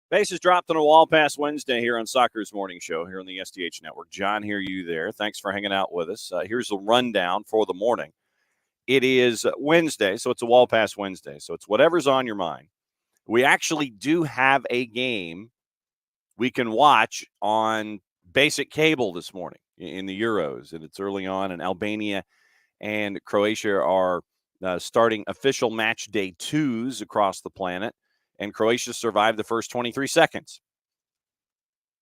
Bases dropped on a wall past Wednesday here on Soccer's Morning Show here on the SDH Network. John, hear you there. Thanks for hanging out with us. Here's the rundown for the morning. It is Wednesday, so it's a wall pass Wednesday. So it's whatever's on your mind. We actually do have a game we can watch on basic cable this morning in the Euros, and it's early on, and Albania and Croatia are starting official match day twos across the planet. And Croatia survived the first 23 seconds.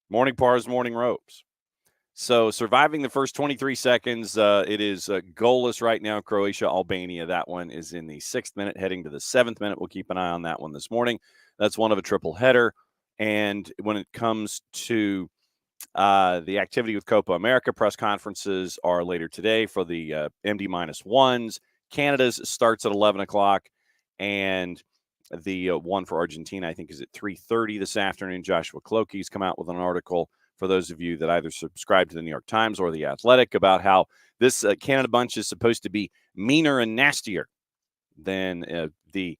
Morning pars, morning ropes. So surviving the first 23 seconds, it is goalless right now, Croatia, Albania. That one is in the 6th minute, heading to the 7th minute. We'll keep an eye on that one this morning. That's one of a triple header. And when it comes to the activity with Copa America, press conferences are later today for the MD-1s. Canada's starts at 11 o'clock, and the one for Argentina, I think, is at 3:30 this afternoon. Joshua Cloakey's come out with an article for those of you that either subscribe to the New York Times or The Athletic about how this Canada bunch is supposed to be meaner and nastier than the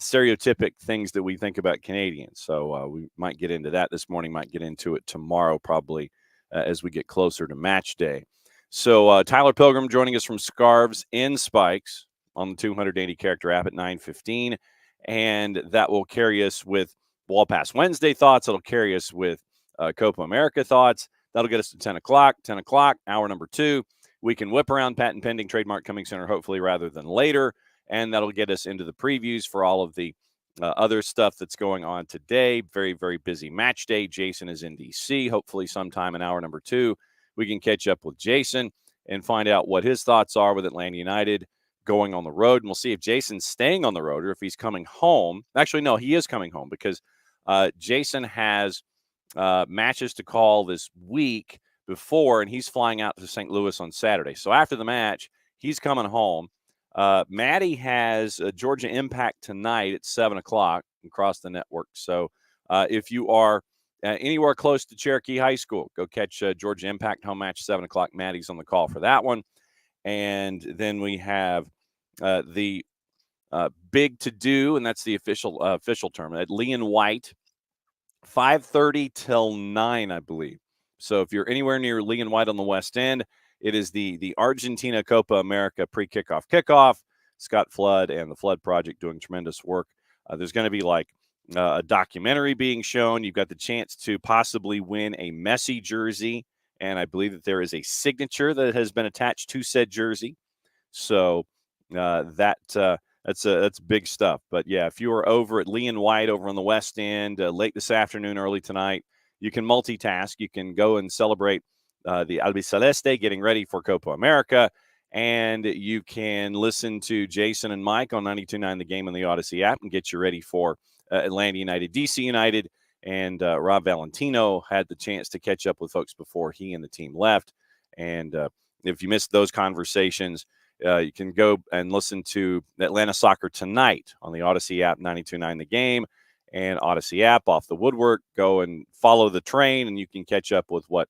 stereotypic things that we think about Canadians. So we might get into that this morning, might get into it tomorrow probably as we get closer to match day. So Tyler Pilgrim joining us from Scarves in Spikes on the 280 character app at 9:15. And that will carry us with Wall Pass Wednesday thoughts. It'll carry us with Copa America thoughts. That'll get us to 10 o'clock. 10 o'clock, hour number 2. We can whip around patent pending, trademark coming sooner, hopefully, rather than later. And that'll get us into the previews for all of the other stuff that's going on today. Very, very busy match day. Jason is in D.C. Hopefully sometime in hour number 2, we can catch up with Jason and find out what his thoughts are with Atlanta United going on the road. And we'll see if Jason's staying on the road or if he's coming home. Actually, no, he is coming home because Jason has matches to call this week before, and he's flying out to St. Louis on Saturday. So after the match, he's coming home. Maddie has Georgia Impact tonight at 7 o'clock across the network. So if you are anywhere close to Cherokee High School, go catch Georgia Impact home match, 7 o'clock. Maddie's on the call for that one. And then we have the big to-do, and that's the official term, at Lee and White, 5:30 till 9, I believe. So if you're anywhere near Lee and White on the West End, it is the Argentina Copa America kickoff. Scott Flood and the Flood Project doing tremendous work. There's going to be like a documentary being shown. You've got the chance to possibly win a Messi jersey, and I believe that there is a signature that has been attached to said jersey. So that's big stuff. But yeah, if you are over at Lee and White over on the West End late this afternoon, early tonight, you can multitask. You can go and celebrate the Albiceleste getting ready for Copa America, and you can listen to Jason and Mike on 92.9 The Game and the Odyssey app and get you ready for Atlanta United, DC United. And Rob Valentino had the chance to catch up with folks before he and the team left. And if you missed those conversations, you can go and listen to Atlanta Soccer Tonight on the Odyssey app, 92.9 The Game, and Odyssey app off the woodwork. Go and follow the train, and you can catch up with what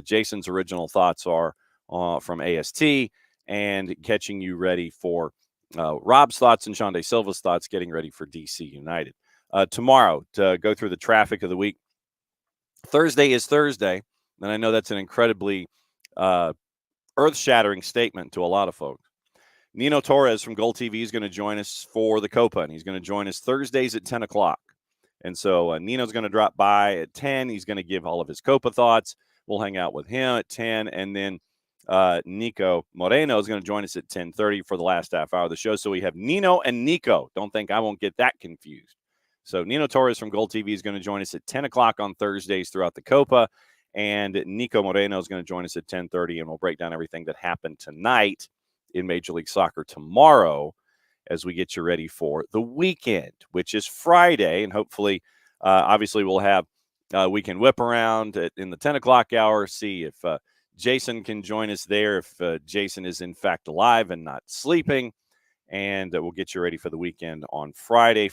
Jason's original thoughts are from AST and catching you ready for Rob's thoughts and Sean De Silva's thoughts getting ready for DC United. Tomorrow, to go through the traffic of the week. Thursday is Thursday, and I know that's an incredibly earth-shattering statement to a lot of folks. Nino Torres from Gold TV is going to join us for the Copa, and he's going to join us Thursdays at 10 o'clock. And so Nino's going to drop by at 10. He's going to give all of his Copa thoughts. We'll hang out with him at 10, and then Nico Moreno is going to join us at 10:30 for the last half hour of the show. So we have Nino and Nico. Don't think I won't get that confused. So Nino Torres from Gold TV is going to join us at 10 o'clock on Thursdays throughout the Copa, and Nico Moreno is going to join us at 10:30, and we'll break down everything that happened tonight in Major League Soccer tomorrow as we get you ready for the weekend, which is Friday, and hopefully, obviously, we'll have we can whip around in the 10 o'clock hour, see if Jason can join us there if Jason is in fact alive and not sleeping. And we'll get you ready for the weekend on Friday.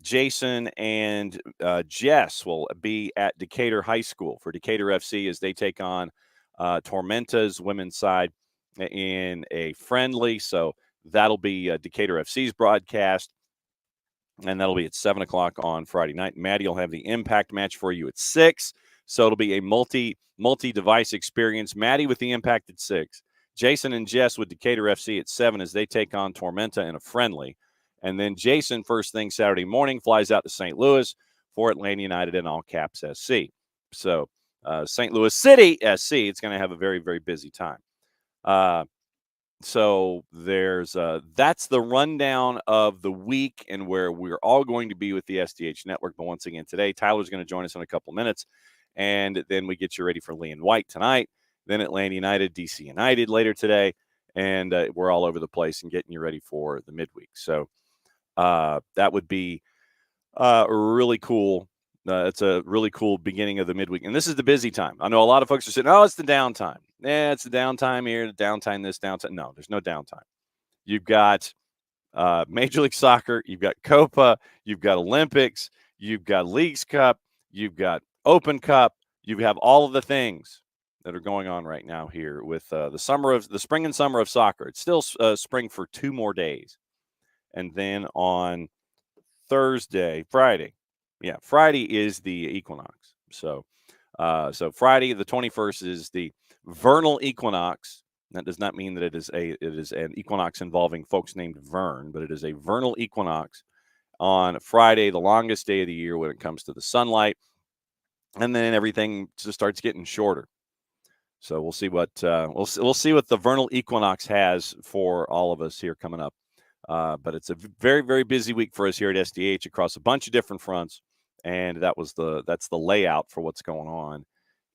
Jason and Jess will be at Decatur High School for Decatur FC as they take on Tormenta's women's side in a friendly. So that'll be Decatur FC's broadcast, and that'll be at 7 o'clock on Friday night. Maddie will have the impact match for you at 6. So it'll be a multi-device experience. Maddie with the impact at 6. Jason and Jess with Decatur FC at 7 as they take on Tormenta in a friendly. And then Jason, first thing Saturday morning, flies out to St. Louis for Atlanta United in all caps SC. So St. Louis City SC, it's going to have a very, very busy time. So there's that's the rundown of the week and where we're all going to be with the SDH network. But once again, today, Tyler's going to join us in a couple minutes. And then we get you ready for Lee and White tonight. Then Atlanta United, DC United later today. And we're all over the place and getting you ready for the midweek. So that would be really cool. It's a really cool beginning of the midweek. And this is the busy time. I know a lot of folks are saying, oh, it's the downtime. Yeah, it's the downtime here, the downtime this, downtime. No, there's no downtime. You've got Major League Soccer. You've got Copa. You've got Olympics. You've got Leagues Cup. You've got Open Cup. You have all of the things that are going on right now here with the spring and summer of soccer. It's still spring for 2 more days. And then on Friday is the equinox. So Friday the 21st is the vernal equinox. That does not mean that it is an equinox involving folks named Vern, but it is a vernal equinox on Friday, the longest day of the year when it comes to the sunlight, and then everything just starts getting shorter. So we'll see what we'll see what the vernal equinox has for all of us here coming up. But it's a very, very busy week for us here at SDH across a bunch of different fronts, and that's the layout for what's going on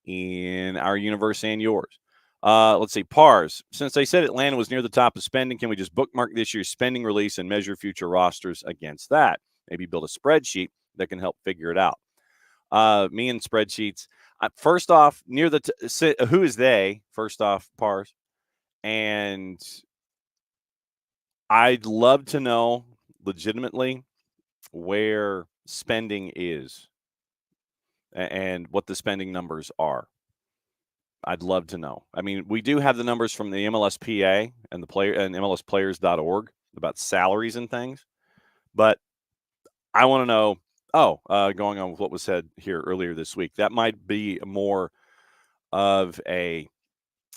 in our universe and yours. Let's see, PARS. Since they said Atlanta was near the top of spending, can we just bookmark this year's spending release and measure future rosters against that? Maybe build a spreadsheet that can help figure it out. Me and spreadsheets. First off, who is they? First off, PARS. And I'd love to know legitimately where spending is and what the spending numbers are. I'd love to know. I mean, we do have the numbers from the MLSPA and MLSplayers.org about salaries and things, but I want to know. Going on with what was said here earlier this week, that might be more of a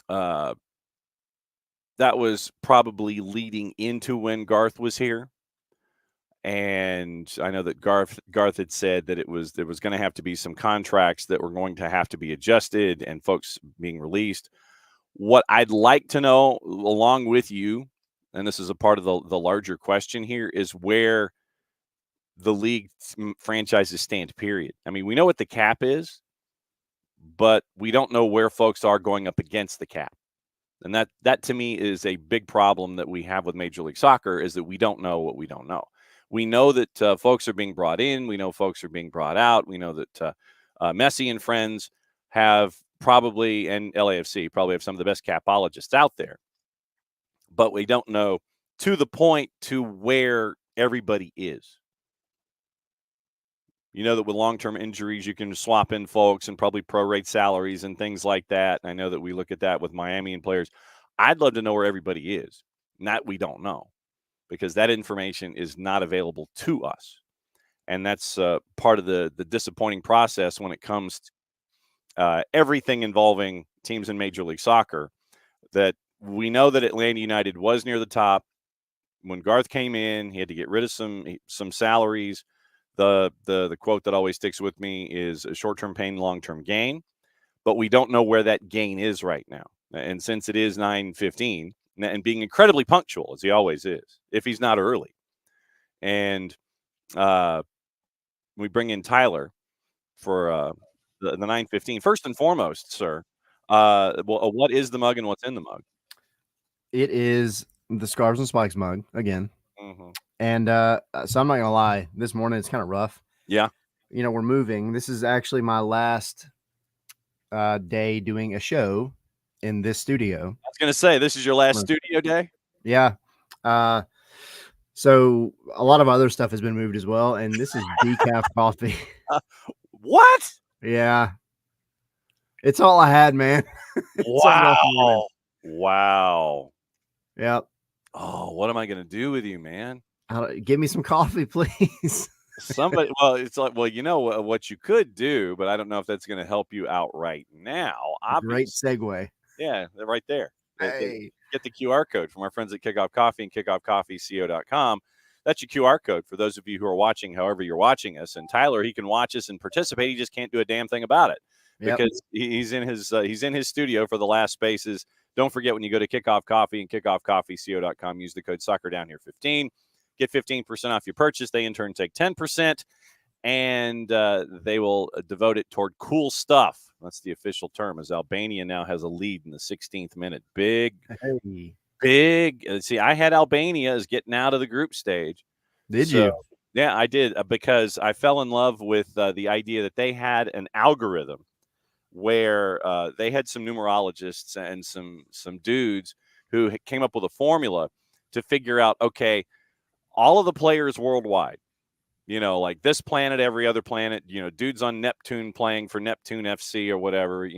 that was probably leading into when Garth was here. And I know that Garth had said that there was going to have to be some contracts that were going to have to be adjusted and folks being released. What I'd like to know, along with you, and this is a part of the larger question here, is where the league franchises stand, period. I mean, we know what the cap is, but we don't know where folks are going up against the cap. And that to me is a big problem that we have with Major League Soccer, is that we don't know what we don't know. We know that folks are being brought in. We know folks are being brought out. We know that Messi and friends have probably, and LAFC probably have some of the best capologists out there. But we don't know to the point to where everybody is. You know that with long-term injuries, you can swap in folks and probably prorate salaries and things like that. And I know that we look at that with Miami and players. I'd love to know where everybody is. And that we don't know, because that information is not available to us. And that's part of the disappointing process when it comes to everything involving teams in Major League Soccer, that we know that Atlanta United was near the top. When Garth came in, he had to get rid of some salaries. The quote that always sticks with me is a short-term pain, long-term gain. But we don't know where that gain is right now. And since it is 9:15, and being incredibly punctual, as he always is, if he's not early. And we bring in Tyler for the 9:15. First and foremost, sir, what is the mug and what's in the mug? It is the Scarves and Spikes mug again. Mm-hmm. And so I'm not going to lie, this morning it's kind of rough. Yeah. We're moving. This is actually my last day doing a show in this studio. I was going to say, this is your last studio day? Yeah. So a lot of other stuff has been moved as well, and this is decaf coffee. What? Yeah. It's all I had, man. Wow. Wow. Yep. Oh, what am I going to do with you, man? Give me some coffee, please. Somebody, well, it's like, well, you know what you could do, but I don't know if that's going to help you out right now. Great Obviously, segue. yeah, they're right there. Hey. Get the QR code from our friends at Kickoff Coffee and kickoffcoffeeco.com. That's your QR code for those of you who are watching, however you're watching us. And Tyler, he can watch us and participate. He just can't do a damn thing about it because he's in his studio for the last spaces. Don't forget, when you go to Kickoff Coffee and kickoffcoffeeco.com, use the code Soccer Down Here 15. Get 15% off your purchase. They in turn take 10%, and they will devote it toward cool stuff. That's the official term, as Albania now has a lead in the 16th minute. Big. See, I had Albania as getting out of the group stage. Did you? Yeah, I did, because I fell in love with the idea that they had an algorithm where they had some numerologists and some dudes who came up with a formula to figure out, okay, all of the players worldwide, like this planet, every other planet, dudes on Neptune playing for Neptune FC or whatever,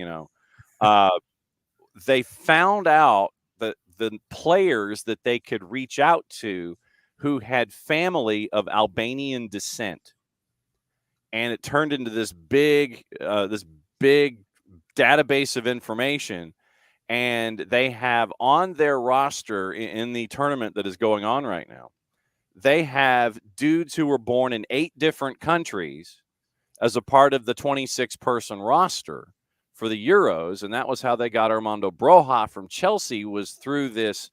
they found out that the players that they could reach out to who had family of Albanian descent. And it turned into this big database of information. And they have on their roster in the tournament that is going on right now, they have dudes who were born in 8 different countries as a part of the 26-person roster for the Euros. And that was how they got Armando Broja from Chelsea, was through this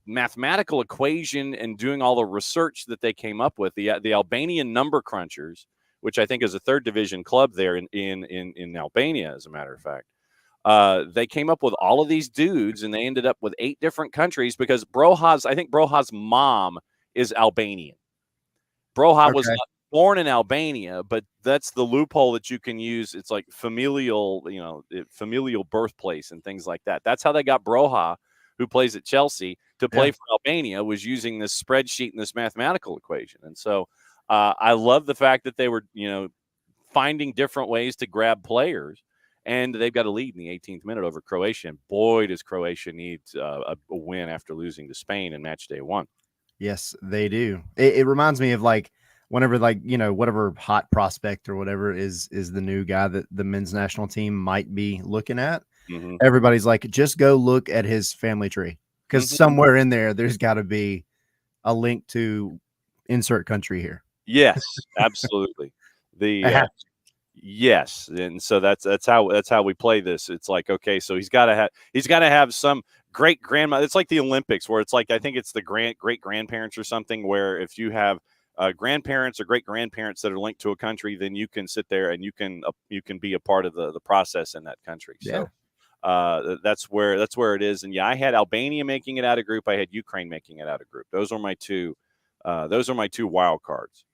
mathematical equation and doing all the research that they came up with. The Albanian number crunchers, which I think is a 3rd division club there in Albania, as a matter of fact. They came up with all of these dudes, and they ended up with 8 different countries because I think Broja's mom is Albanian. Broja was not born in Albania, but that's the loophole that you can use. It's like familial birthplace and things like that. That's how they got Broja, who plays at Chelsea, to play for Albania, was using this spreadsheet and this mathematical equation. And so I love the fact that they were, finding different ways to grab players. And they've got a lead in the 18th minute over Croatia. And boy, does Croatia need a win after losing to Spain in match day 1. Yes, they do. It reminds me of whenever whatever hot prospect or whatever is the new guy that the men's national team might be looking at. Mm-hmm. Everybody's like, just go look at his family tree, because somewhere in there's got to be a link to insert country here. Yes, absolutely. Yes, and so that's how we play this. It's like, okay, so he's got to have some great grandma. It's like the Olympics, where it's like, I think it's the great grandparents or something, where if you have grandparents or great grandparents that are linked to a country, then you can sit there and you can be a part of the process in that country. Yeah. So that's where it is. And yeah, I had Albania making it out of group. I had Ukraine making it out of group. Those are my two wild cards.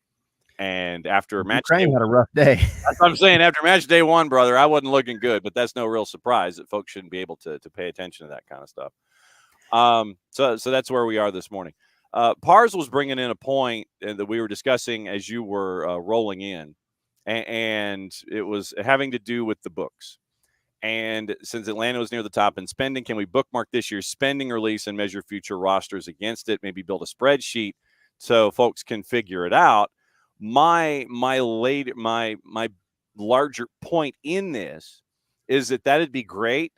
And after match day, had a rough day. That's what I'm saying. After match day 1, brother, I wasn't looking good, but that's no real surprise that folks shouldn't be able to pay attention to that kind of stuff. So that's where we are this morning. Pars was bringing in a point that we were discussing as you were rolling in, and it was having to do with the books. And since Atlanta was near the top in spending, can we bookmark this year's spending release and measure future rosters against it? Maybe build a spreadsheet so folks can figure it out. My larger point in this is that'd be great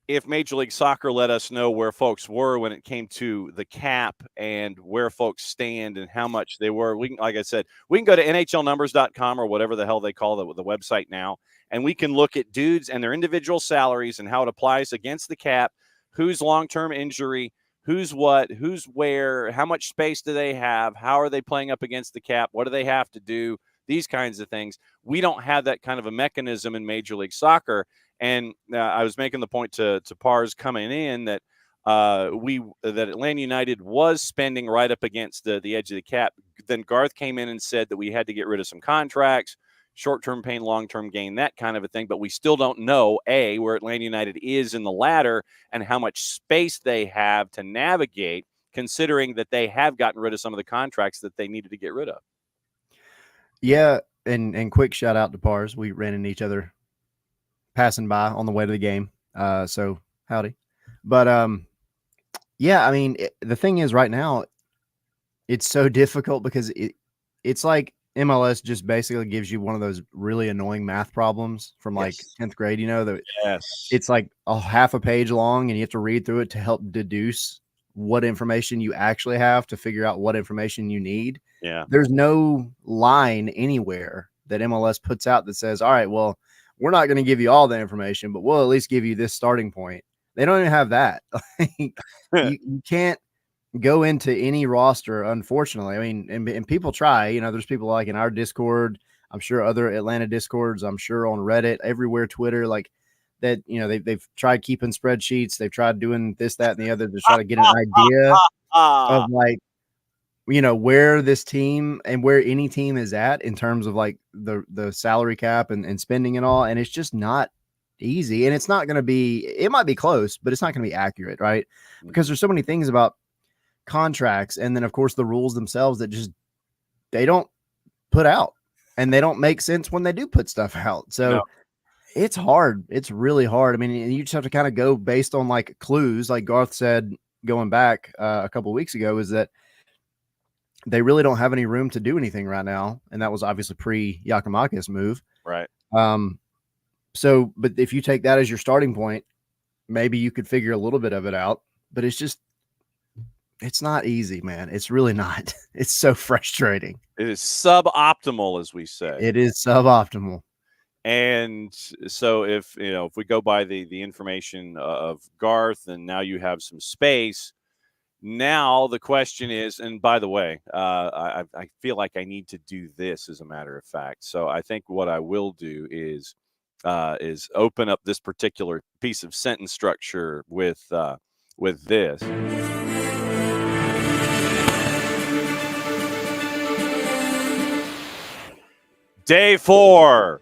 if Major League Soccer let us know where folks were when it came to the cap and where folks stand and how much they were. We can, like I said, we can go to NHLnumbers.com or whatever the hell they call the website now, and we can look at dudes and their individual salaries and how it applies against the cap, who's long-term injury, who's what, who's where, how much space do they have, how are they playing up against the cap, what do they have to do, these kinds of things. We don't have that kind of a mechanism in Major League Soccer. And I was making the point to Pars coming in that that Atlanta United was spending right up against the edge of the cap. Then Garth came in and said that we had to get rid of some contracts. short-term pain, long-term gain, that kind of a thing. But we still don't know, A, where Atlanta United is in the ladder and how much space they have to navigate, considering that they have gotten rid of some of the contracts that they needed to get rid of. Yeah, and quick shout out to Pars. We ran into each other passing by on the way to the game. So howdy. But yeah, I mean, the thing is right now, it's so difficult because it's like MLS just basically gives you one of those really annoying math problems from like 10th grade, that it's like a half a page long and you have to read through it to help deduce what information you actually have to figure out what information you need. Yeah. There's no line anywhere that MLS puts out that says, all right, well, we're not going to give you all the information, but we'll at least give you this starting point. They don't even have that. you can't go into any roster, unfortunately. I mean, and people try, there's people like in our Discord, I'm sure other Atlanta Discords, I'm sure on Reddit, everywhere, Twitter, like that, they've tried keeping spreadsheets. They've tried doing this, that, and the other to try to get an idea of like, where this team and where any team is at in terms of like the salary cap and spending and all. And it's just not easy. And it's not going to be, it might be close, but it's not going to be accurate, right? Because there's so many things about contracts. And then of course the rules themselves that just, they don't put out and they don't make sense when they do put stuff out. So it's hard. It's really hard. I mean, you just have to kind of go based on like clues, like Garth said, going back a couple of weeks ago, is that they really don't have any room to do anything right now. And that was obviously pre-Giacomakis move. Right. So, but if you take that as your starting point, maybe you could figure a little bit of it out, but it's not easy, man. It's really not. It's so frustrating. It is suboptimal, as we say. It is suboptimal. And so if we go by the information of Garth, and now you have some space, now the question is, and by the way, I feel like I need to do this as a matter of fact. So I think what I will do is open up this particular piece of sentence structure with this. Day 4.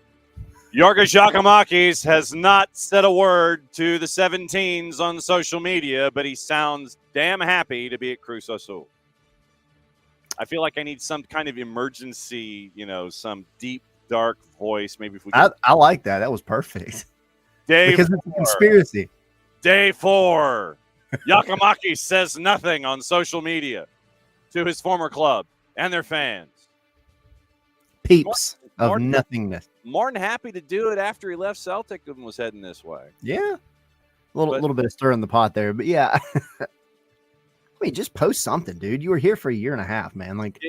Yorga Giacomakis has not said a word to the 17s on social media, but he sounds damn happy to be at Cruz Azul. I feel like I need some kind of emergency, some deep, dark voice. Maybe if we can... I like that. That was perfect. Because it's a conspiracy. Day 4. Giacomakis says nothing on social media to his former club and their fans. Peeps of nothingness. More than happy to do it after he left Celtic and was heading this way. Yeah. A little bit of stir in the pot there, but yeah. I mean, just post something, dude. You were here for a year and a half, man. Like,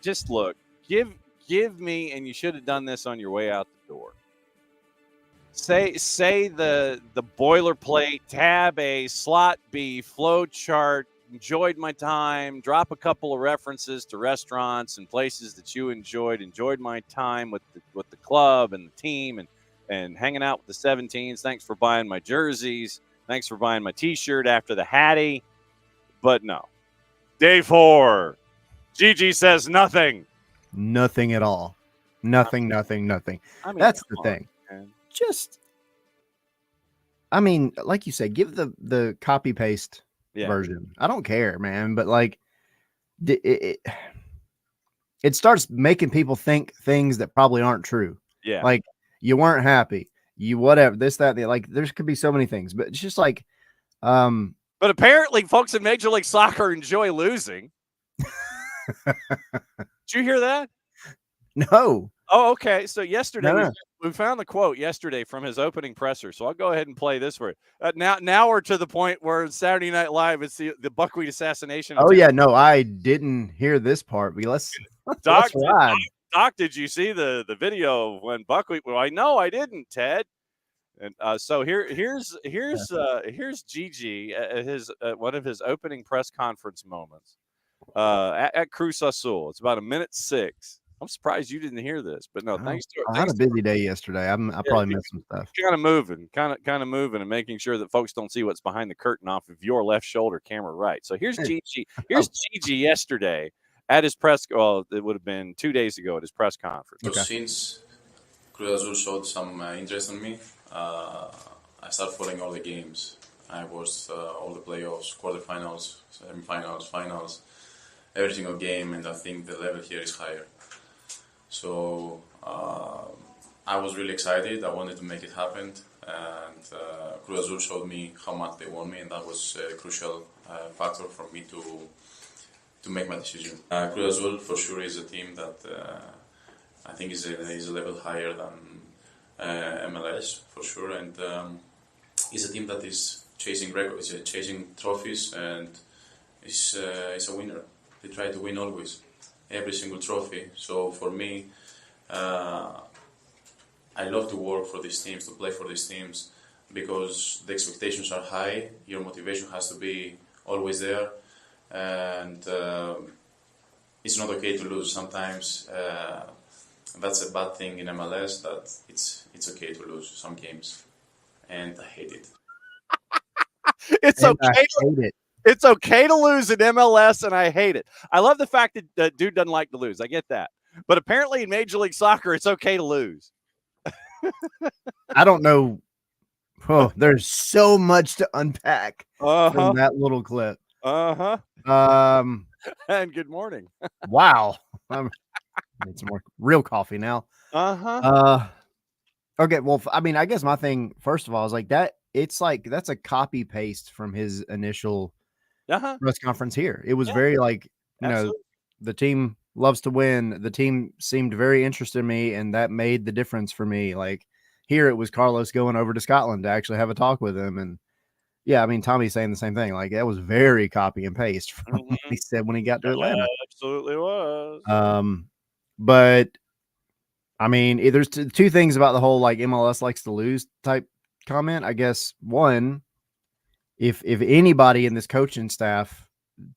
just look, give me, and you should have done this on your way out the door. Say the boilerplate, tab A, slot B, flow chart. Enjoyed my time. Drop a couple of references to restaurants and places that you enjoyed my time with the club and the team and hanging out with the 17s. Thanks for buying my jerseys. Thanks for buying my T-shirt after the Hattie. But no. Day 4. Gigi says nothing. Nothing at all. Nothing. I mean, that's the thing. Man. Like you said, give the copy paste version. I don't care, man. But like, it starts making people think things that probably aren't true. Yeah. Like, you weren't happy. You whatever, this, that, like, there could be so many things, but it's just like, but apparently folks in Major League Soccer enjoy losing. Did you hear that? No. Oh, okay. So yesterday we found the quote yesterday from his opening presser. So I'll go ahead and play this for it. Now we're to the point where Saturday Night Live, it's the buckwheat assassination. Oh yeah, no, I didn't hear this part. But let's Doc, did you see the video of when buckwheat? Well, I know I didn't, Ted. And so here's Gigi at his one of his opening press conference moments at Cruz Azul. It's about 1:06. I'm surprised you didn't hear this, but no, thanks to I had a busy day yesterday. I probably missed some stuff. Kind of moving and making sure that folks don't see what's behind the curtain off of your left shoulder, camera right. So here's Gigi. Here's Gigi yesterday at his press. Well, it would have been 2 days ago at his press conference. So since Cruz Azul showed some interest in me, I started following all the games. I watched all the playoffs, quarterfinals, semifinals, finals, every single game, and I think the level here is higher. So I was really excited. I wanted to make it happen, and Cruz Azul showed me how much they want me, and that was a crucial factor for me to make my decision. Cruz Azul for sure is a team that I think is a level higher than MLS for sure, and is a team that is chasing records, chasing trophies, and is a winner. They try to win always, every single trophy. So for me, I love to work for these teams, to play for these teams, because the expectations are high. Your motivation has to be always there, and it's not okay to lose. Sometimes that's a bad thing in MLS, that it's okay to lose some games, and I hate it. It's okay to lose in MLS, and I hate it. I love the fact that dude doesn't like to lose. I get that. But apparently in Major League Soccer, it's okay to lose. I don't know. Oh, there's so much to unpack from that little clip. And good morning. Wow. I need some more real coffee now. Okay. Well, I mean, I guess my thing, first of all, is like that. It's like that's a copy paste from his initial press conference here. It was very like, you know, the team loves to win. The team seemed very interested in me, and that made the difference for me. Like here, it was Carlos going over to Scotland to actually have a talk with him. And yeah, I mean, Tommy's saying the same thing. Like that was very copy and paste from what he said when he got to Atlanta. Absolutely was. But I mean, there's two things about the whole like MLS likes to lose type comment. I guess one, if anybody in this coaching staff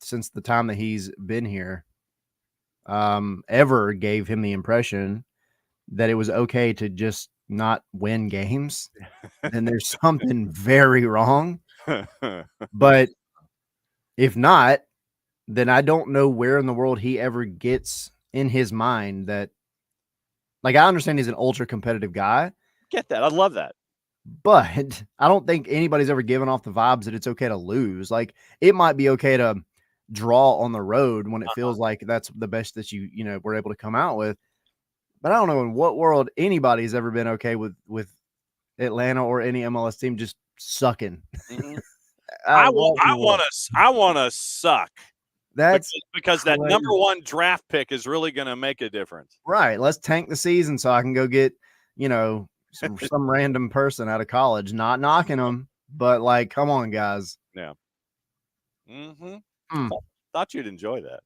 since the time that he's been here ever gave him the impression that it was okay to just not win games, then there's something very wrong. But if not, then I don't know where in the world he ever gets in his mind that, like, I understand he's an ultra competitive guy. Get that. I love that. But I don't think anybody's ever given off the vibes that it's okay to lose. Like, it might be okay to draw on the road when it feels like that's the best that you were able to come out with. But I don't know in what world anybody's ever been okay with Atlanta or any MLS team just sucking. Mm-hmm. I want to suck. That's because that number one draft pick is really going to make a difference. Right. Let's tank the season so I can go get, some random person out of college. Not knocking them, but like, come on, guys. Yeah. Mm-hmm. Thought you'd enjoy that.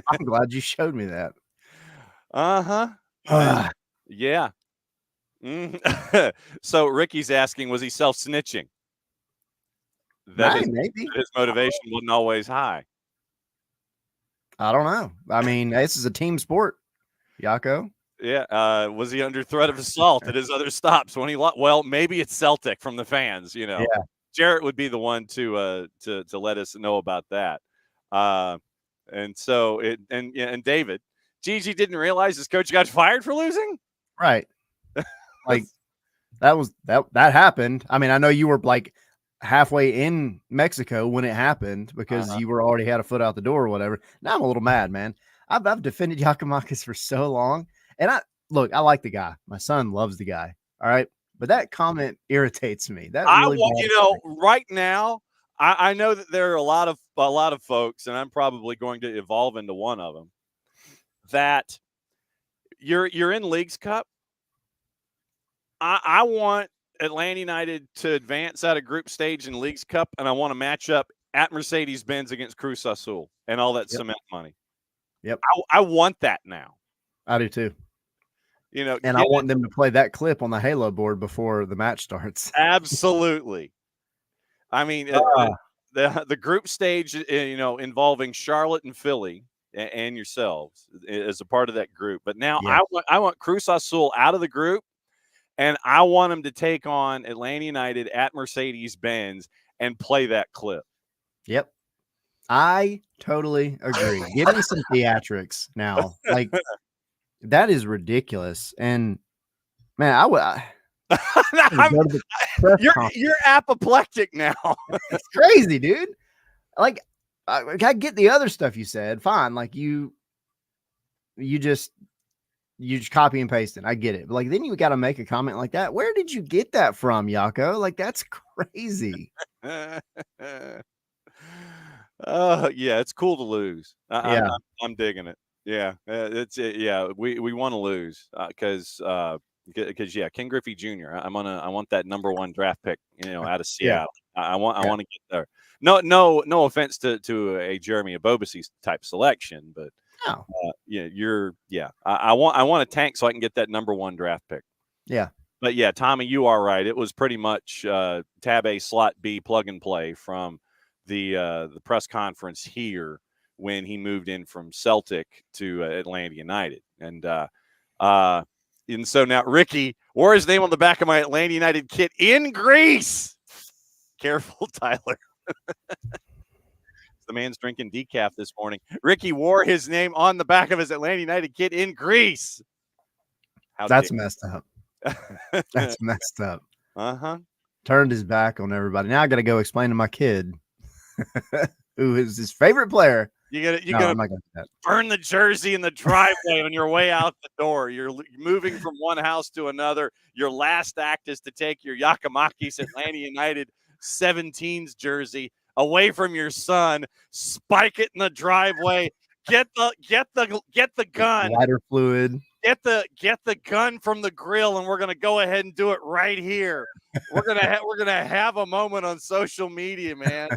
I'm glad you showed me that. Yeah. So Ricky's asking, was he self-snitching? Maybe his motivation wasn't always high. I don't know. I mean, this is a team sport, Yako. Yeah. Was he under threat of assault at his other stops when he? Well, maybe it's Celtic from the fans. Yeah. Jarrett would be the one to let us know about that. And so and David, Gigi didn't realize his coach got fired for losing. Right. Like that happened. I mean, I know you were like halfway in Mexico when it happened because you were already had a foot out the door or whatever. Now I'm a little mad, man. I've defended Giakoumakis for so long, and I like the guy. My son loves the guy. All right, but that comment irritates me. That really, right now, I know that there are a lot of folks, and I'm probably going to evolve into one of them. That you're in Leagues Cup. I want Atlanta United to advance out of group stage in Leagues Cup, and I want to match up at Mercedes-Benz against Cruz Azul and all that cement money. Yep. I want that now. I do too. And I want them to play that clip on the Halo board before the match starts. Absolutely. I mean, the group stage, involving Charlotte and Philly and yourselves as a part of that group. But now I want Cruz Azul out of the group. And I want them to take on Atlanta United at Mercedes-Benz and play that clip. Yep. I totally agree. Give me some theatrics now. Like, that is ridiculous. And man, I would go to the press conference. You're apoplectic now. It's crazy, dude. Like, I get the other stuff you said. Fine. Like you just copy and paste it. I get it. But like, then you got to make a comment like that. Where did you get that from, Yako? Like, that's crazy. Yeah, it's cool to lose. Yeah. I'm digging it. Yeah, we want to lose because yeah, Ken Griffey Jr. I want that number 1 draft pick, out of Seattle. I want to get there. No offense to a Jeremy Abobasi type selection, but I want a tank so I can get that number 1 draft pick. Yeah. But yeah, Tommy, you are right. It was pretty much tab A, slot B, plug and play from the press conference here when he moved in from Celtic to Atlanta United. And so now Ricky wore his name on the back of my Atlanta United kit in Greece. Careful, Tyler. The man's drinking decaf this morning. Ricky wore his name on the back of his Atlanta United kit in Greece. That's messed up. That's messed up. Turned his back on everybody. Now I got to go explain to my kid who is his favorite player. I'm not gonna do that. Burn the jersey in the driveway on your way out the door. You're moving from one house to another. Your last act is to take your Yakamakis Atlanta United 17s jersey away from your son, spike it in the driveway, get the gun. Lighter fluid. Get the gun from the grill, and we're gonna go ahead and do it right here. We're gonna have a moment on social media, man.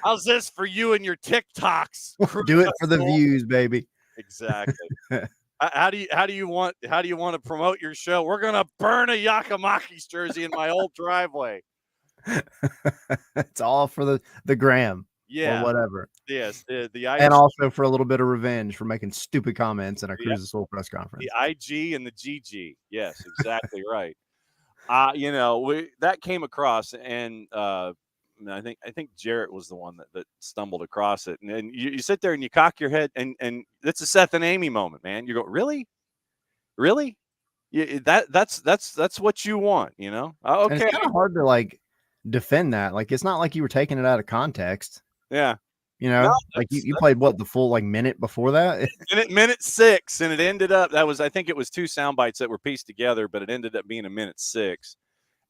How's this for you and your TikToks? Do it for the views, baby. Exactly. How do you want to promote your show? We're gonna burn a Yakamakis jersey in my old driveway. It's all for the gram. Yeah. Or whatever. Yes. And also for a little bit of revenge for making stupid comments in a Cruise the Soul press conference. The IG and the GG. Yes, exactly right. That came across, and I think Jarrett was the one that stumbled across it. And you sit there and you cock your head, and it's a Seth and Amy moment, man. You go, really? Yeah, that's what you want, Okay. And it's kind of hard to like defend that. Like, it's not like you were taking it out of context. Yeah. Like you played the full like minute before that? minute 6, and it ended up I think it was 2 sound bites that were pieced together, but it ended up being a minute 6.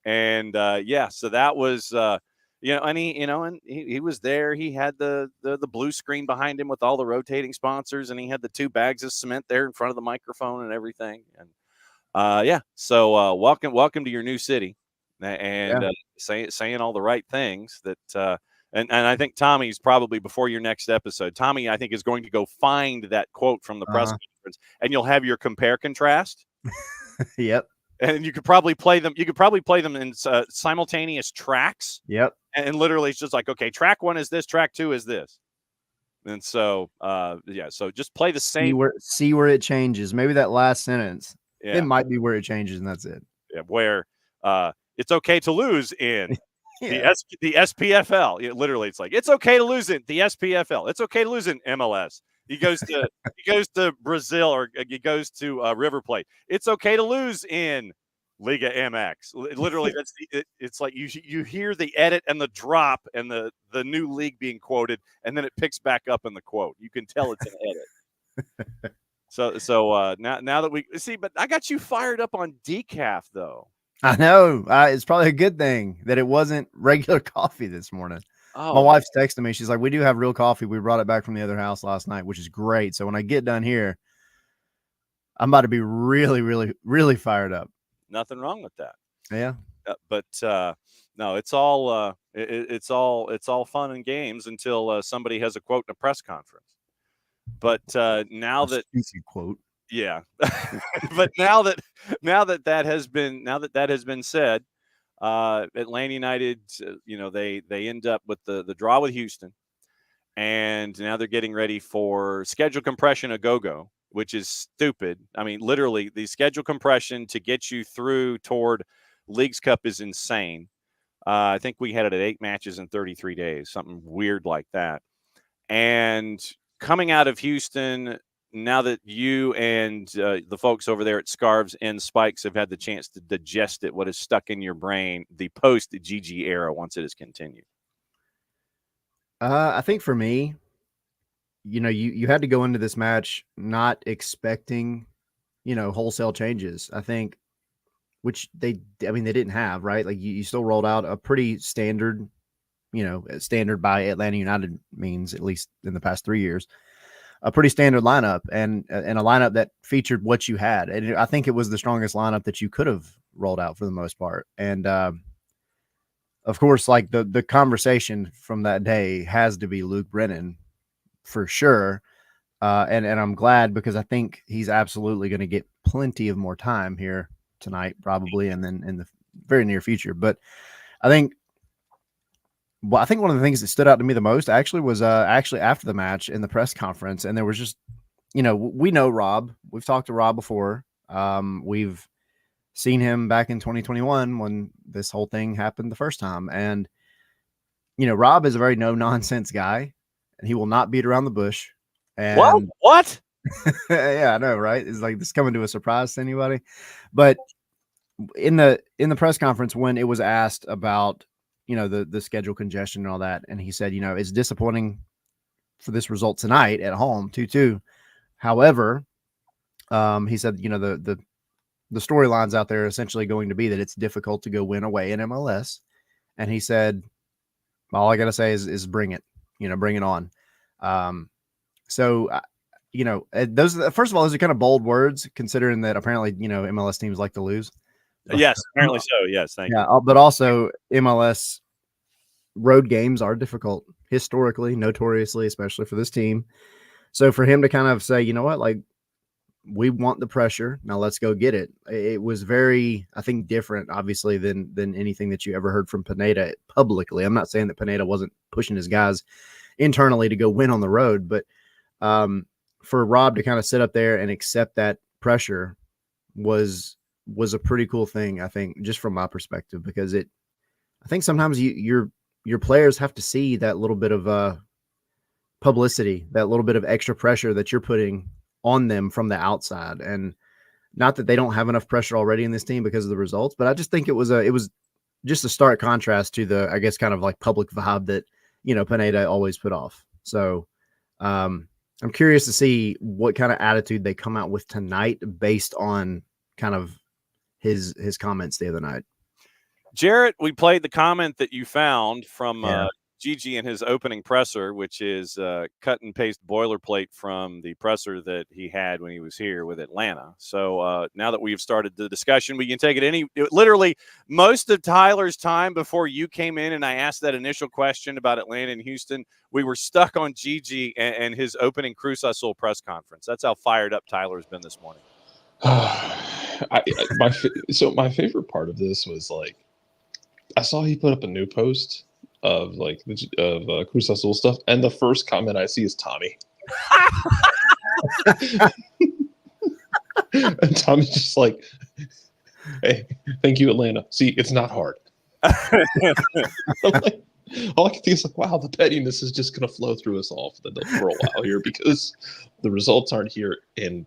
And so that was and he was there. He had the blue screen behind him with all the rotating sponsors, and he had the 2 bags of cement there in front of the microphone and everything. And so welcome to your new city, and saying all the right things that and I think Tommy's probably before your next episode. Tommy, I think, is going to go find that quote from the press conference, and you'll have your compare contrast. Yep. And you could probably play them. You could probably play them in simultaneous tracks. Yep. And literally, it's just like, okay, track 1 is this, track 2 is this. And so, so just play the same. See where it changes. Maybe that last sentence. Yeah. It might be where it changes, and that's it. Yeah, where it's okay to lose in the SPFL. Literally, it's like, it's okay to lose in the SPFL. It's okay to lose in MLS. He goes to Brazil, or he goes to River Plate. It's okay to lose in Liga MX. Literally, it's like you hear the edit and the drop and the new league being quoted, and then it picks back up in the quote. You can tell it's an edit. So now that we see, but I got you fired up on decaf though. I know. It's probably a good thing that it wasn't regular coffee this morning. Oh, my wife's texting me. She's like, we do have real coffee. We brought it back from the other house last night, which is great. So when I get done here, I'm about to be really, really, really fired up. Nothing wrong with that. Yeah. But no, it's all it's all fun and games until somebody has a quote in a press conference. But now that quote. Yeah. But now that has been said, Atlanta United, they end up with the draw with Houston, and now they're getting ready for schedule compression a go-go, which is stupid. I mean, literally, the schedule compression to get you through toward Leagues Cup is insane. I think we had it at 8 matches in 33 days, something weird like that. And coming out of Houston, now that you and the folks over there at Scarves and Spikes have had the chance to digest it, what is stuck in your brain, the post-GG era once it has continued? I think for me, you had to go into this match not expecting, wholesale changes. I think, which they didn't have, right? Like you still rolled out a pretty standard, standard by Atlanta United means, at least in the past 3 years, a pretty standard lineup and a lineup that featured what you had. And I think it was the strongest lineup that you could have rolled out for the most part. And, of course, like the conversation from that day has to be Luke Brennan for sure. And I'm glad, because I think he's absolutely going to get plenty of more time here tonight, probably, and then in the very near future. But I think one of the things that stood out to me the most actually was after the match in the press conference, and there was just, we know Rob. We've talked to Rob before. We've seen him back in 2021 when this whole thing happened the first time, and Rob is a very no nonsense guy, and he will not beat around the bush. And what? Yeah, I know, right? It's like this coming to a surprise to anybody. But in the press conference, when it was asked about, the schedule congestion and all that, and he said, it's disappointing for this result tonight at home, 2-2. However, he said, the storylines out there are essentially going to be that it's difficult to go win away in MLS. And he said, all I got to say is bring it, bring it on. So, those first of all, those are kind of bold words, considering that apparently, MLS teams like to lose. Yes, apparently so. Yes, thank you. But also MLS road games are difficult historically, notoriously, especially for this team. So for him to kind of say, you know what, like, we want the pressure, now let's go get it. It was very, I think, different, obviously, than anything that you ever heard from Pineda publicly. I'm not saying that Pineda wasn't pushing his guys internally to go win on the road, but for Rob to kind of sit up there and accept that pressure was a pretty cool thing, I think, just from my perspective, because I think sometimes your players have to see that little bit of publicity, that little bit of extra pressure that you're putting on them from the outside. And not that they don't have enough pressure already in this team because of the results, but I just think it was just a stark contrast to the, I guess, kind of like public vibe that, Pineda always put off. So I'm curious to see what kind of attitude they come out with tonight based on kind of his comments the other night. Jarrett, we played the comment that you found from Gigi in his opening presser, which is cut and paste boilerplate from the presser that he had when he was here with Atlanta. So now that we've started the discussion, we can take it literally most of Tyler's time before you came in and I asked that initial question about Atlanta and Houston, we were stuck on Gigi and his opening Cruz Azul press conference. That's how fired up Tyler's been this morning. My favorite part of this was, like, I saw he put up a new post of Cruz Azul stuff, and the first comment I see is Tommy. And Tommy's just like, "Hey, thank you, Atlanta. See, it's not hard." Like, all I can think is like, wow, the pettiness is just going to flow through us all for a while here, because the results aren't here and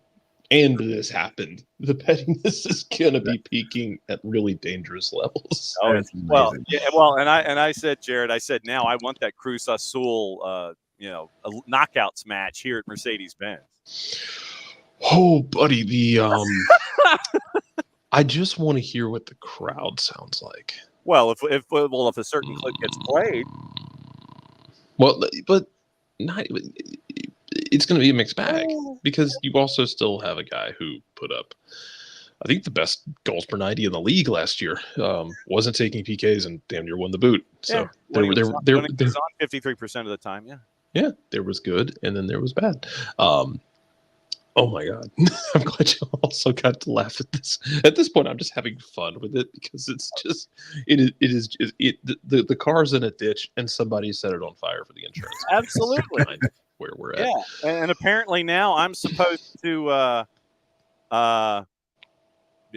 this happened. The pettiness is going to be peaking at really dangerous levels. Oh, and I said, Jared, now I want that Cruz Azul, a knockouts match here at Mercedes-Benz. Oh, buddy, I just want to hear what the crowd sounds like. Well, if a certain clip gets played, but not. It's going to be a mixed bag, because you also still have a guy who put up, I think, the best goals per 90 in the league last year. Wasn't taking PKs and damn near won the boot. So they were on 53% of the time. Yeah, there was good, and then there was bad. Oh my God. I'm glad you also got to laugh at this. At this point, I'm just having fun with it, because it's just, the car's in a ditch and somebody set it on fire for the insurance. Absolutely. Kind of where we're at. Yeah. And apparently now I'm supposed to,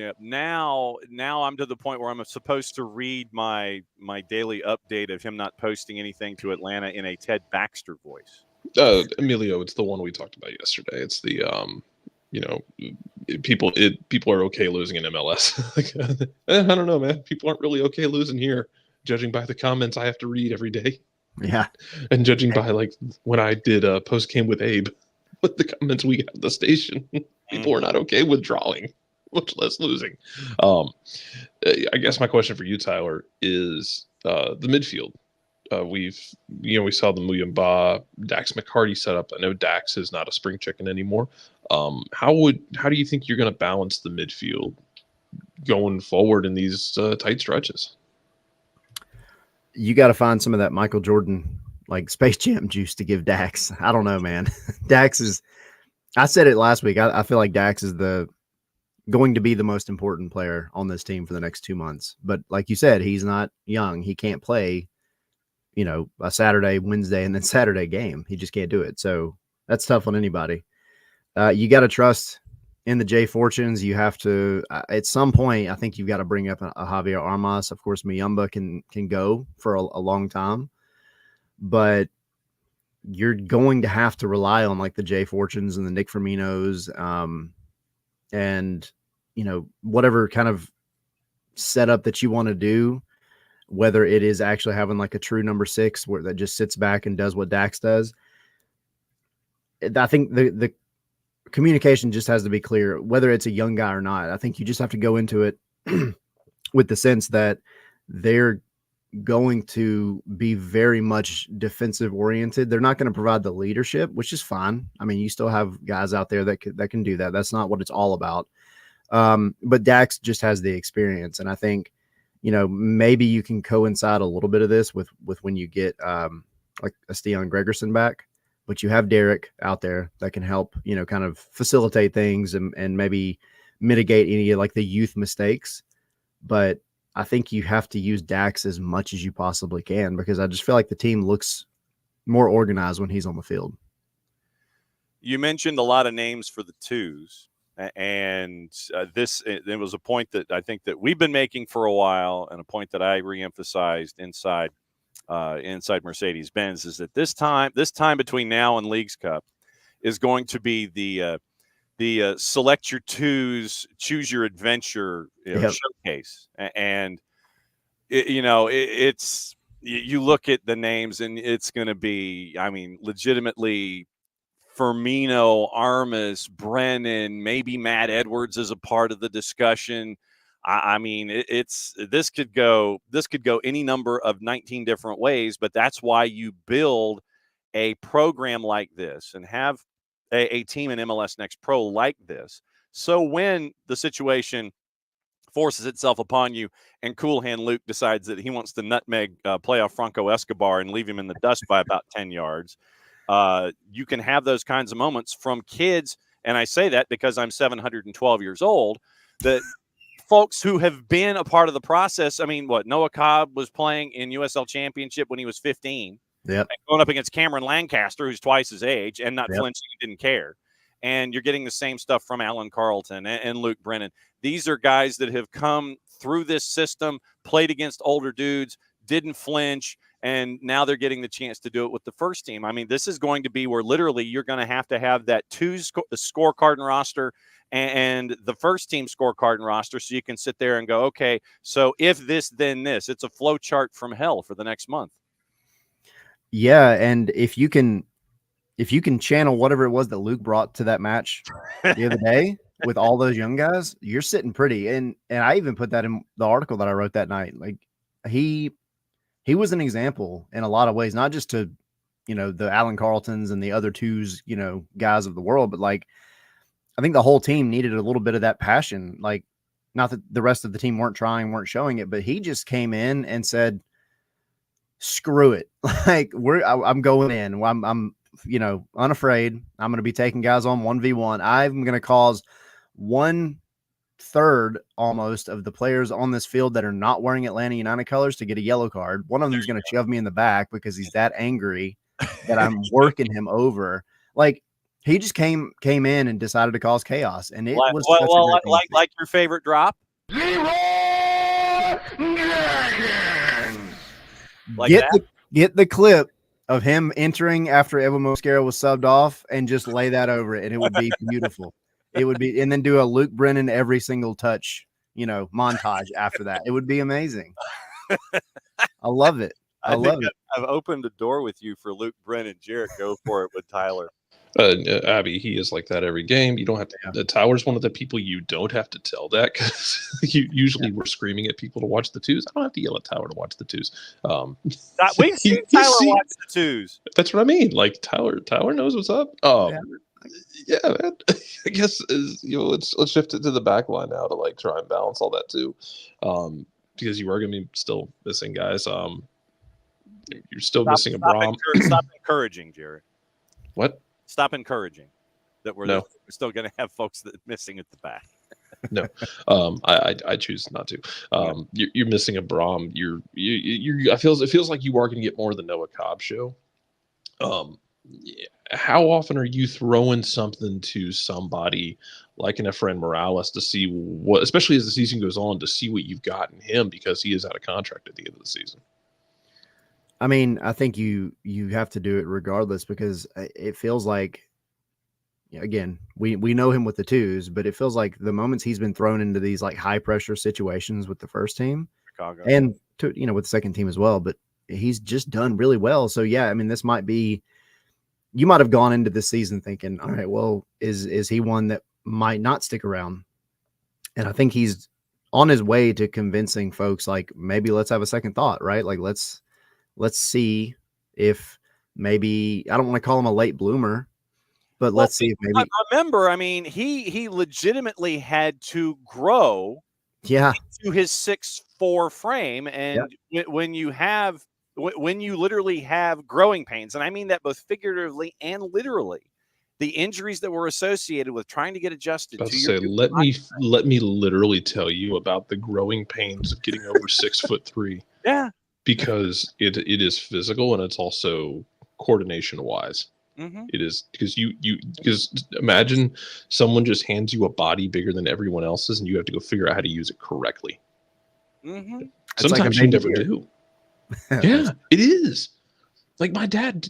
Yeah. Now I'm to the point where I'm supposed to read my daily update of him not posting anything to Atlanta in a Ted Baxter voice. Emilio, it's the one we talked about yesterday. It's the people are okay losing in MLS. I don't know, man. People aren't really okay losing here, judging by the comments I have to read every day. Yeah. And judging by like when I did a post game with Abe, with the comments we have at the station, people are not okay with drawing, much less losing. I guess my question for you, Tyler, is the midfield. We saw the Muyumba Dax McCarty setup. I know Dax is not a spring chicken anymore. How do you think you're going to balance the midfield going forward in these tight stretches? You got to find some of that Michael Jordan, like Space Jam juice to give Dax. I don't know, man. Dax is, I said it last week. I feel like Dax is going to be the most important player on this team for the next 2 months. But like you said, he's not young. He can't play, a Saturday, Wednesday, and then Saturday game. He just can't do it. So that's tough on anybody. You got to trust in the J Fortunes. You have to, at some point, I think you've got to bring up a Javier Armas. Of course, Muyumba can go for a long time, but you're going to have to rely on like the J Fortunes and the Nick Firminos, and whatever kind of setup that you want to do, whether it is actually having like a true number 6 where that just sits back and does what Dax does. I think the communication just has to be clear, whether it's a young guy or not. I think you just have to go into it with the sense that they're going to be very much defensive oriented. They're not going to provide the leadership, which is fine. I mean, you still have guys out there that can do that. That's not what it's all about. But Dax just has the experience. And I think, maybe you can coincide a little bit of this with when you get like a Steon Gregerson back, but you have Derek out there that can help, kind of facilitate things and maybe mitigate any like the youth mistakes. But I think you have to use Dax as much as you possibly can, because I just feel like the team looks more organized when he's on the field. You mentioned a lot of names for the twos. And it was a point that I think that we've been making for a while, and a point that I reemphasized inside Mercedes-Benz, is that this time between now and Leagues Cup is going to be the select your twos, choose your adventure showcase. And it's you look at the names and it's going to be, I mean, legitimately Firmino, Armas, Brennan, maybe Matt Edwards is a part of the discussion. I mean, this could go any number of 19 different ways, but that's why you build a program like this and have a team in MLS Next Pro like this. So when the situation forces itself upon you and Cool Hand Luke decides that he wants to nutmeg playoff Franco Escobar and leave him in the dust by about 10 yards, you can have those kinds of moments from kids. And I say that because I'm 712 years old, that folks who have been a part of the process. I mean, Noah Cobb was playing in USL Championship when he was 15. Yep. Going up against Cameron Lancaster, who's twice his age, and not flinching, didn't care. And you're getting the same stuff from Alan Carlton and Luke Brennan. These are guys that have come through this system, played against older dudes, didn't flinch, and now they're getting the chance to do it with the first team. I mean, this is going to be where literally you're going to have that the scorecard and roster and the first team scorecard and roster, so you can sit there and go, okay, so if this, then this. It's a flow chart from hell for the next month. Yeah, and if you can channel whatever it was that Luke brought to that match the other day with all those young guys, you're sitting pretty. And I even put that in the article that I wrote that night. Like he was an example in a lot of ways, not just to, the Alan Carltons and the other twos, guys of the world, but like, I think the whole team needed a little bit of that passion. Like, not that the rest of the team weren't showing it, but he just came in and said, screw it. Like I'm going in. I'm unafraid. I'm going to be taking guys on 1v1. I'm going to cause 1/3 almost of the players on this field that are not wearing Atlanta United colors to get a yellow card. One of them is going to shove me in the back because he's that angry that I'm working him over. Like, He just came in and decided to cause chaos, and it was such a great thing to see. like your favorite drop. Like Get the clip of him entering after Evan Mosquera was subbed off, and just lay that over it, and it would be beautiful. It would be, and then do a Luke Brennan every single touch, montage after that. It would be amazing. I love it. I love it. I've opened the door with you for Luke Brennan. Jarrett, go for it with Tyler. Abby, he is like that every game. You don't have to. The Tyler's one of the people you don't have to tell that, because usually we're screaming at people to watch the twos. I don't have to yell at Tyler to watch the twos. We've seen Tyler watch the twos. That's what I mean. Like Tyler knows what's up. Yeah, man. I guess let's shift it to the back line now to like try and balance all that too, because you are going to be still missing guys. You're still missing a Brom. Stop encouraging, Jared. What? Stop encouraging that we're still going to have folks that missing at the back. No, I choose not to. You're missing a Brom. It feels like you are going to get more of the Noah Cobb show. How often are you throwing something to somebody like an Efrain Morales to see what, especially as the season goes on, to see what you've got in him, because he is out of contract at the end of the season? I mean, I think you have to do it regardless, because it feels like, again, we know him with the twos, but it feels like the moments he's been thrown into these like high pressure situations with the first team, Chicago, and with the second team as well, but he's just done really well. So yeah, I mean, this might be, you might have gone into this season thinking, all right, well, is he one that might not stick around? And I think he's on his way to convincing folks like, maybe let's have a second thought, right? Like let's see if maybe, I don't want to call him a late bloomer, but let's see if maybe. Remember, I mean, he legitimately had to grow to his 6'4" frame. And when you literally have growing pains, and I mean that both figuratively and literally, the injuries that were associated with trying to get adjusted let me literally tell you about the growing pains of getting over 6'3". Yeah. Because it is physical, and it's also coordination wise. Mm-hmm. It is, because imagine someone just hands you a body bigger than everyone else's, and you have to go figure out how to use it correctly. Mm-hmm. Sometimes you never do. Yeah, it is. Like my dad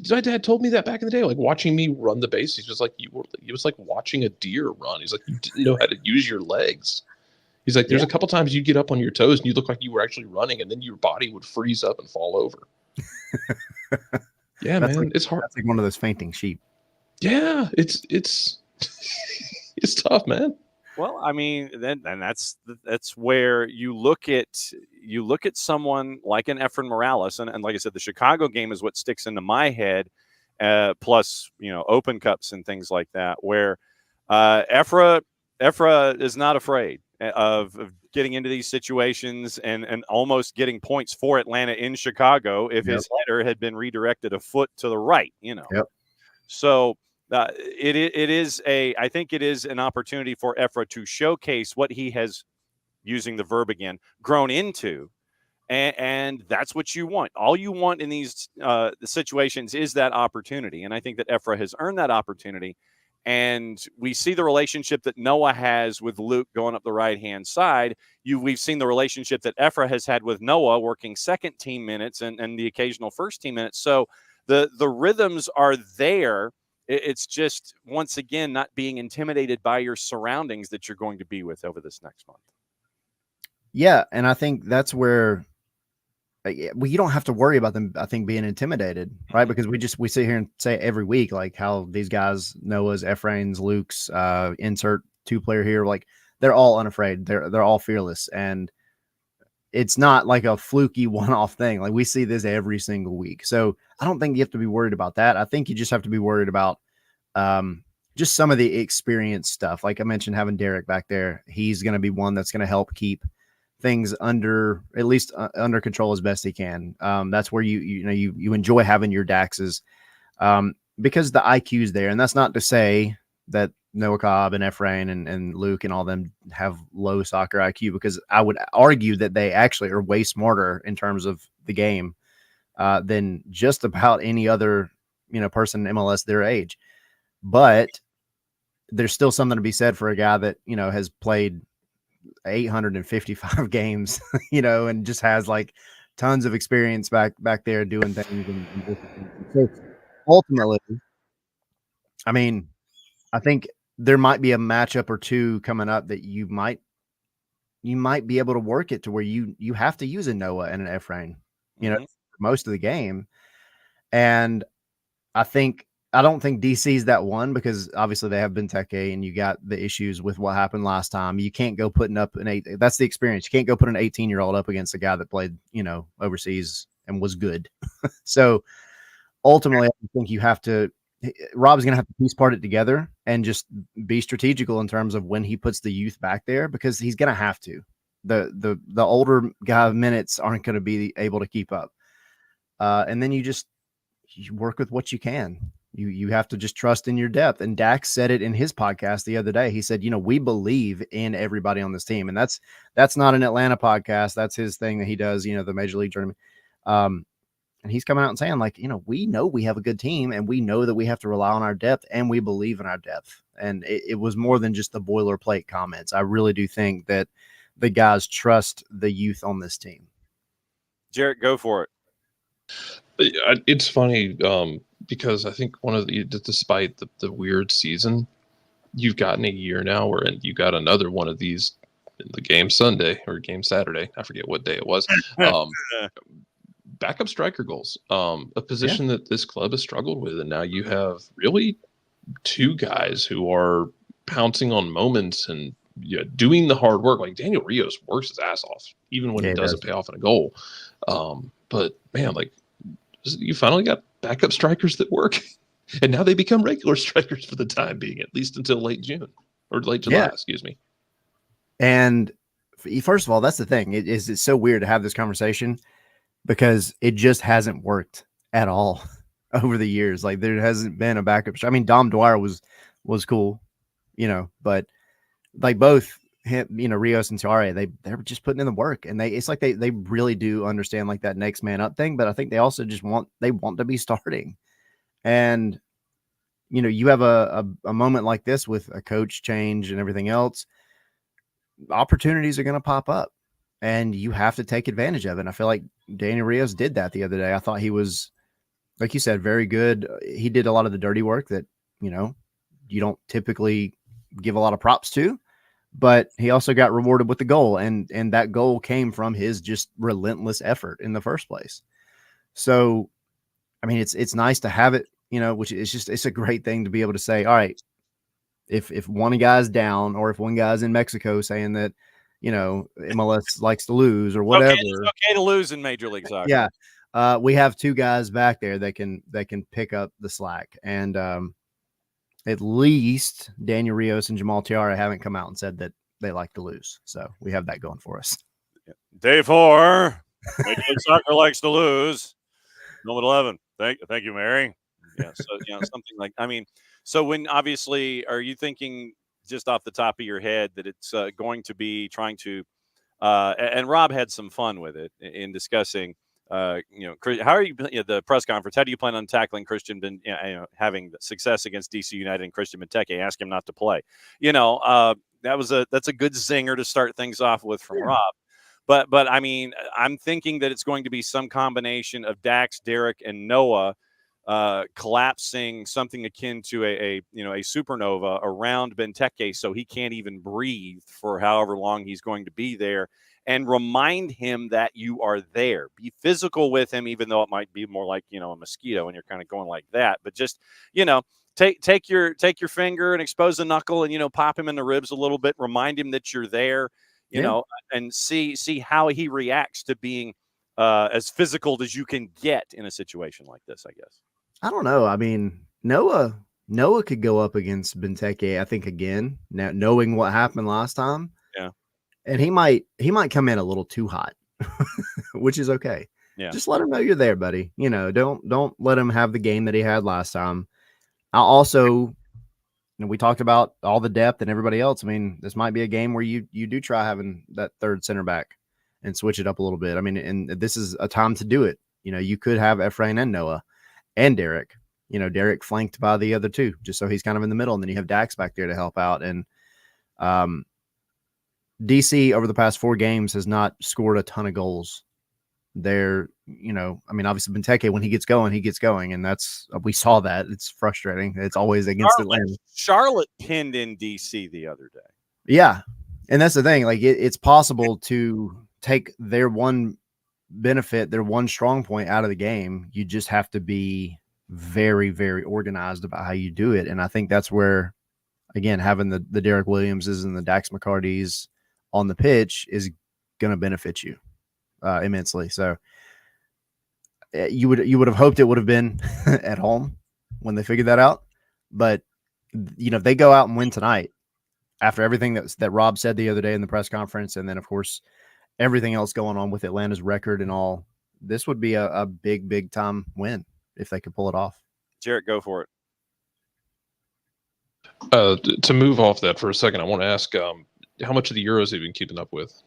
told me that back in the day, like watching me run the base. He's just like, it was like watching a deer run. He's like, you didn't know how to use your legs. He's like, there's a couple times you get up on your toes and you look like you were actually running, and then your body would freeze up and fall over. Yeah, man, like, it's hard. That's like one of those fainting sheep. Yeah, it's it's tough, man. Well, I mean, then that's where you look at someone like an Efrain Morales, and like I said, the Chicago game is what sticks into my head. Plus, Open Cups and things like that, where Efra is not afraid of getting into these situations and almost getting points for Atlanta in Chicago if his header had been redirected a foot to the right, So I think it is an opportunity for Efra to showcase what he has, using the verb again, grown into. And that's what you want. All you want in these situations is that opportunity. And I think that Efra has earned that opportunity. And we see the relationship that Noah has with Luke going up the right-hand side. We've seen the relationship that Efra has had with Noah, working second team minutes and the occasional first team minutes. So the rhythms are there. It's just, once again, not being intimidated by your surroundings that you're going to be with over this next month. Yeah, and I think that's where you don't have to worry about them, I think, being intimidated, right? Because we sit here and say every week, like, how these guys, Noah's, Efrain's, Luke's, insert two-player here, like, they're all unafraid. They're all fearless. And it's not like a fluky one-off thing. Like, we see this every single week. So I don't think you have to be worried about that. I think you just have to be worried about just some of the experience stuff. Like I mentioned, having Derek back there, he's going to be one that's going to help keep things under control as best he can. That's where you enjoy having your Daxes because the IQ's there. And that's not to say that Noah Cobb and Efrain and Luke and all them have low soccer IQ, because I would argue that they actually are way smarter in terms of the game than just about any other person in MLS their age. but there's still something to be said for a guy that, has played 855 games, and just has like tons of experience back there doing things. And so ultimately, I mean, I think there might be a matchup or two coming up that you might be able to work it to where you have to use a Noah and an Ephraim, for most of the game. And I don't think DC's that one, because obviously they have Benteke and you got the issues with what happened last time. You can't go putting up that's the experience. You can't go put an 18-year-old up against a guy that played, overseas and was good. So ultimately, I think you have to, Rob's going to have to piece part it together and just be strategical in terms of when he puts the youth back there, because he's going to have to. The older guy minutes aren't going to be able to keep up. And then you work with what you can. You have to just trust in your depth. And Dax said it in his podcast the other day. He said, we believe in everybody on this team. And that's not an Atlanta podcast. That's his thing that he does, the Major League Tournament. And he's coming out and saying, like, we know we have a good team, and we know that we have to rely on our depth, and we believe in our depth. And it was more than just the boilerplate comments. I really do think that the guys trust the youth on this team. Jarrett, go for it. It's funny because I think despite the weird season, you've gotten a year now where you got another one of these in the game Sunday or game Saturday. I forget what day it was. Backup striker goals, a position that this club has struggled with. And now you have really two guys who are pouncing on moments and doing the hard work. Like Daniel Rios works his ass off, even when it doesn't pay off in a goal. But man, like, you finally got backup strikers that work, and now they become regular strikers for the time being, at least until late June or late July, excuse me. And first of all, that's the thing. It's so weird to have this conversation because it just hasn't worked at all over the years. Like, there hasn't been a backup. I mean, Dom Dwyer was cool, but like both him, Rios and Tiare, they're just putting in the work, and it's like they really do understand like that next man up thing. But I think they also just want to be starting. And, you have a moment like this with a coach change and everything else, opportunities are going to pop up, and you have to take advantage of it. And I feel like Daniel Rios did that the other day. I thought he was, like you said, very good. He did a lot of the dirty work that, you don't typically give a lot of props to, but he also got rewarded with the goal. And that goal came from his just relentless effort in the first place. So, I mean, it's nice to have it, which is it's a great thing to be able to say, all right, if one guy's down, or if one guy's in Mexico saying that, MLS likes to lose or whatever. It's okay to lose in Major League Soccer. Yeah. We have two guys back there that can pick up the slack. And at least Daniel Rios and Jamal Tiara haven't come out and said that they like to lose. So we have that going for us. Day 4, Major League Soccer likes to lose. Number 11. Thank you, Mary. Yeah, so something like, I mean, so when obviously, are you thinking just off the top of your head that it's going to be trying to, and Rob had some fun with it in discussing, how are you the press conference? How do you plan on tackling Christian having success against DC United and Christian Benteke? Ask him not to play. That's a good zinger to start things off with from Rob. But I mean, I'm thinking that it's going to be some combination of Dax, Derek, and Noah collapsing something akin to a supernova around Benteke, so he can't even breathe for however long he's going to be there, and remind him that you are there. Be physical with him, even though it might be more like a mosquito, and you're kind of going like that. But just take your finger and expose the knuckle, and pop him in the ribs a little bit. Remind him that you're there. And see how he reacts to being as physical as you can get in a situation like this, I guess. I don't know. I mean, Noah could go up against Benteke, I think, again, now knowing what happened last time. Yeah. And he might come in a little too hot, which is okay. Yeah. Just let him know you're there, buddy. Don't let him have the game that he had last time. I also, we talked about all the depth and everybody else. I mean, this might be a game where you do try having that third center back and switch it up a little bit. I mean, and this is a time to do it. You could have Ephraim and Noah and Derek, Derek flanked by the other two, just so he's kind of in the middle. And then you have Dax back there to help out. And DC over the past 4 games has not scored a ton of goals. They're, obviously Benteke, when he gets going. And we saw that. It's frustrating. It's always against Atlanta. Charlotte pinned in DC the other day. Yeah. And that's the thing. Like it's possible to take their one benefit, their one strong point out of the game. You just have to be very, very organized about how you do it. And I think that's where, again, having the Derek Williamses and the Dax McCartys on the pitch is going to benefit you immensely. So you would have hoped it would have been at home when they figured that out. But, if they go out and win tonight, after everything that Rob said the other day in the press conference, and then, of course, everything else going on with Atlanta's record and all, this would be a big, big time win if they could pull it off. Jarrett, go for it. To move off that for a second, I want to ask how much of the Euros have you been keeping up with?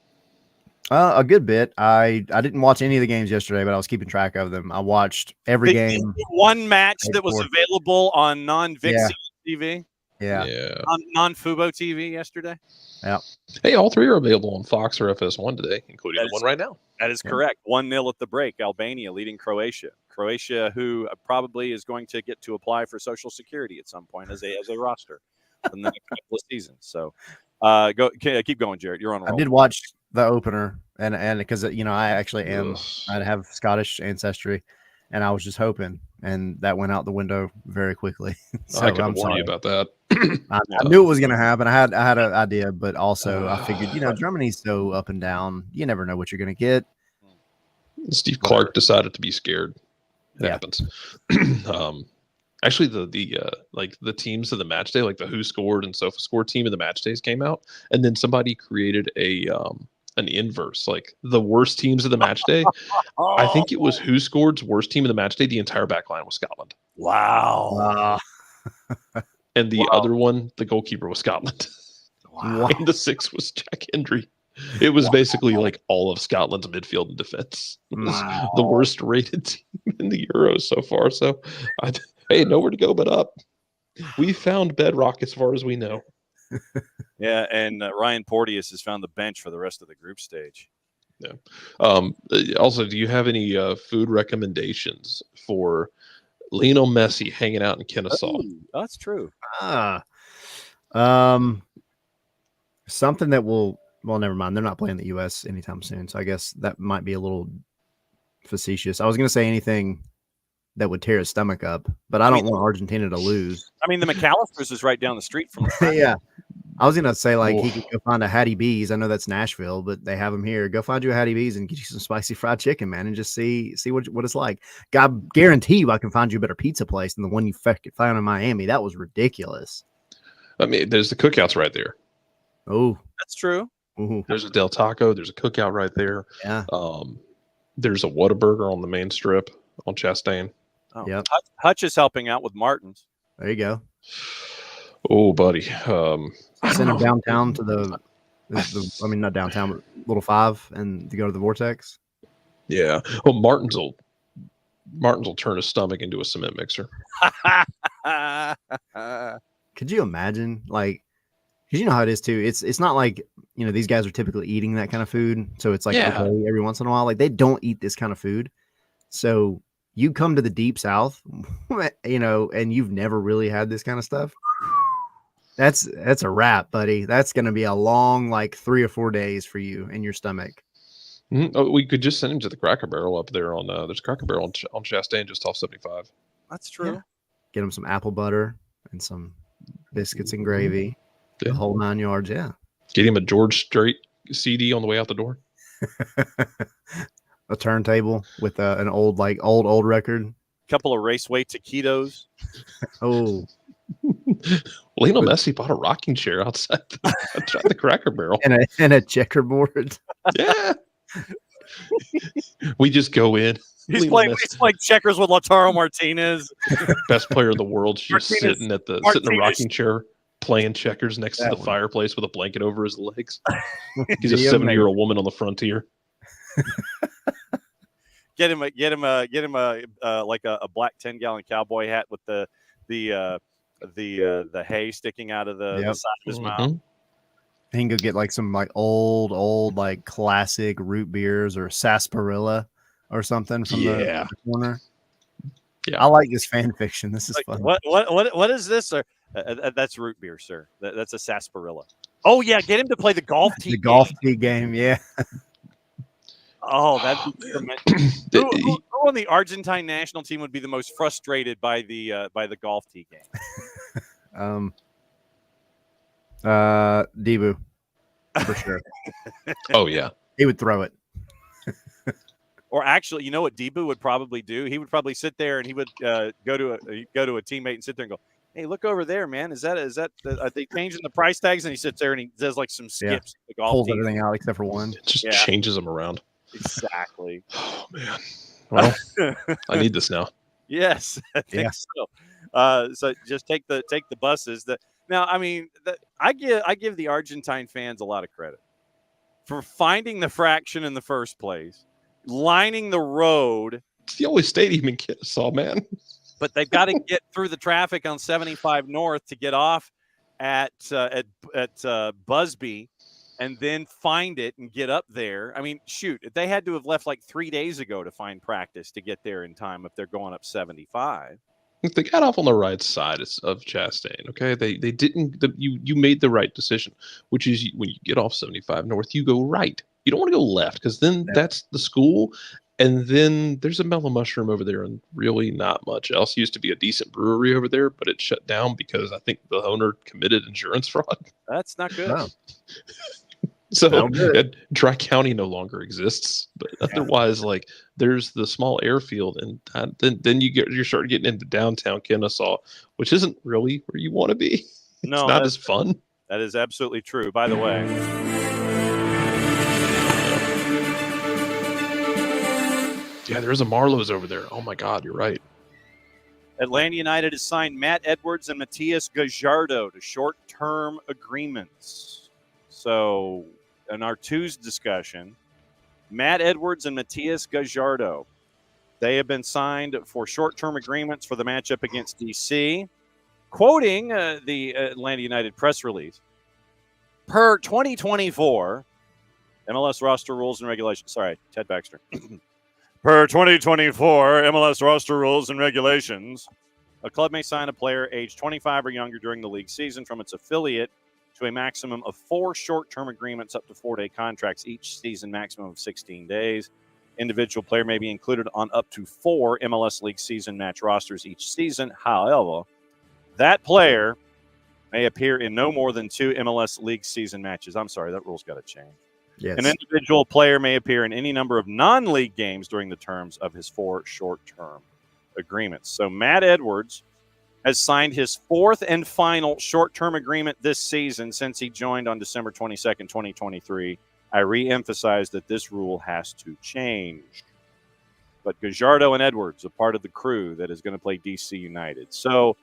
A good bit. I didn't watch any of the games yesterday, but I was keeping track of them. I watched every game. One match that was available on non-Vixie TV. Yeah. Non-Fubo TV yesterday. Yeah. Hey, all 3 are available on Fox or FS1 today, including the one right now. That is correct. 1-0 at the break. Albania leading Croatia. Croatia, who probably is going to get to apply for Social Security at some point as a roster in the next couple of seasons. So, keep going, Jared. You're on a roll. I did watch the opener, and because I actually I have Scottish ancestry, and I was just hoping, and that went out the window very quickly. So I can warn you about that. I knew it was going to happen. I had an idea, but also I figured, Germany's so up and down. You never know what you're going to get. Steve Clark decided to be scared. It happens. Actually, the teams of the match day, like the Who Scored and SofaScore team of the match days came out, and then somebody created an inverse, like the worst teams of the match day. I think it was Who Scored's worst team of the match day. The entire back line was Scotland. Wow. And the other one, the goalkeeper was Scotland. Wow. And the 6 was Jack Hendry. It was basically like all of Scotland's midfield and defense. It was the worst rated team in the Euros so far. So, hey, nowhere to go but up. We found bedrock as far as we know. Yeah, and Ryan Porteous has found the bench for the rest of the group stage. Yeah. Also, do you have any food recommendations for Lionel Messi hanging out in Kennesaw? Oh, that's true. Something that will. Well, never mind. They're not playing the U.S. anytime soon, so I guess that might be a little facetious. I was going to say anything that would tear his stomach up, but I don't want Argentina to lose. I mean, the McAllisters is right down the street from Yeah. I was going to say, he could go find a Hattie B's. I know that's Nashville, but they have them here. Go find you a Hattie B's and get you some spicy fried chicken, man, and just see what it's like. God, guarantee you I can find you a better pizza place than the one you found in Miami. That was ridiculous. I mean, there's the cookouts right there. Oh. That's true. Ooh. There's a Del Taco. There's a cookout right there. Yeah. There's a Whataburger on the main strip on Chastain. Oh. Yep. Hutch is helping out with Martin's. There you go. Oh, buddy. Send him downtown to the not downtown, but Little Five, and to go to the Vortex. Yeah. Well, Martin's will turn his stomach into a cement mixer. Could you imagine? Because you know how it is too. It's not like these guys are typically eating that kind of food, so it's like okay, every once in a while, they don't eat this kind of food. So you come to the deep South, and you've never really had this kind of stuff. That's a wrap, buddy. That's going to be a long 3 or 4 days for you in your stomach. Mm-hmm. Oh, we could just send him to the Cracker Barrel up there on there's a Cracker Barrel on Chastain just off 75. That's true. Yeah. Get him some apple butter and some biscuits and gravy. Yeah. The whole 9 yards. Yeah. Get him a George Strait CD on the way out the door. A turntable with an old old record. Couple of Raceway taquitos. Oh. Lionel Messi bought a rocking chair outside the Cracker Barrel. And a checkerboard. Yeah. We just go in. He's playing checkers with Lautaro Martinez. Best player in the world. Just sitting in a rocking chair playing checkers next to the fireplace with a blanket over his legs. He's a 70-year-old woman on the frontier. Get him like a black 10-gallon cowboy hat with the hay sticking out of the side of his mouth. He can go get like some like old like classic root beers or sarsaparilla or something from the corner. Yeah, I like this fan fiction. This is fun. What is this, sir? That's root beer, sir. That's a sarsaparilla. Oh yeah, get him to play the golf tee. The golf tee game, yeah. Oh, that'd be tremendous. Who on the Argentine national team would be the most frustrated by the golf tee game? Debu, for sure. Oh yeah, he would throw it. Or actually, you know what Debu would probably do? He would probably sit there and he would go to a teammate and sit there and go, "Hey, look over there, man. Is that are they changing the price tags?" And he sits there and he does like some skips. The golf pulls everything out except for one. It just changes them around. Exactly. Oh man. Well, I need this now. Yes, I think so. So just take the buses. Now, I mean, I give the Argentine fans a lot of credit for finding the fraction in the first place, lining the road. It's the only stadium in Kennesaw, man. But they've got to get through the traffic on 75 North to get off at Busby, and then find it and get up there. I mean, shoot, they had to have left like 3 days ago to find practice to get there in time if they're going up 75. They got off on the right side of Chastain. Okay, they didn't. You made the right decision, which is when you get off 75 North, you go right. You don't want to go left because then that's the school, and then there's a Mellow Mushroom over there, and really not much else. Used to be a decent brewery over there, but it shut down because I think the owner committed insurance fraud. That's not good. No. So Dry County no longer exists, but otherwise, like there's the small airfield, and then you start getting into downtown Kennesaw, which isn't really where you want to be. No, it's not as fun. That is absolutely true. By the way, yeah, there's a Marlowe's over there. Oh my God, you're right. Atlanta United has signed Matt Edwards and Matias Gajardo to short-term agreements. So, in our Tuesday discussion, Matt Edwards and Matias Gajardo, they have been signed for short-term agreements for the matchup against DC. Quoting the Atlanta United press release, per 2024 MLS roster rules and regulations. Sorry, Ted Baxter. Per 2024 MLS roster rules and regulations, a club may sign a player aged 25 or younger during the league season from its affiliate to a maximum of 4 short-term agreements up to 4-day contracts each season, maximum of 16 days. Individual player may be included on up to 4 MLS League season match rosters each season. However, that player may appear in no more than 2 MLS League season matches. I'm sorry, that rule's got to change. Yes. An individual player may appear in any number of non-league games during the terms of his 4 short-term agreements. So Matt Edwards has signed his 4th and final short-term agreement this season since he joined on December 22nd, 2023. I re-emphasize that this rule has to change. But Gajardo and Edwards are part of the crew that is going to play DC United. So,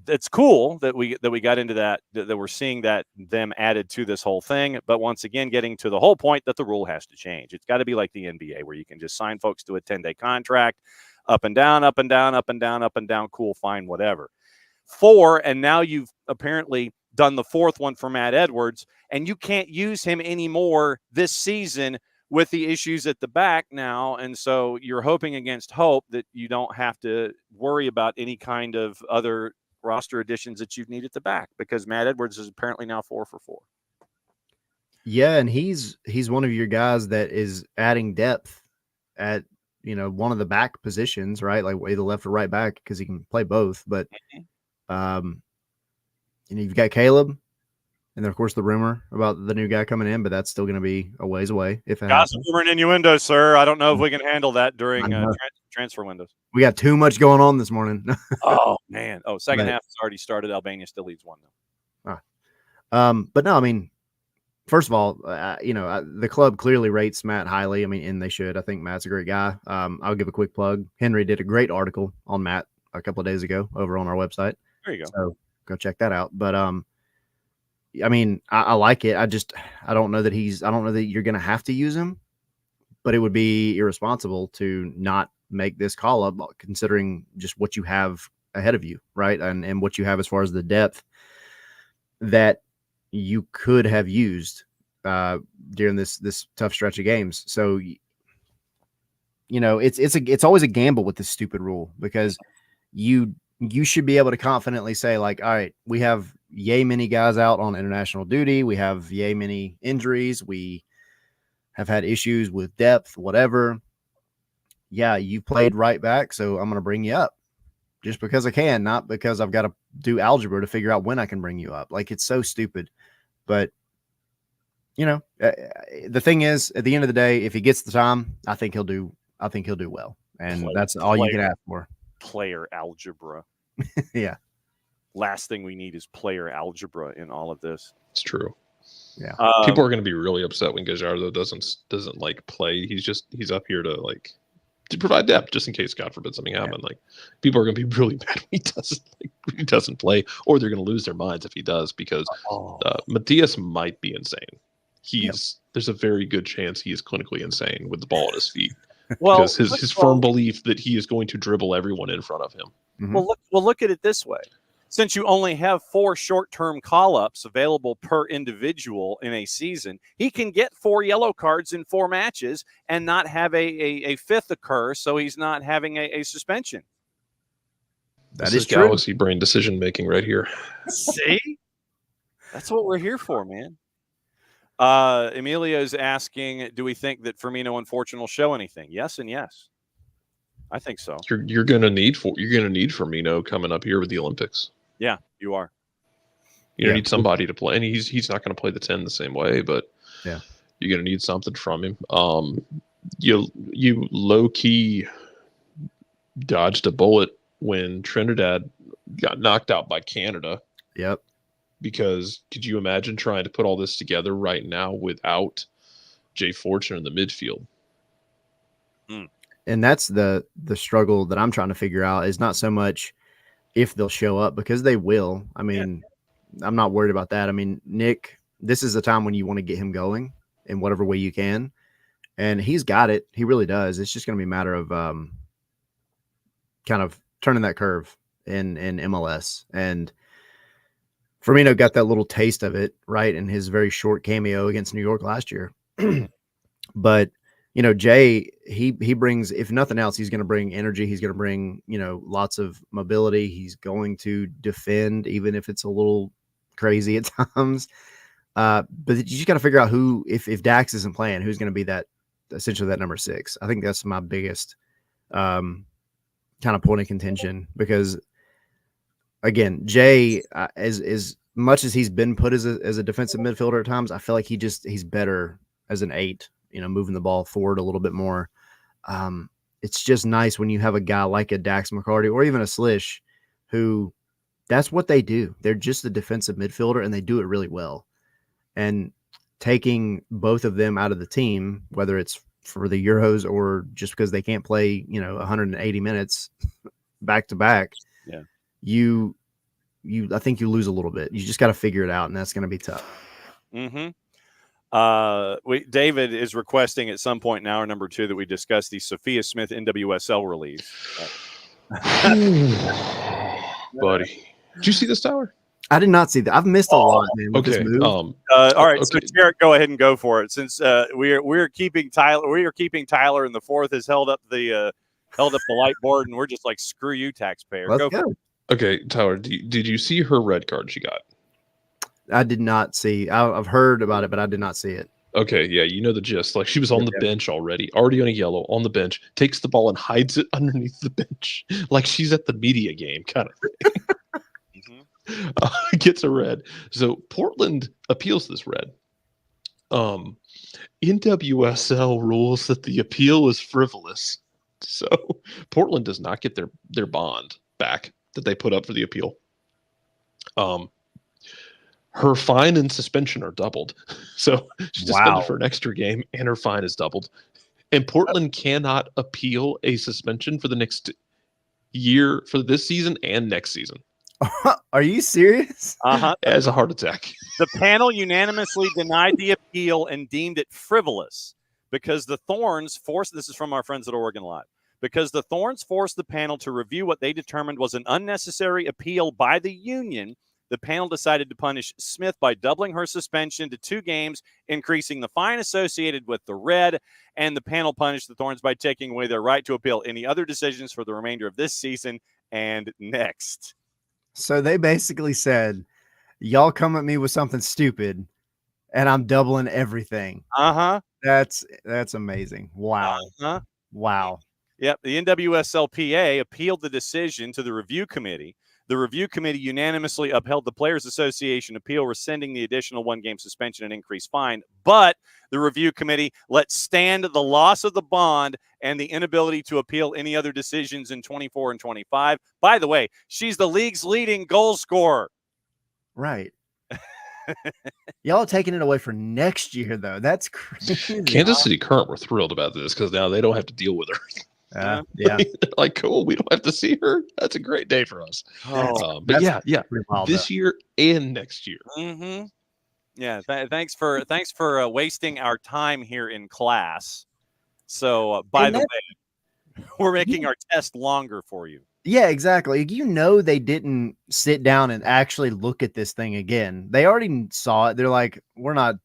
it's cool that we got into that we're seeing that them added to this whole thing. But once again, getting to the whole point that the rule has to change. It's got to be like the NBA where you can just sign folks to a 10-day contract, up and down, up and down, up and down, up and down. Cool, fine, whatever. 4, and now you've apparently done the 4th one for Matt Edwards, and you can't use him anymore this season with the issues at the back now. And so you're hoping against hope that you don't have to worry about any kind of other roster additions that you need at the back, because Matt Edwards is apparently now 4 for 4. Yeah, and he's one of your guys that is adding depth at one of the back positions, right? Like either left or right back, because he can play both. But you've got Caleb, and then of course the rumor about the new guy coming in, but that's still going to be a ways away if it happens. Rumor and innuendo, sir. I don't know if we can handle that during transfer windows. We got too much going on this morning. Oh man! Second half has already started. Albania still leads 1-0. But no, I mean, first of all, the club clearly rates Matt highly. I mean, and they should. I think Matt's a great guy. I'll give a quick plug. Henry did a great article on Matt a couple of days ago over on our website. There you go. So go check that out. But I mean, I like it. I don't know that you're going to have to use him, but it would be irresponsible to not make this call up considering just what you have ahead of you, right? And what you have as far as the depth that you could have used during this tough stretch of games. So, it's always a gamble with this stupid rule because you should be able to confidently say like, all right, we have yay many guys out on international duty. We have yay many injuries. We have had issues with depth, whatever. Yeah, you played right back, so I'm going to bring you up just because I can, not because I've got to do algebra to figure out when I can bring you up. Like, it's so stupid. But, the thing is, at the end of the day, if he gets the time, I think he'll do well. And that's all you can ask for. Player algebra. Yeah. Last thing we need is player algebra in all of this. It's true. Yeah. People are going to be really upset when Gajardo doesn't like play. He's up here to provide depth just in case, God forbid, something happened. Like, people are going to be really mad when he doesn't play, or they're going to lose their minds if he does, because Matthias might be insane. There's a very good chance he is clinically insane with the ball at his feet. Well, because his firm belief that he is going to dribble everyone in front of him. Mm-hmm. Well, look at it this way. Since you only have 4 short-term call-ups available per individual in a season, he can get 4 yellow cards in 4 matches and not have a fifth occur, so he's not having a suspension. This is galaxy brain decision-making right here. See? That's what we're here for, man. Emilio's asking, do we think that Firmino and Fortune will show anything? Yes and yes. I think so. You're gonna need Firmino coming up here with the Olympics. Yeah, you are. You need somebody to play, and he's not going to play the 10 the same way, but yeah, you're going to need something from him. You low key dodged a bullet when Trinidad got knocked out by Canada. Yep. Because could you imagine trying to put all this together right now without Jay Fortune in the midfield? And that's the struggle that I'm trying to figure out, is not so much if they'll show up, because they will. I mean, I'm not worried about that. I mean, Nick, this is the time when you want to get him going in whatever way you can. And he's got it. He really does. It's just going to be a matter of kind of turning that curve in MLS. And Firmino got that little taste of it, right, in his very short cameo against New York last year. But, Jay, he brings, if nothing else, he's going to bring energy. He's going to bring, lots of mobility. He's going to defend, even if it's a little crazy at times. But you just got to figure out who, if Dax isn't playing, who's going to be essentially that number 6. I think that's my biggest kind of point of contention, because again, Jay, as much as he's been put as a defensive midfielder at times, I feel like he's better as an 8, moving the ball forward a little bit more. It's just nice when you have a guy like a Dax McCarty or even a Slish, who that's what they do. They're just a defensive midfielder, and they do it really well. And taking both of them out of the team, whether it's for the Euros or just because they can't play, 180 minutes back to back, I think you lose a little bit. You just got to figure it out, and that's going to be tough. Mm-hmm. David is requesting at some point in hour number 2 that we discuss the Sophia Smith NWSL release. Buddy, did you see this, Tower? I did not see that. I've missed a lot, man. With this move. All right, so Jarrett, go ahead and go for it. Since we're keeping Tyler, and the 4th has held up the light board, and we're just like, screw you, taxpayer. Let's go. For it. Okay, Tyler, did you see her red card she got? I did not see. I've heard about it, but I did not see it. Okay, yeah, you know the gist. Like, she was on the bench already on a yellow, on the bench, takes the ball and hides it underneath the bench, like she's at the media game kind of thing. Gets a red. So Portland appeals this red. NWSL rules that the appeal is frivolous. So Portland does not get their bond back that they put up for the appeal. Her fine and suspension are doubled. So she's suspended for an extra game, and her fine is doubled. And Portland cannot appeal a suspension for the next year, for this season and next season. Are you serious? Uh-huh. As a heart attack. The panel unanimously denied the appeal and deemed it frivolous because the Thorns forced, this is from our friends at Oregon Live, because the Thorns forced the panel to review what they determined was an unnecessary appeal by the union. The panel decided to punish Smith by doubling her suspension to 2 games, increasing the fine associated with the red, and the panel punished the Thorns by taking away their right to appeal any other decisions for the remainder of this season and next. So they basically said, y'all come at me with something stupid, and I'm doubling everything. Uh-huh. That's amazing. Wow. Uh-huh. Wow. Yep. The NWSLPA appealed the decision to the review committee. The review committee unanimously upheld the Players Association appeal, rescinding the additional 1-game suspension and increased fine. But the review committee let stand the loss of the bond and the inability to appeal any other decisions in 24 and 25. By the way, she's the league's leading goal scorer. Right. Y'all taking it away for next year, though. That's crazy. Kansas City Current were thrilled about this because now they don't have to deal with her. Yeah. They're like, cool, we don't have to see her. That's a great day for us. But yeah, this year and next year. Mm-hmm. Yeah. Thanks for wasting our time here in class. So, by the way, we're making our test longer for you. Yeah, exactly. They didn't sit down and actually look at this thing again. They already saw it. They're like, we're not,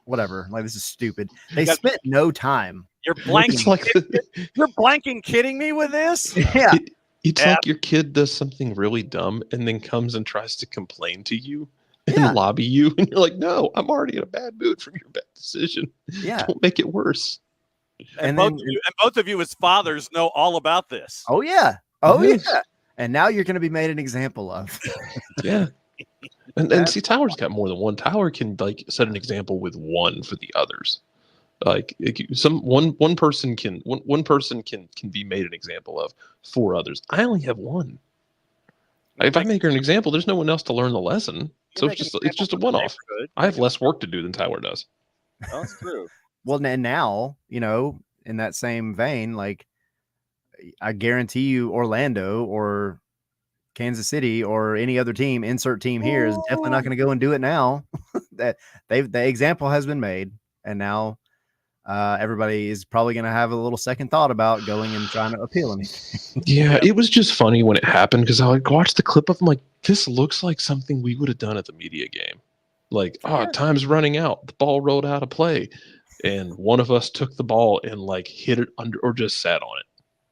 whatever. Like, this is stupid. They spent no time. You're blanking kidding me with this? Yeah. It's like your kid does something really dumb and then comes and tries to complain to you and lobby you. And you're like, no, I'm already in a bad mood from your bad decision. Yeah. Don't make it worse. And both of you as fathers know all about this. Oh, yeah. Oh, yes. Yeah. And now you're going to be made an example of. Yeah. And see, Tyler's got more than one. Tyler can set an example with one for the others. One person can be made an example of for others. I only have one. If I make her an example, there's no one else to learn the lesson. So it's just a one-off. I have less work to do than Tyler does. Oh, that's true. Well, and now, in that same vein, like, I guarantee you Orlando or Kansas City or any other team, insert team here, is definitely not going to go and do it now. The example has been made, and now everybody is probably going to have a little second thought about going and trying to appeal anything. Yeah, it was just funny when it happened because I watched the clip of, I'm like, this looks like something we would have done at the media game. Like, time's running out. The ball rolled out of play, and one of us took the ball and hit it under or just sat on it.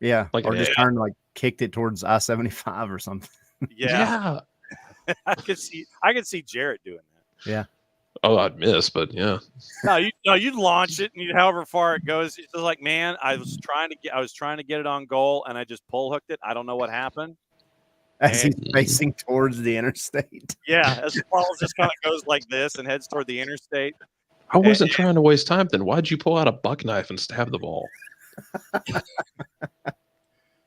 Yeah, or just turned kicked it towards I-75 or something. Yeah. I could see Jarrett doing that. Yeah. Oh, I'd miss, but yeah. No, you'd launch it, and however far it goes. It's just like, man, I was trying to get it on goal, and I just pull hooked it. I don't know what happened. As he's facing towards the interstate. Yeah, as the ball just kind of goes like this and heads toward the interstate. I wasn't trying to waste time then. Why'd you pull out a buck knife and stab the ball?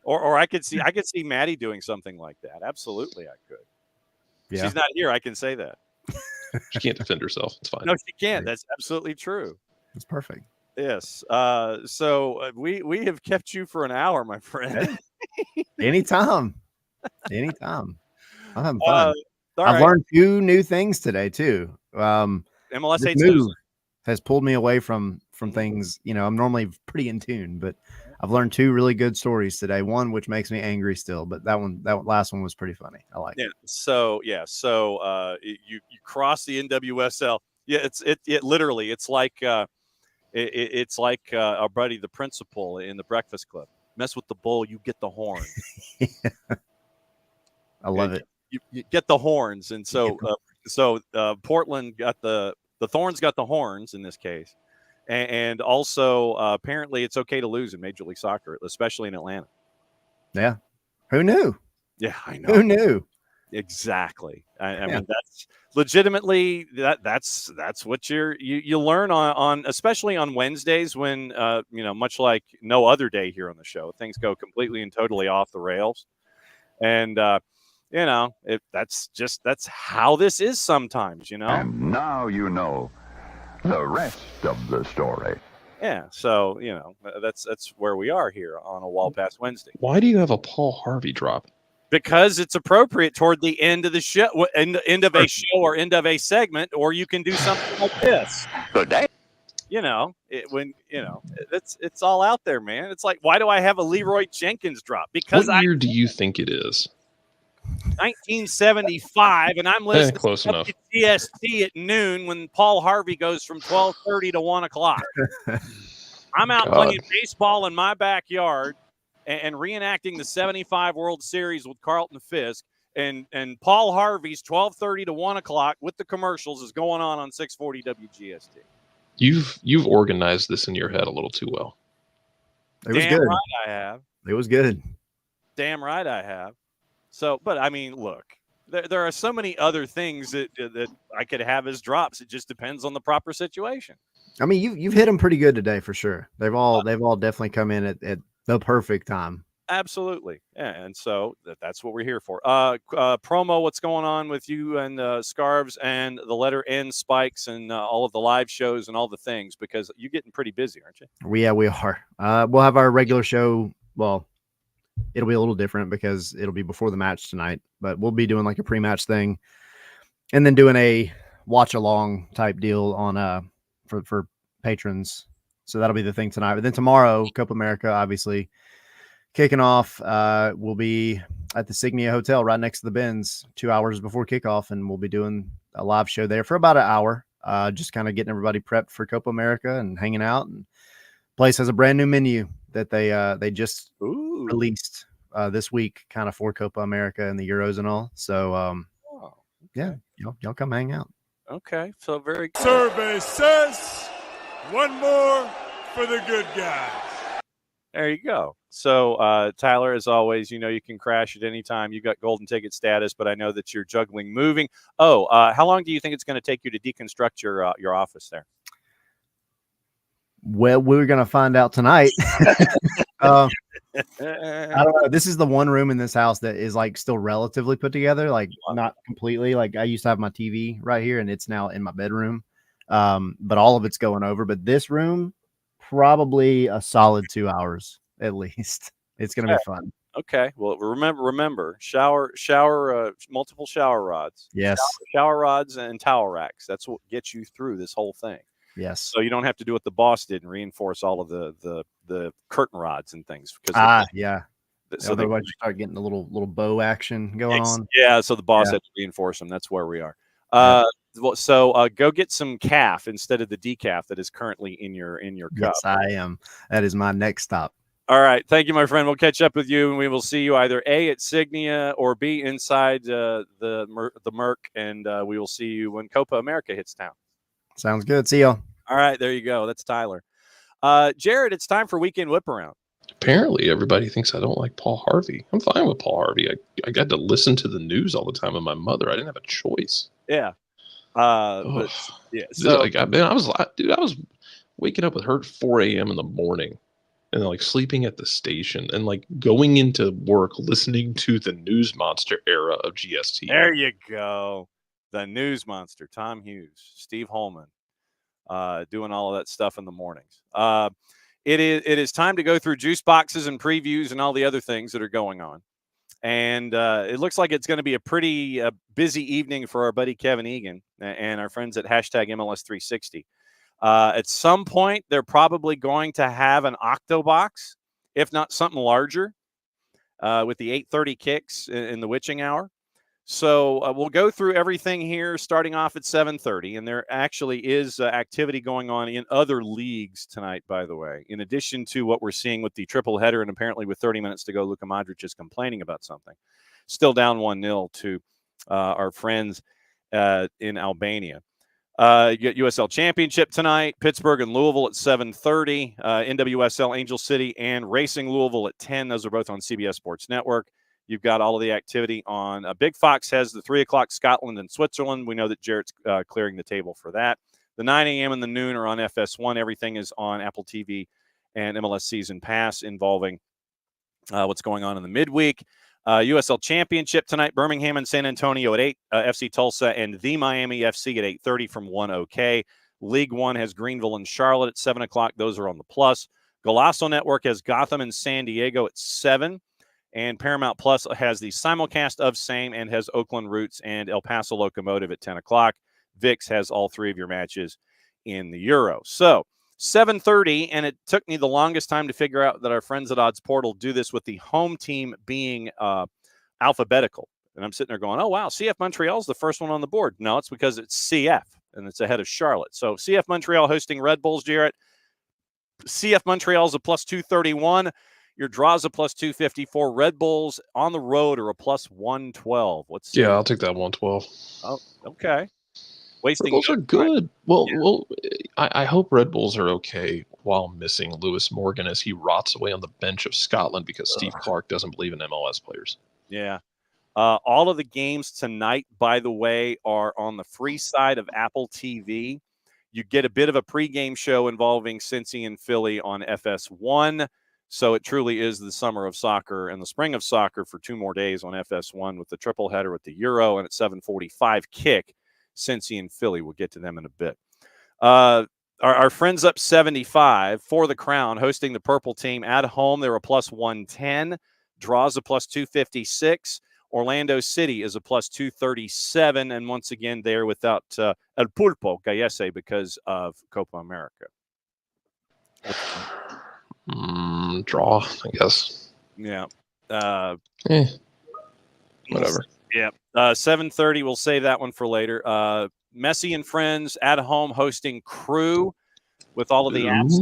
Or I could see Maddie doing something like that. Absolutely, I could. Yeah. She's not here. I can say that. She can't defend herself. It's fine. No, she can't. That's absolutely true. That's perfect. Yes. So we have kept you for an hour, my friend. Anytime. I'm having fun. I've learned 2 new things today too. MLS hates move has pulled me away from things. I'm normally pretty in tune, but I've learned 2 really good stories today. One which makes me angry still, but that last one was pretty funny. I like it. So you cross the NWSL. Yeah, it literally it's like it's like our buddy the principal in the Breakfast Club. Mess with the bull, you get the horn. I love it. You get the horns, and so Portland got the Thorns got the horns in this case. And also, apparently, it's okay to lose in Major League Soccer, especially in Atlanta. Yeah. Who knew? Yeah, I know. Who knew? Exactly. I mean, that's legitimately that's what you learn on especially on Wednesdays when much like no other day here on the show, things go completely and totally off the rails. And that's how this is sometimes, And now you know the rest of the story. Yeah, so that's where we are here on a Wall Pass Wednesday. Why do you have a Paul Harvey drop? Because it's appropriate toward the end of the show, end of a show or end of a segment, or you can do something like this. Good day. It's all out there, man. It's like, why do I have a Leroy Jenkins drop? Because What year do you think it is? 1975, and I'm listening Close to enough. GST at noon when Paul Harvey goes from 12:30 to 1 o'clock. I'm out playing baseball in my backyard and reenacting the 75 World Series with Carlton Fisk, and Paul Harvey's 12:30 to 1 o'clock with the commercials is going on 640 WGST. You've organized this in your head a little too well. It was good. Right I have. It was good. Damn right I have. So, but I mean, look, there are so many other things that I could have as drops. It just depends on the proper situation. I mean, you've hit them pretty good today for sure. They've all definitely come in at the perfect time. Absolutely. Yeah, and so that's what we're here for. Promo, what's going on with you and Scarves and the letter N Spikes and all of the live shows and all the things, because you're getting pretty busy, aren't you? We are. We'll have our regular show. Well, it'll be a little different because it'll be before the match tonight, but we'll be doing like a pre-match thing and then doing a watch along type deal on for patrons. So that'll be the thing tonight. But then tomorrow, Copa America, obviously kicking off. We'll be at the Signia Hotel right next to the Benz 2 hours before kickoff, and we'll be doing a live show there for about an hour, just kind of getting everybody prepped for Copa America and hanging out. And place has a brand new menu that they just released this week, kind of for Copa America and the Euros and all. So yeah, y'all come hang out. Okay, so very good. Survey says one more for the good guys. There you go. So, Tyler, as always, you can crash at any time. You got golden ticket status, but I know that you're juggling moving. How long do you think it's going to take you to deconstruct your office there? Well, we're going to find out tonight. I don't know. This is the one room in this house that is like still relatively put together, like not completely. Like I used to have my TV right here and it's now in my bedroom. But all of it's going over. But this room, probably a solid 2 hours at least. It's going to be fun. Okay. Well, remember, shower, multiple shower rods. Yes. Shower rods and towel racks. That's what gets you through this whole thing. Yes. So you don't have to do what the boss did and reinforce all of the curtain rods and things. Yeah. So otherwise you start getting a little bow action going on. Yeah. So the boss had to reinforce them. That's where we are. So go get some calf instead of the decaf that is currently in your cup. Yes, I am. That is my next stop. All right. Thank you, my friend. We'll catch up with you, and we will see you either A, at Signia, or B, inside the Merc, and we will see you when Copa America hits town. Sounds good. See y'all. All right. There you go. That's Tyler. Jared, it's time for Weekend Whiparound. Apparently, everybody thinks I don't like Paul Harvey. I'm fine with Paul Harvey. I got to listen to the news all the time with my mother. I didn't have a choice. Yeah. But yeah. So I was waking up with her at 4 a.m. in the morning and like sleeping at the station and like going into work listening to the News Monster era of GST. There you go. The News Monster, Tom Hughes, Steve Holman, doing all of that stuff in the mornings. It is time to go through juice boxes and previews and all the other things that are going on. And it looks like it's going to be a pretty busy evening for our buddy Kevin Egan and our friends at #MLS360. At some point, they're probably going to have an Octobox, if not something larger, with the 8:30 kicks in the witching hour. So we'll go through everything here, starting off at 7:30. And there actually is activity going on in other leagues tonight, by the way. In addition to what we're seeing with the triple header, and apparently with 30 minutes to go, Luka Modric is complaining about something. Still down 1-0 to our friends in Albania. You got USL Championship tonight, Pittsburgh and Louisville at 7:30, NWSL Angel City and Racing Louisville at 10. Those are both on CBS Sports Network. You've got all of the activity on Big Fox has the 3 o'clock Scotland and Switzerland. We know that Jarrett's clearing the table for that. The 9 a.m. and the noon are on FS1. Everything is on Apple TV and MLS Season Pass involving what's going on in the midweek. USL Championship tonight, Birmingham and San Antonio at 8, FC Tulsa and the Miami FC at 8:30 from 1 OK. League One has Greenville and Charlotte at 7 o'clock. Those are on the Plus. Golasso Network has Gotham and San Diego at 7. And Paramount Plus has the simulcast of same and has Oakland Roots and El Paso Locomotive at 10 o'clock. VIX has all three of your matches in the Euro. So 7:30, and it took me the longest time to figure out that our friends at Odds Portal do this with the home team being alphabetical. And I'm sitting there going, oh, wow, CF Montreal's the first one on the board. No, it's because it's CF, and it's ahead of Charlotte. So CF Montreal hosting Red Bulls, Jarrett. CF Montreal's a plus 231. Your draw's a plus 254. Red Bulls on the road are a plus 112. Yeah, I'll take that 112. Oh, okay. Wasting. Red Bulls are good. Well, I hope Red Bulls are okay while missing Lewis Morgan as he rots away on the bench of Scotland because Steve Clark doesn't believe in MLS players. Yeah. All of the games tonight, by the way, are on the free side of Apple TV. You get a bit of a pregame show involving Cincy and Philly on FS1. So it truly is the summer of soccer and the spring of soccer for 2 more days on FS1 with the triple header with the Euro and at 7:45 kick. Cincy and Philly. We'll get to them in a bit. Our friends up 75 for the Crown hosting the Purple team at home. They're a plus 110. Draws a plus 256. Orlando City is a plus 237. And once again, they're without El Pulpo Gallese because of Copa America. Draw, I guess. Yeah. Whatever. Yeah. 7:30. We'll save that one for later. Messi and Friends at home hosting Crew with all of the apps.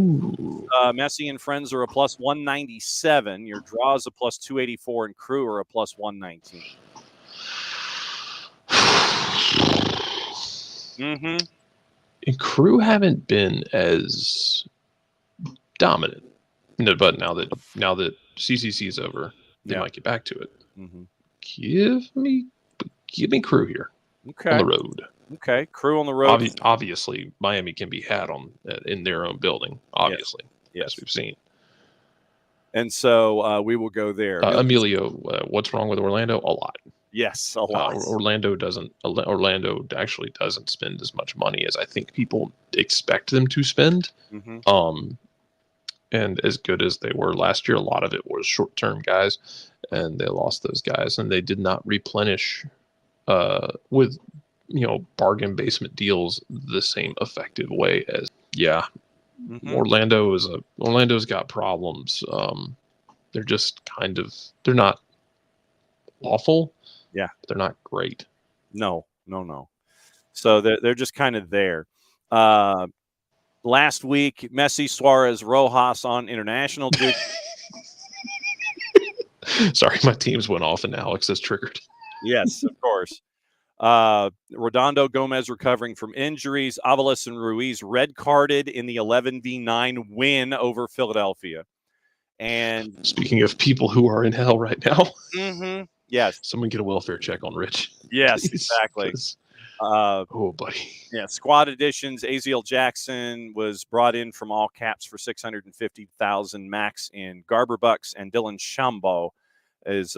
Messi and Friends are a plus 197. Your draw is a plus 284, and Crew are a plus 119. And Crew haven't been as dominant. No, but now that CCC is over, they might get back to it. Give me Crew here. Okay. On the road. Okay, Crew on the road. Obviously, Miami can be had in their own building. Obviously, yes. As we've seen. And so we will go there. Emilio, what's wrong with Orlando? A lot. Yes, a lot. Orlando actually doesn't spend as much money as I think people expect them to spend. And as good as they were last year, a lot of it was short-term guys, and they lost those guys, and they did not replenish with bargain basement deals the same effective way as Orlando's got problems. They're just they're not awful. Yeah, but they're not great. No. So they're just kind of there. Last week, Messi, Suarez, Rojas on international duty. Sorry, my teams went off and Alex is triggered. Yes, of course. Redondo Gomez recovering from injuries. Avalos and Ruiz red carded in the 11-9 win over Philadelphia. And speaking of people who are in hell right now, yes, someone get a welfare check on Rich. Yes, exactly. Oh, buddy. Yeah, squad additions. Aziel Jackson was brought in from all caps for $650,000 max in Garber bucks, and Dylan Shambo is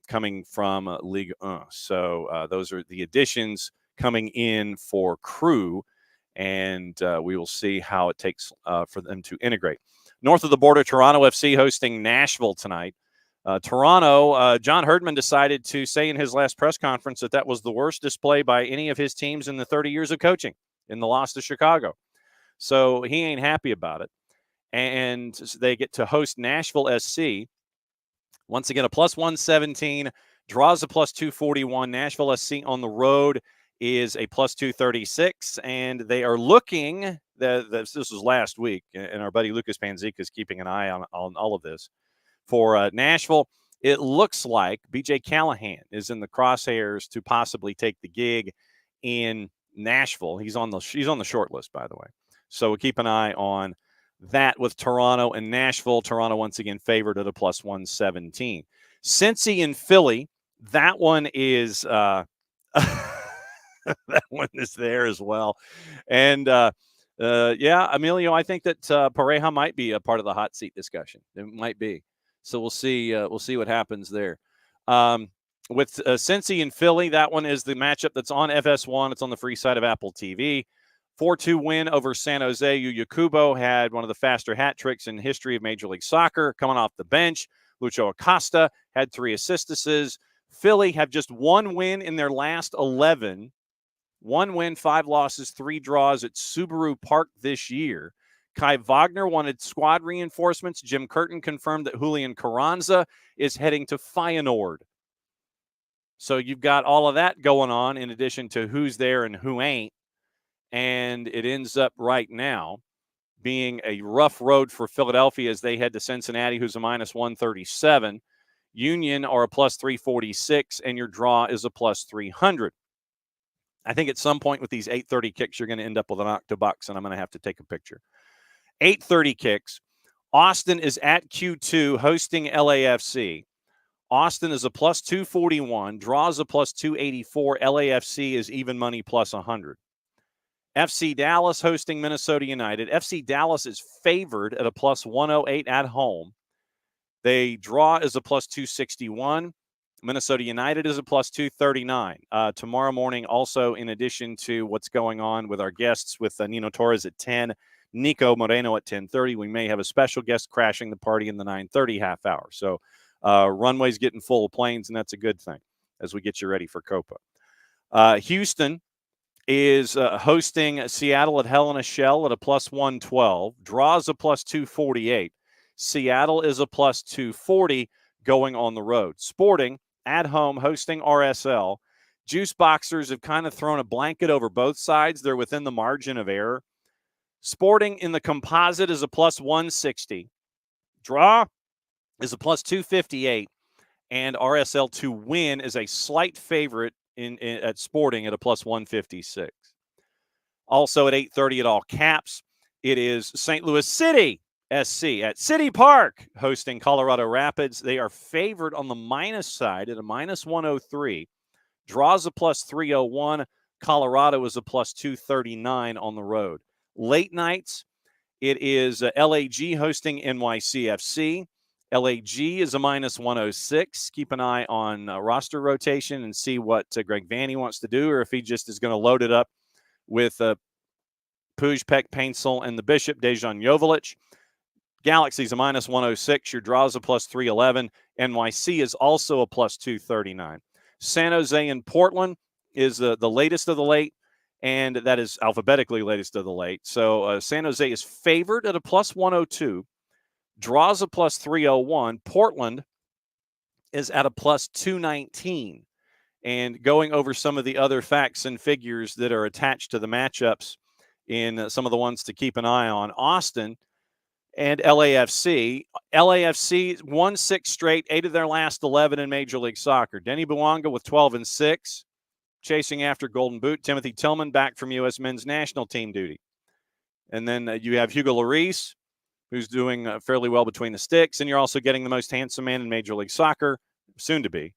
coming from Ligue 1. So those are the additions coming in for Crew, and we will see how it takes for them to integrate. North of the border, Toronto FC hosting Nashville tonight. Toronto, John Herdman decided to say in his last press conference that was the worst display by any of his teams in the 30 years of coaching in the loss to Chicago. So he ain't happy about it. And they get to host Nashville SC. Once again, a plus 117, draws a plus 241. Nashville SC on the road is a plus 236. And they are looking, this was last week, and our buddy Lucas Panzica is keeping an eye on all of this. For Nashville, it looks like BJ Callahan is in the crosshairs to possibly take the gig in Nashville. He's on the short list, by the way. So we'll keep an eye on that with Toronto and Nashville. Toronto once again favored at a plus 117. Cincy and Philly, that one is that one is there as well. And Emilio, I think that Pareja might be a part of the hot seat discussion. It might be. So we'll see. We'll see what happens there. With Cincy and Philly, that one is the matchup that's on FS1. It's on the free side of Apple TV. 4-2 win over San Jose. Yuya Kubo had one of the faster hat tricks in history of Major League Soccer coming off the bench. Lucho Acosta had 3 assists. Philly have just 1 win in their last 11. 1 win, 5 losses, 3 draws at Subaru Park this year. Kai Wagner wanted squad reinforcements. Jim Curtin confirmed that Julian Carranza is heading to Feyenoord. So you've got all of that going on in addition to who's there and who ain't. And it ends up right now being a rough road for Philadelphia as they head to Cincinnati, who's a minus 137. Union are a plus 346, and your draw is a plus 300. I think at some point with these 8:30 kicks, you're going to end up with an octobucks, and I'm going to have to take a picture. 8:30 kicks. Austin is at Q2 hosting LAFC. Austin is a plus 241. Draws a plus 284. LAFC is even money plus 100. FC Dallas hosting Minnesota United. FC Dallas is favored at a plus 108 at home. They draw is a plus 261. Minnesota United is a plus 239. Tomorrow morning, also in addition to what's going on with our guests with Nino Torres at 10, Nico Moreno at 10:30, we may have a special guest crashing the party in the 9:30 half hour. So runway's getting full of planes, and that's a good thing as we get you ready for Copa. Houston is hosting Seattle at Hell in a Shell at a plus 112. Draws a plus 248. Seattle is a plus 240 going on the road. Sporting at home hosting RSL. Juice Boxers have kind of thrown a blanket over both sides. They're within the margin of error. Sporting in the composite is a plus 160. Draw is a plus 258. And RSL to win is a slight favorite at Sporting at a plus 156. Also at 8:30 at all caps, it is St. Louis City SC at City Park hosting Colorado Rapids. They are favored on the minus side at a minus 103. Draws a plus 301. Colorado is a plus 239 on the road. Late nights, it is LAG hosting NYCFC. LAG is a minus 106. Keep an eye on roster rotation and see what Greg Vanney wants to do, or if he just is going to load it up with Puig, Peck, Paintsel, and the Bishop, Dejan Joveljic. Galaxy's a minus 106. Your draws a plus 311. NYC is also a plus 239. San Jose and Portland is the latest of the late, and that is alphabetically latest of the late. So San Jose is favored at a plus 102. Draws a plus 301. Portland is at a plus 219. And going over some of the other facts and figures that are attached to the matchups in some of the ones to keep an eye on, Austin and LAFC. LAFC won 6 straight, 8 of their last 11 in Major League Soccer. Denny Bouanga with 12-6, chasing after Golden Boot. Timothy Tillman back from U.S. men's national team duty. And then you have Hugo Lloris, who's doing fairly well between the sticks. And you're also getting the most handsome man in Major League Soccer, soon to be,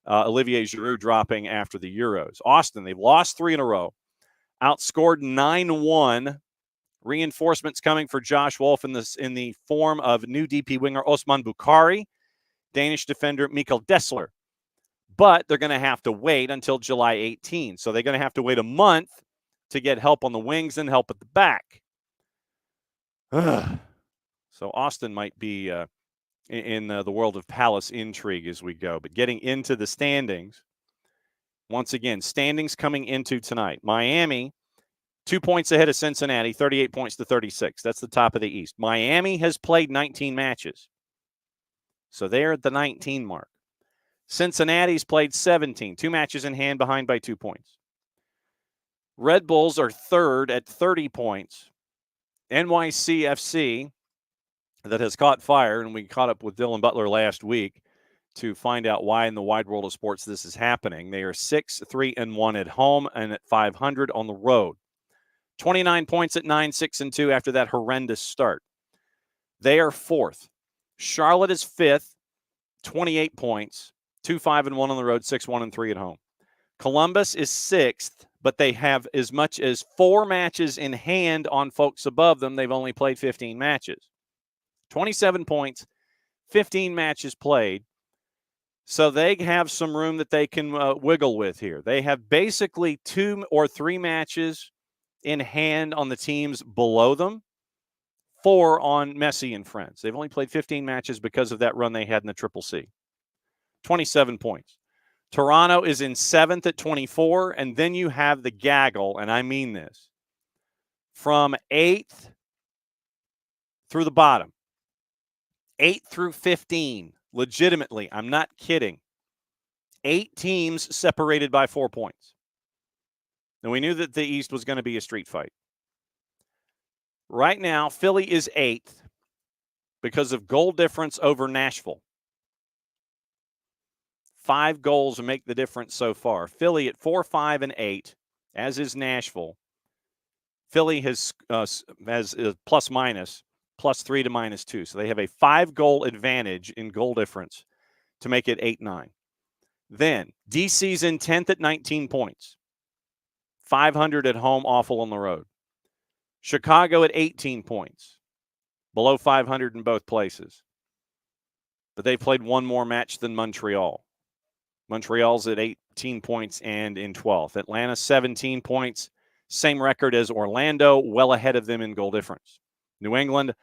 Olivier Giroud dropping after the Euros. Austin, they've lost 3 in a row, outscored 9-1. Reinforcements coming for Josh Wolf in the form of new DP winger Osman Bukhari, Danish defender Mikkel Dessler. But they're going to have to wait until July 18. So they're going to have to wait a month to get help on the wings and help at the back. So Austin might be in the world of Palace intrigue as we go. But getting into the standings, once again, standings coming into tonight. Miami, 2 points ahead of Cincinnati, 38 points to 36. That's the top of the East. Miami has played 19 matches. So they're at the 19 mark. Cincinnati's played 17, 2 matches in hand, behind by 2 points. Red Bulls are third at 30 points. NYCFC, that has caught fire, and we caught up with Dylan Butler last week to find out why in the wide world of sports this is happening. They are 6-3-1 at home and at 500 on the road. 29 points at 9-6-2 after that horrendous start. They are fourth. Charlotte is fifth, 28 points, 2-5-1 on the road, 6-1-3 at home. Columbus is sixth, but they have as much as 4 matches in hand on folks above them. They've only played 15 matches. 27 points, 15 matches played. So they have some room that they can wiggle with here. They have basically 2 or 3 matches in hand on the teams below them. 4 on Messi and friends. They've only played 15 matches because of that run they had in the Triple C. 27 points. Toronto is in 7th at 24, and then you have the gaggle, and I mean this, from 8th through the bottom. 8 through 15, legitimately, I'm not kidding. 8 teams separated by 4 points. And we knew that the East was going to be a street fight. Right now, Philly is 8th because of goal difference over Nashville. 5 goals make the difference so far. Philly at 4, 5, and 8, as is Nashville. Philly has plus minus, +3 to -2. So they have a 5-goal advantage in goal difference to make it 8-9. Then DC's in 10th at 19 points. 500 at home, awful on the road. Chicago at 18 points. Below 500 in both places. But they played one more match than Montreal. Montreal's at 18 points and in 12th. Atlanta, 17 points. Same record as Orlando, well ahead of them in goal difference. New England,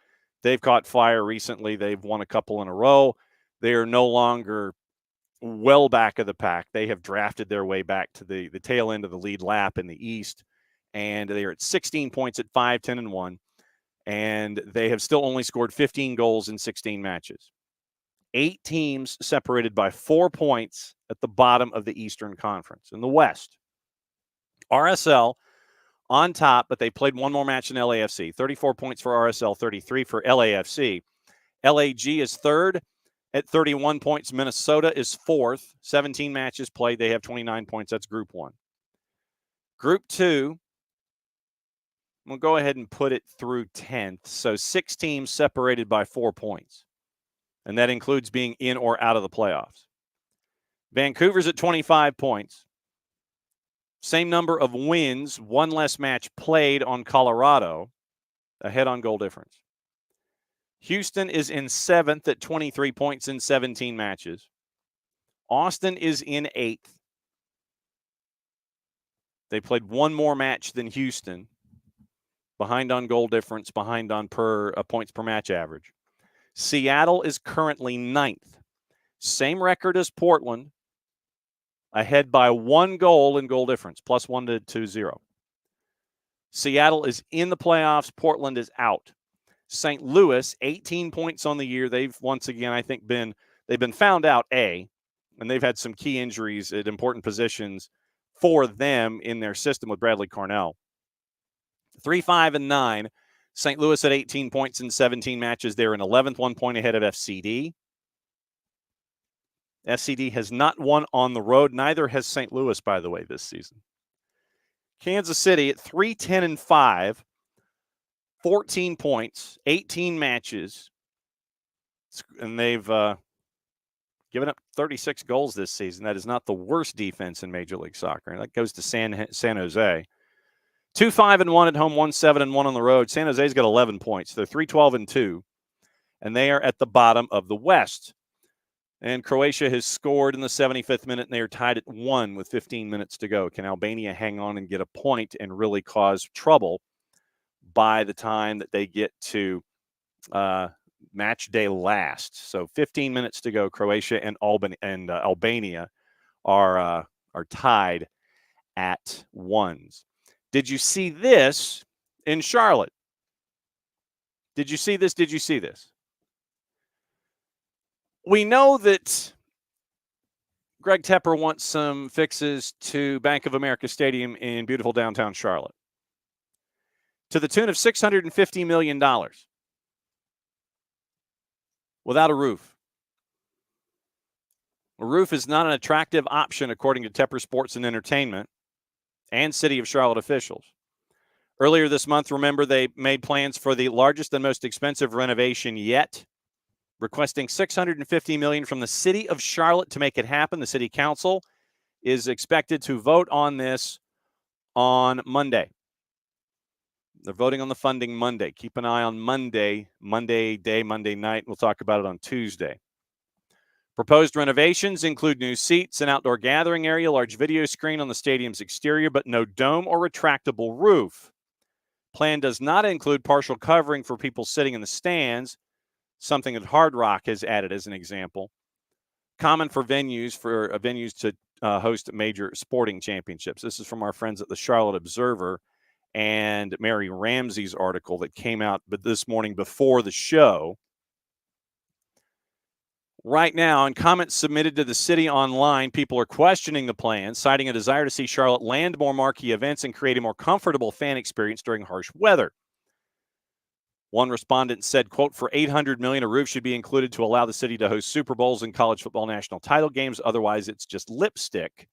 they've caught fire recently. They've won a couple in a row. They are no longer well back of the pack. They have drafted their way back to the tail end of the lead lap in the East, and they are at 16 points at 5, 10, and 1, and they have still only scored 15 goals in 16 matches. 8 teams separated by 4 points at the bottom of the Eastern Conference. In the West, RSL on top, but they played one more match in LAFC. 34 points for RSL, 33 for LAFC. LAG is third at 31 points. Minnesota is fourth. 17 matches played. They have 29 points. That's Group 1. Group 2, we'll go ahead and put it through 10th. So 6 teams separated by 4 points. And that includes being in or out of the playoffs. Vancouver's at 25 points. Same number of wins, 1 less match played on Colorado, ahead on goal difference. Houston is in 7th at 23 points in 17 matches. Austin is in 8th. They played one more match than Houston, behind on goal difference, behind on points per match average. Seattle is currently 9th. Same record as Portland, ahead by 1 goal in goal difference, +1 to 2-0. Seattle is in the playoffs. Portland is out. St. Louis, 18 points on the year. They've once again, I think, been found out, and they've had some key injuries at important positions for them in their system with Bradley Cornell. 3, 5, and 9. St. Louis at 18 points in 17 matches. They're in 11th, 1 point ahead of FCD. FCD has not won on the road. Neither has St. Louis, by the way, this season. Kansas City at 3, 10, and 5. 14 points, 18 matches. And they've given up 36 goals this season. That is not the worst defense in Major League Soccer. And that goes to San Jose. 2, 5, and 1 at home, 1, 7, and 1 on the road. San Jose's got 11 points. They're 3, 12, and 2. And they are at the bottom of the West. And Croatia has scored in the 75th minute, and they are tied at 1 with 15 minutes to go. Can Albania hang on and get a point and really cause trouble by the time that they get to match day last? So 15 minutes to go. Croatia and Albania are tied at 1s. Did you see this in Charlotte? Did you see this? Did you see this? We know that Greg Tepper wants some fixes to Bank of America Stadium in beautiful downtown Charlotte, to the tune of $650 million, without a roof. A roof is not an attractive option, according to Tepper Sports and Entertainment and City of Charlotte officials. Earlier this month, remember, they made plans for the largest and most expensive renovation yet, requesting $650 million from the City of Charlotte to make it happen. The City Council is expected to vote on this on Monday. They're voting on the funding Monday. Keep an eye on Monday night. We'll talk about it on Tuesday. Proposed renovations include new seats, an outdoor gathering area, large video screen on the stadium's exterior, but no dome or retractable roof. Plan does not include partial covering for people sitting in the stands, something that Hard Rock has added as an example. Common for venues to host major sporting championships. This is from our friends at the Charlotte Observer and Mary Ramsey's article that came out this morning before the show. Right now, in comments submitted to the city online, people are questioning the plan, citing a desire to see Charlotte land more marquee events and create a more comfortable fan experience during harsh weather. One respondent said, quote, for $800 million, a roof should be included to allow the city to host Super Bowls and college football national title games. Otherwise, it's just lipstick.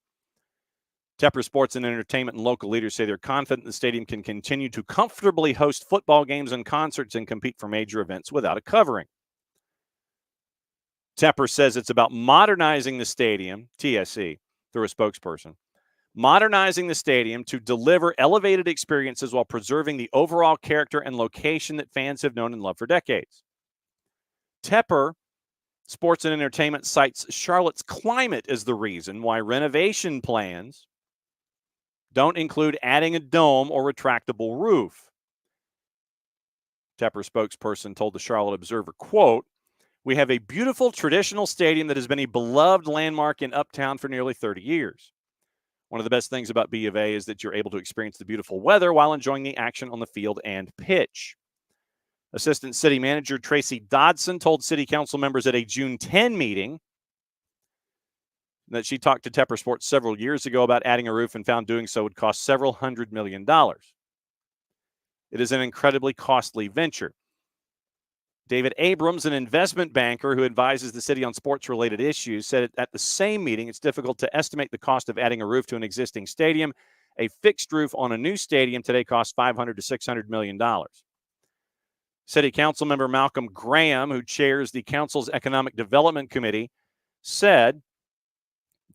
Tepper Sports and Entertainment and local leaders say they're confident the stadium can continue to comfortably host football games and concerts and compete for major events without a covering. Tepper says it's about modernizing the stadium, TSC, through a spokesperson, modernizing the stadium to deliver elevated experiences while preserving the overall character and location that fans have known and loved for decades. Tepper Sports and Entertainment cites Charlotte's climate as the reason why renovation plans don't include adding a dome or retractable roof. Tepper spokesperson told the Charlotte Observer, quote, we have a beautiful traditional stadium that has been a beloved landmark in Uptown for nearly 30 years. One of the best things about B of A is that you're able to experience the beautiful weather while enjoying the action on the field and pitch. Assistant City Manager Tracy Dodson told City Council members at a June 10 meeting that she talked to Tepper Sports several years ago about adding a roof and found doing so would cost several $100 million. It is an incredibly costly venture. David Abrams, an investment banker who advises the city on sports-related issues, said at the same meeting it's difficult to estimate the cost of adding a roof to an existing stadium. A fixed roof on a new stadium today costs $500 to $600 million. City Council member Malcolm Graham, who chairs the council's Economic Development Committee, said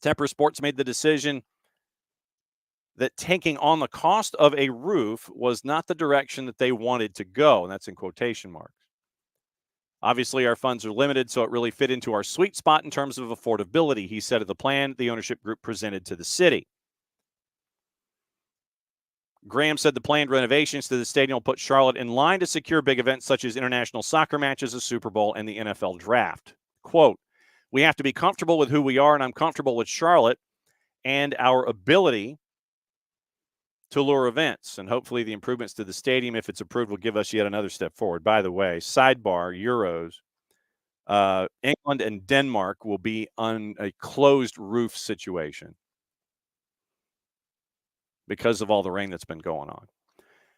Tepper Sports made the decision that taking on the cost of a roof was not the direction that they wanted to go, and that's in quotation marks. Obviously, our funds are limited, so it really fit into our sweet spot in terms of affordability, he said of the plan the ownership group presented to the city. Graham said the planned renovations to the stadium will put Charlotte in line to secure big events such as international soccer matches, a Super Bowl, and the NFL draft. Quote, we have to be comfortable with who we are, and I'm comfortable with Charlotte and our ability to lure events. And hopefully the improvements to the stadium, if it's approved, will give us yet another step forward. By the way, sidebar, Euros, England and Denmark will be on a closed roof situation because of all the rain that's been going on.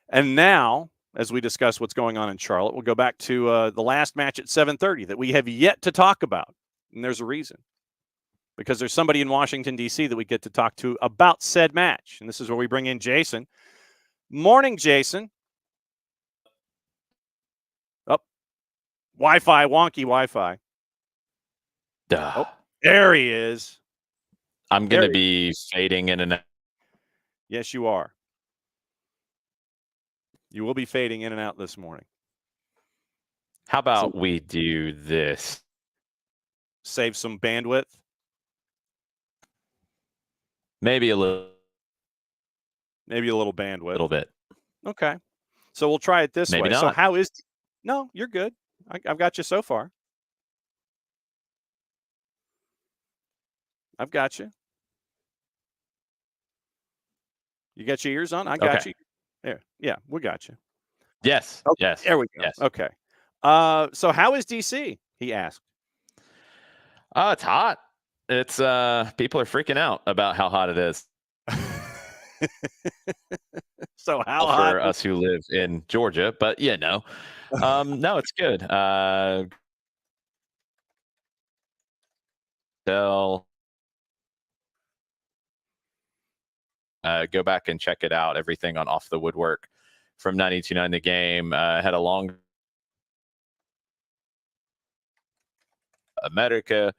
And now, as we discuss what's going on in Charlotte, we'll go back to the last match at 7:30 that we have yet to talk about. And there's a reason. Because there's somebody in Washington, D.C. that we get to talk to about said match. And this is where we bring in Jason. Morning, Jason. Oh, Wi-Fi, wonky Wi-Fi. Oh, there he is. I'm going to be fading in and out. Yes, you are. You will be fading in and out this morning. How about we do this? Save some bandwidth? Maybe a little bandwidth. A little bit. Okay. So we'll try it this way. Maybe not. So how is... No, you're good. I've got you so far. I've got you. You got your ears on? I got you. There. Yeah, we got you. Yes. Okay. Yes. There we go. Yes. Okay. So how is DC? He asked. It's hot. It's people are freaking out about how hot it is. So how hot for us who live in Georgia, but no, it's good. Go back and check it out. Everything on Off the Woodwork from 92.9 The Game. Had a long America.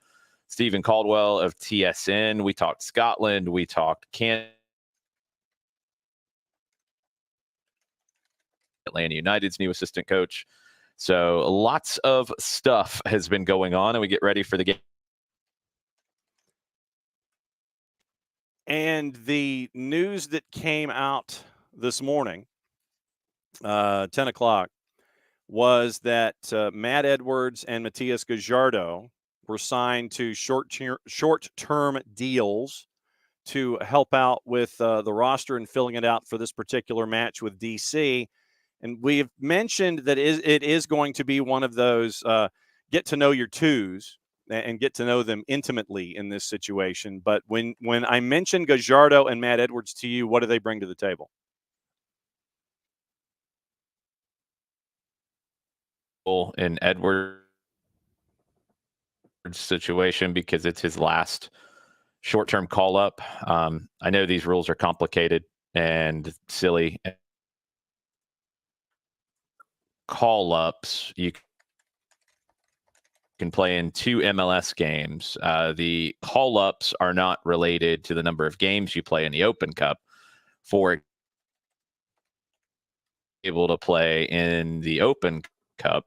Stephen Caldwell of TSN. We talked Scotland. We talked Atlanta United's new assistant coach. So lots of stuff has been going on, and we get ready for the game. And the news that came out this morning 10 o'clock, was that Matt Edwards and Matias Gajardo were signed to short-term deals to help out with the roster and filling it out for this particular match with DC. And we've mentioned that it is going to be one of those get to know your twos and get to know them intimately in this situation. But when I mentioned Gajardo and Matt Edwards to you, what do they bring to the table? In Edwards' situation, because it's his last short-term call-up. I know these rules are complicated and silly. Call-ups, you can play in 2 MLS games. The call-ups are not related to the number of games you play in the Open Cup. For able to play in the Open Cup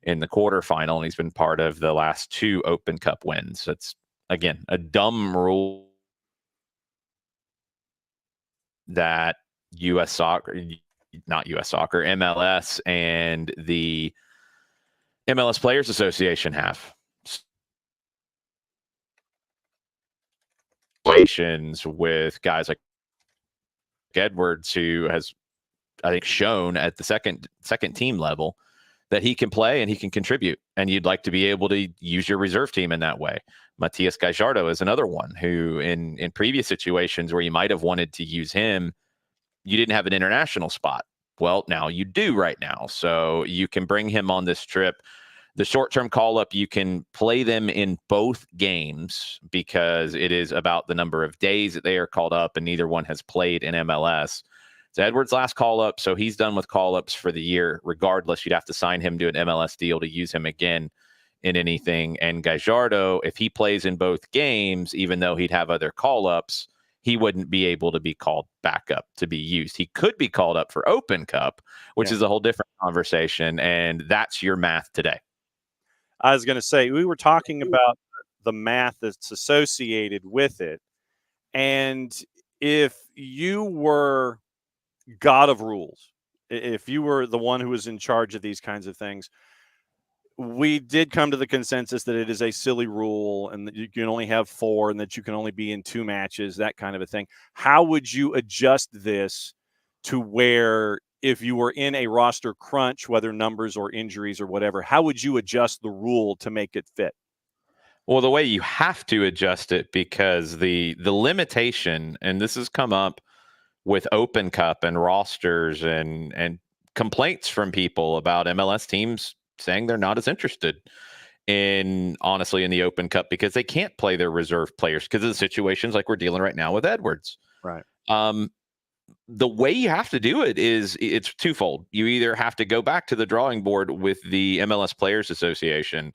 in the quarterfinal, and he's been part of the last 2 Open Cup wins. That's, again, a dumb rule that MLS and the MLS Players Association have. Situations with guys like Edwards, who has, I think, shown at the second team level that he can play and he can contribute, and you'd like to be able to use your reserve team in that way. Matias Gajardo is another one who, in previous situations where you might have wanted to use him, you didn't have an international spot. Well, now you do right now, so you can bring him on this trip. The short-term call-up, you can play them in both games because it is about the number of days that they are called up, and neither one has played in MLS. It's Edwards' last call-up, so he's done with call-ups for the year. Regardless, you'd have to sign him to an MLS deal to use him again in anything. And Gajardo, if he plays in both games, even though he'd have other call-ups, he wouldn't be able to be called back up to be used. He could be called up for Open Cup, which is a whole different conversation, and that's your math today. I was going to say, we were talking about the math that's associated with it. And if you were God of rules, if you were the one who was in charge of these kinds of things, we did come to the consensus that it is a silly rule and that you can only have 4 and that you can only be in 2 matches, that kind of a thing. How would you adjust this to where, if you were in a roster crunch, whether numbers or injuries or whatever, how would you adjust the rule to make it fit? Well, the way you have to adjust it, because the limitation, and this has come up with Open Cup and rosters and complaints from people about MLS teams saying they're not as interested in the Open Cup because they can't play their reserve players because of the situations like we're dealing right now with Edwards. Right. The way you have to do it is it's twofold. You either have to go back to the drawing board with the MLS Players Association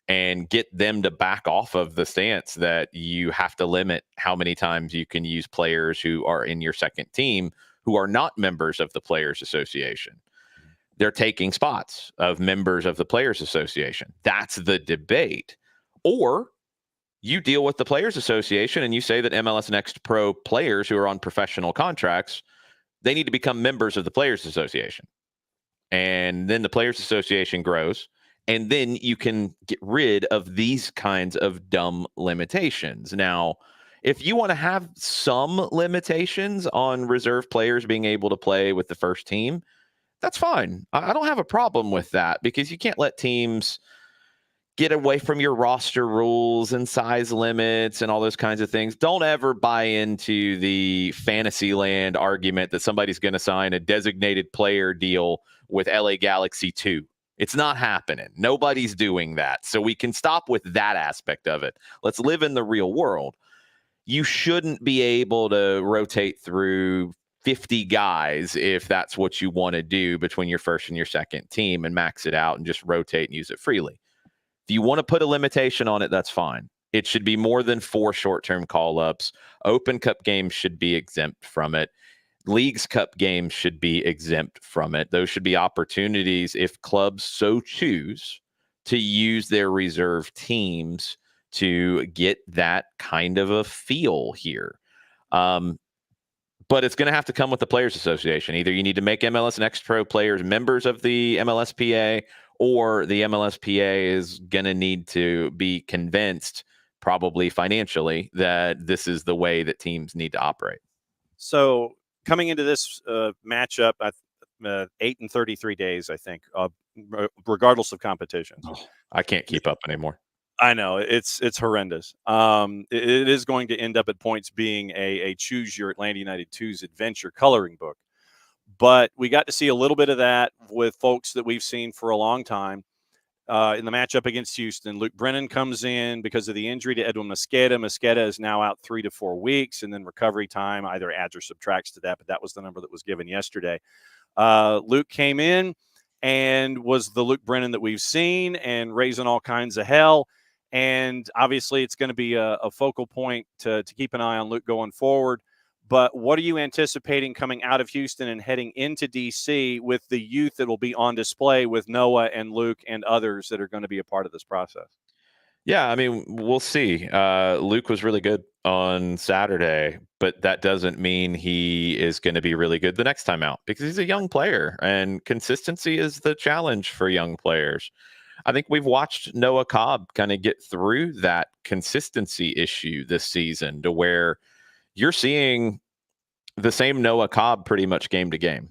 and get them to back off of the stance that you have to limit how many times you can use players who are in your second team who are not members of the Players Association. They're taking spots of members of the Players Association. That's the debate. Or you deal with the Players Association and you say that MLS Next Pro players who are on professional contracts, they need to become members of the Players Association. And then the Players Association grows. And then you can get rid of these kinds of dumb limitations. Now, if you want to have some limitations on reserve players being able to play with the first team, that's fine. I don't have a problem with that, because you can't let teams get away from your roster rules and size limits and all those kinds of things. Don't ever buy into the Fantasyland argument that somebody's going to sign a designated player deal with LA Galaxy 2. It's not happening. Nobody's doing that. So we can stop with that aspect of it. Let's live in the real world. You shouldn't be able to rotate through 50 guys if that's what you want to do between your first and your second team and max it out and just rotate and use it freely. If you want to put a limitation on it, that's fine. It should be more than 4 short-term call-ups. Open Cup games should be exempt from it. Leagues Cup games should be exempt from it. Those should be opportunities, if clubs so choose, to use their reserve teams to get that kind of a feel here. but it's going to have to come with the Players Association. Either you need to make MLS Next Pro players members of the MLSPA, or the MLSPA is going to need to be convinced, probably financially, that this is the way that teams need to operate. So coming into this matchup, 8 and 33 days, I think, regardless of competitions. Oh, I can't keep up anymore. I know it's horrendous. It is going to end up at points being a choose your Atlanta United 2's adventure coloring book. But we got to see a little bit of that with folks that we've seen for a long time in the matchup against Houston. Luke Brennan comes in because of the injury to Edwin Mosqueda. Mosqueda is now out 3 to 4 weeks, and then recovery time either adds or subtracts to that. But that was the number that was given yesterday. Luke came in and was the Luke Brennan that we've seen and raising all kinds of hell. And obviously, it's going to be a focal point to keep an eye on Luke going forward. But what are you anticipating coming out of Houston and heading into D.C. with the youth that will be on display with Noah and Luke and others that are going to be a part of this process? Yeah, I mean, we'll see. Luke was really good on Saturday, but that doesn't mean he is going to be really good the next time out, because he's a young player, and consistency is the challenge for young players. I think we've watched Noah Cobb kind of get through that consistency issue this season, to where you're seeing the same Noah Cobb pretty much game to game.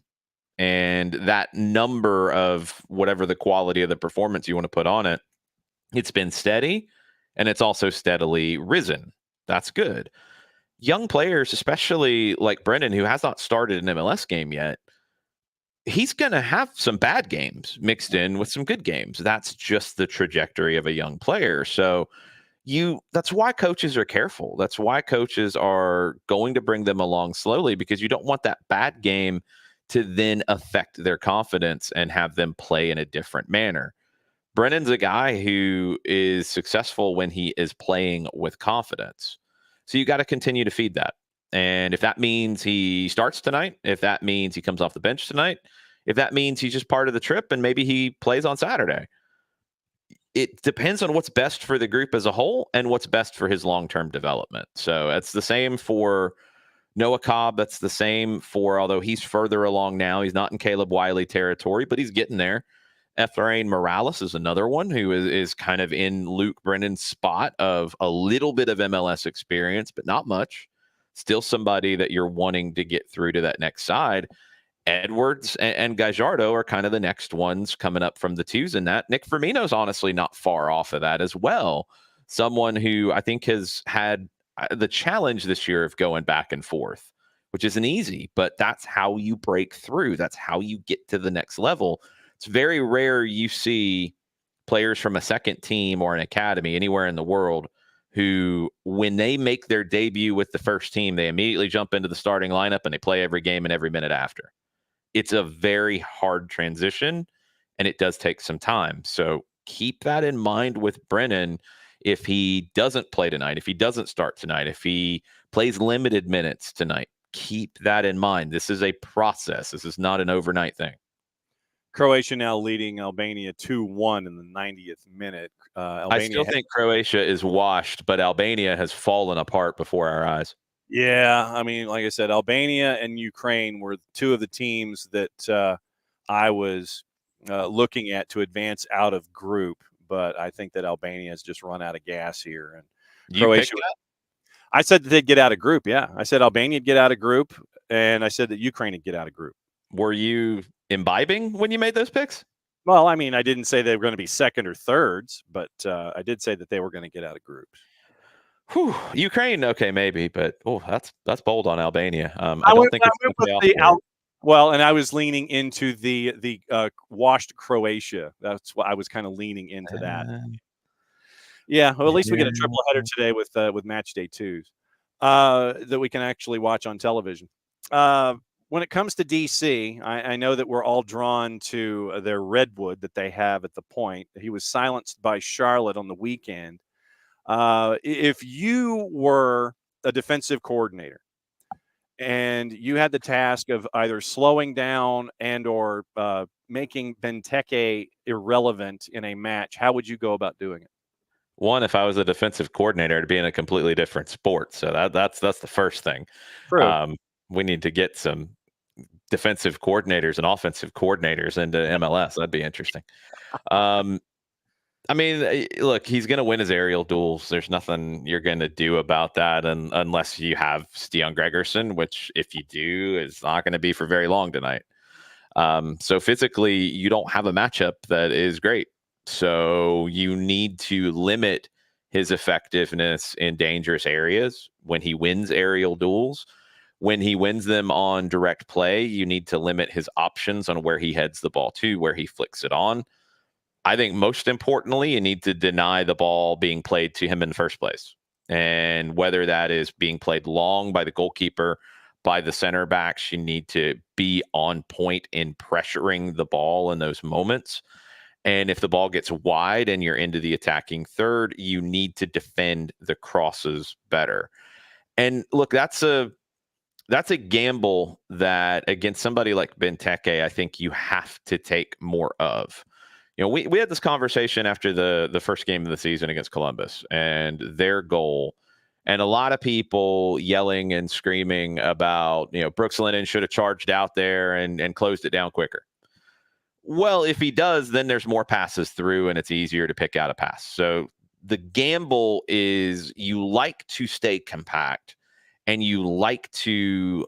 And that number of whatever the quality of the performance you want to put on it, it's been steady, and it's also steadily risen. That's good. Young players, especially like Brendan, who has not started an MLS game yet, he's going to have some bad games mixed in with some good games. That's just the trajectory of a young player. So that's why coaches are careful. That's why coaches are going to bring them along slowly, because you don't want that bad game to then affect their confidence and have them play in a different manner. Brennan's a guy who is successful when he is playing with confidence. So you got to continue to feed that. And if that means he starts tonight, if that means he comes off the bench tonight, if that means he's just part of the trip and maybe he plays on Saturday, it depends on what's best for the group as a whole and what's best for his long-term development. So it's the same for Noah Cobb. That's the same for, although he's further along now, he's not in Caleb Wiley territory, but he's getting there. Efrain Morales is another one who is kind of in Luke Brennan's spot of a little bit of MLS experience, but not much. Still somebody that you're wanting to get through to that next side. Edwards and Gallardo are kind of the next ones coming up from the twos in that. Nick Firmino's honestly not far off of that as well. Someone who I think has had the challenge this year of going back and forth, which isn't easy, but that's how you break through. That's how you get to the next level. It's very rare you see players from a second team or an academy anywhere in the world who, when they make their debut with the first team, they immediately jump into the starting lineup and they play every game and every minute after. It's a very hard transition, and it does take some time. So keep that in mind with Brennan. If he doesn't play tonight, if he doesn't start tonight, if he plays limited minutes tonight, keep that in mind. This is a process. This is not an overnight thing. Croatia now leading Albania 2-1 in the 90th minute. I still think Croatia is washed, but Albania has fallen apart before our eyes. Yeah, I mean, like I said, Albania and Ukraine were two of the teams that I was looking at to advance out of group, but I think that Albania has just run out of gas here. And Croatia, I said that they'd get out of group. Yeah, I said Albania would get out of group, and I said that Ukraine would get out of group. Were you imbibing when you made those picks? Well, I mean, I didn't say they were going to be second or thirds, but I did say that they were going to get out of groups. Whew, Ukraine, okay, maybe, but that's bold on Albania. I don't think it's well, and I was leaning into the washed Croatia. That's what I was kind of leaning into that. Yeah, well, at least we get a triple header today with match day twos that we can actually watch on television. When it comes to DC, I know that we're all drawn to their redwood that they have at the point. He was silenced by Charlotte on the weekend. If you were a defensive coordinator and you had the task of either slowing down and or making Benteke irrelevant in a match, how would you go about doing it? One, if I was a defensive coordinator, it'd be in a completely different sport. So that's the first thing. True. We need to get some defensive coordinators and offensive coordinators into MLS. That'd be interesting. I mean, look, he's going to win his aerial duels. There's nothing you're going to do about that, and unless you have Stian Gregerson, which if you do, is not going to be for very long tonight. So physically, you don't have a matchup that is great. So you need to limit his effectiveness in dangerous areas when he wins aerial duels. When he wins them on direct play, you need to limit his options on where he heads the ball to, where he flicks it on. I think most importantly, you need to deny the ball being played to him in the first place. And whether that is being played long by the goalkeeper, by the center backs, you need to be on point in pressuring the ball in those moments. And if the ball gets wide and you're into the attacking third, you need to defend the crosses better. And look, that's a gamble that against somebody like Benteke, I think you have to take more of. We had this conversation after the first game of the season against Columbus and their goal, and a lot of people yelling and screaming about, Brooks Lennon should have charged out there and closed it down quicker. Well, if he does, then there's more passes through and it's easier to pick out a pass. So the gamble is you like to stay compact and you like to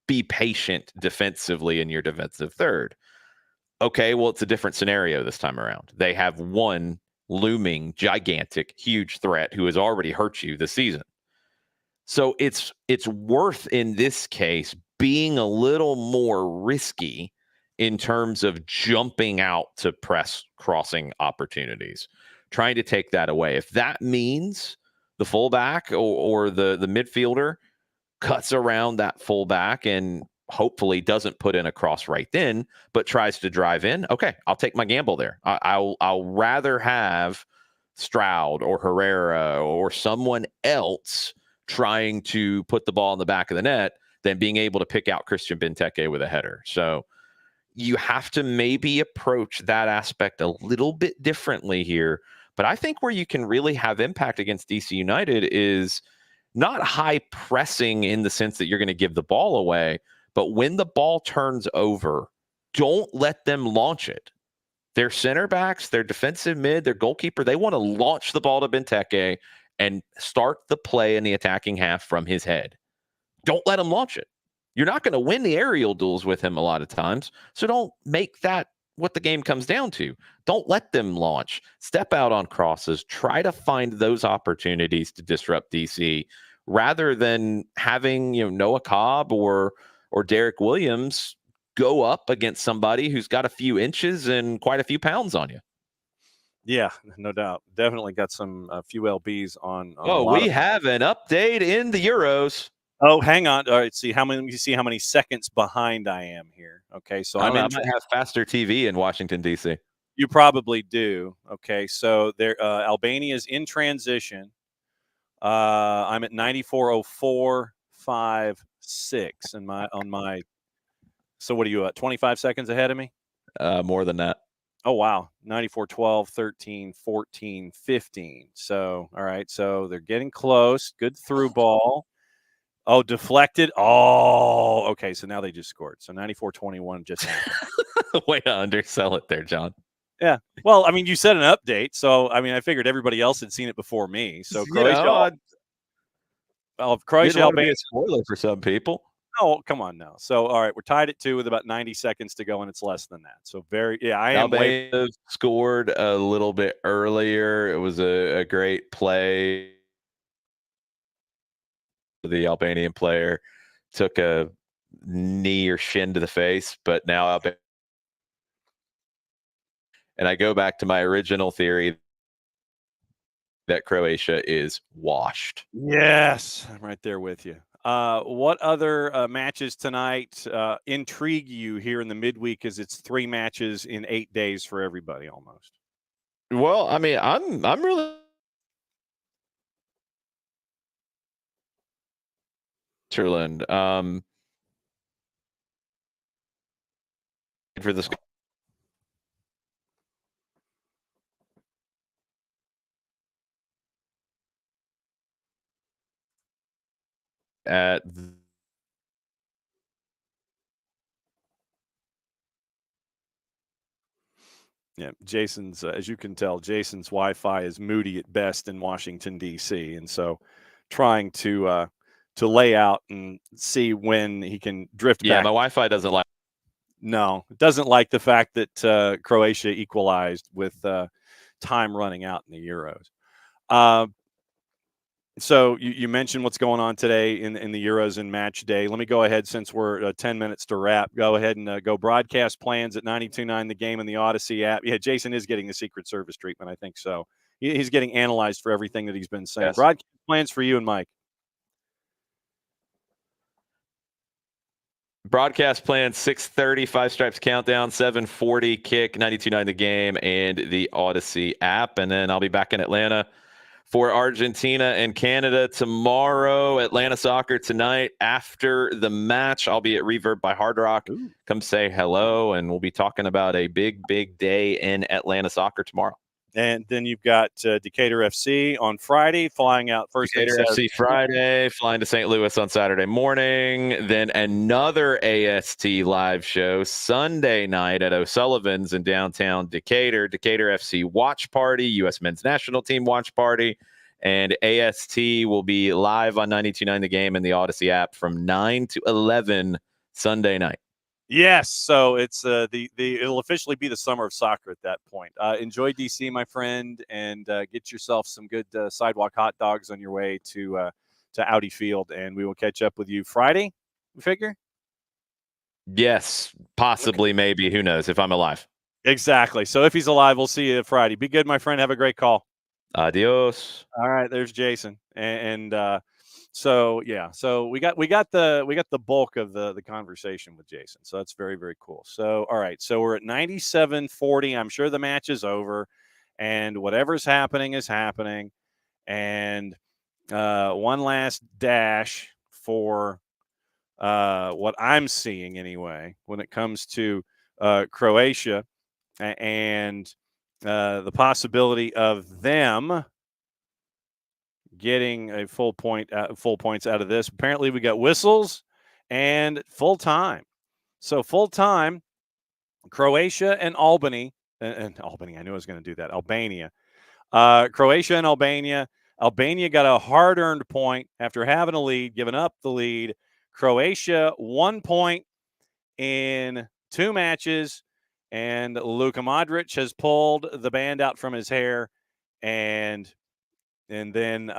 be patient defensively in your defensive third. Okay, well, it's a different scenario this time around. They have one looming, gigantic, huge threat who has already hurt you this season. So it's worth, in this case, being a little more risky in terms of jumping out to press crossing opportunities, trying to take that away. If that means the fullback or the midfielder cuts around that fullback and hopefully doesn't put in a cross right then, but tries to drive in, okay, I'll take my gamble there. I'll rather have Stroud or Herrera or someone else trying to put the ball in the back of the net than being able to pick out Christian Benteke with a header. So you have to maybe approach that aspect a little bit differently here. But I think where you can really have impact against DC United is not high pressing in the sense that you're going to give the ball away, but when the ball turns over, don't let them launch it. Their center backs, their defensive mid, their goalkeeper, they want to launch the ball to Benteke and start the play in the attacking half from his head. Don't let him launch it. You're not going to win the aerial duels with him a lot of times, so don't make that what the game comes down to. Don't let them launch. Step out on crosses. Try to find those opportunities to disrupt DC rather than having Noah Cobb or Derek Williams go up against somebody who's got a few inches and quite a few pounds on you. Yeah, no doubt. Definitely got some few LBs on. We have an update in the Euros. Oh, hang on. All right, see how many seconds behind I am here. Okay, so I might have faster TV in Washington D.C. You probably do. Okay, so there, Albania's in transition. I'm at 94.0456 on my. So what are you at? 25 seconds ahead of me? More than that. Oh, wow. 94, 12, 13, 14, 15. So, all right. So they're getting close. Good through ball. Oh, deflected. Oh, okay. So now they just scored. So 94-21 just happened. Way to undersell it there, John. Yeah. Well, I mean, you said an update. So, I mean, I figured everybody else had seen it before me. So Croatia. Croatia, Albania. Be a spoiler for some people. Oh, come on now. So, all right, we're tied at 2 with about 90 seconds to go, and it's less than that. So, I am. Albania scored a little bit earlier. It was a great play. The Albanian player took a knee or shin to the face, but now Albania. And I go back to my original theory that Croatia is washed. Yes, I'm right there with you. What other matches tonight intrigue you here in the midweek? As it's 3 matches in 8 days for everybody almost. Well, I mean, I'm really Switzerland for this at Yeah, Jason's, as you can tell, Jason's Wi-Fi is moody at best in Washington, D.C., and so trying to lay out and see when he can drift Yeah, back. my Wi-Fi doesn't like. No, it doesn't like the fact that Croatia equalized with time running out in the Euros. So you mentioned what's going on today in the Euros and match day. Let me go ahead, since we're 10 minutes to wrap, go ahead and go broadcast plans at 92.9 The Game and the Odyssey app. Yeah, Jason is getting the Secret Service treatment. I think so. He's getting analyzed for everything that he's been saying. Yes. Broadcast plans for you and Mike. Broadcast plan 6:30, Five Stripes Countdown, 7:40 kick, 92.9 The Game, and the Odyssey app. And then I'll be back in Atlanta for Argentina and Canada tomorrow. Atlanta soccer tonight. After the match, I'll be at Reverb by Hard Rock. Ooh. Come say hello, and we'll be talking about a big, big day in Atlanta soccer tomorrow. And then you've got Decatur FC on Friday, flying out first thing Decatur Saturday. FC Friday, flying to St. Louis on Saturday morning. Then another AST live show Sunday night at O'Sullivan's in downtown Decatur. Decatur FC watch party, U.S. men's national team watch party. And AST will be live on 92.9 The Game and the Odyssey app from 9 to 11 Sunday night. Yes, so it's it'll officially be the summer of soccer at that point. Enjoy DC, my friend, and get yourself some good sidewalk hot dogs on your way to Audi Field, and we will catch up with you Friday. You figure? Yes, possibly, maybe. Who knows? If I'm alive. Exactly. So if he's alive, we'll see you Friday. Be good, my friend. Have a great call. Adios. All right, there's Jason, and so yeah, so we got the bulk of the conversation with Jason. So that's very, very cool. So all right, so we're at 97-40. I'm sure the match is over, and whatever's happening is happening. And one last dash for what I'm seeing anyway when it comes to Croatia and the possibility of them getting a full points out of this. Apparently, we got whistles and full time. So full time, Croatia and Albany, and Albany. I knew I was going to do that. Albania, Croatia and Albania. Albania got a hard-earned point after having a lead, giving up the lead. Croatia 1 point in 2 matches, and Luka Modric has pulled the band out from his hair, and then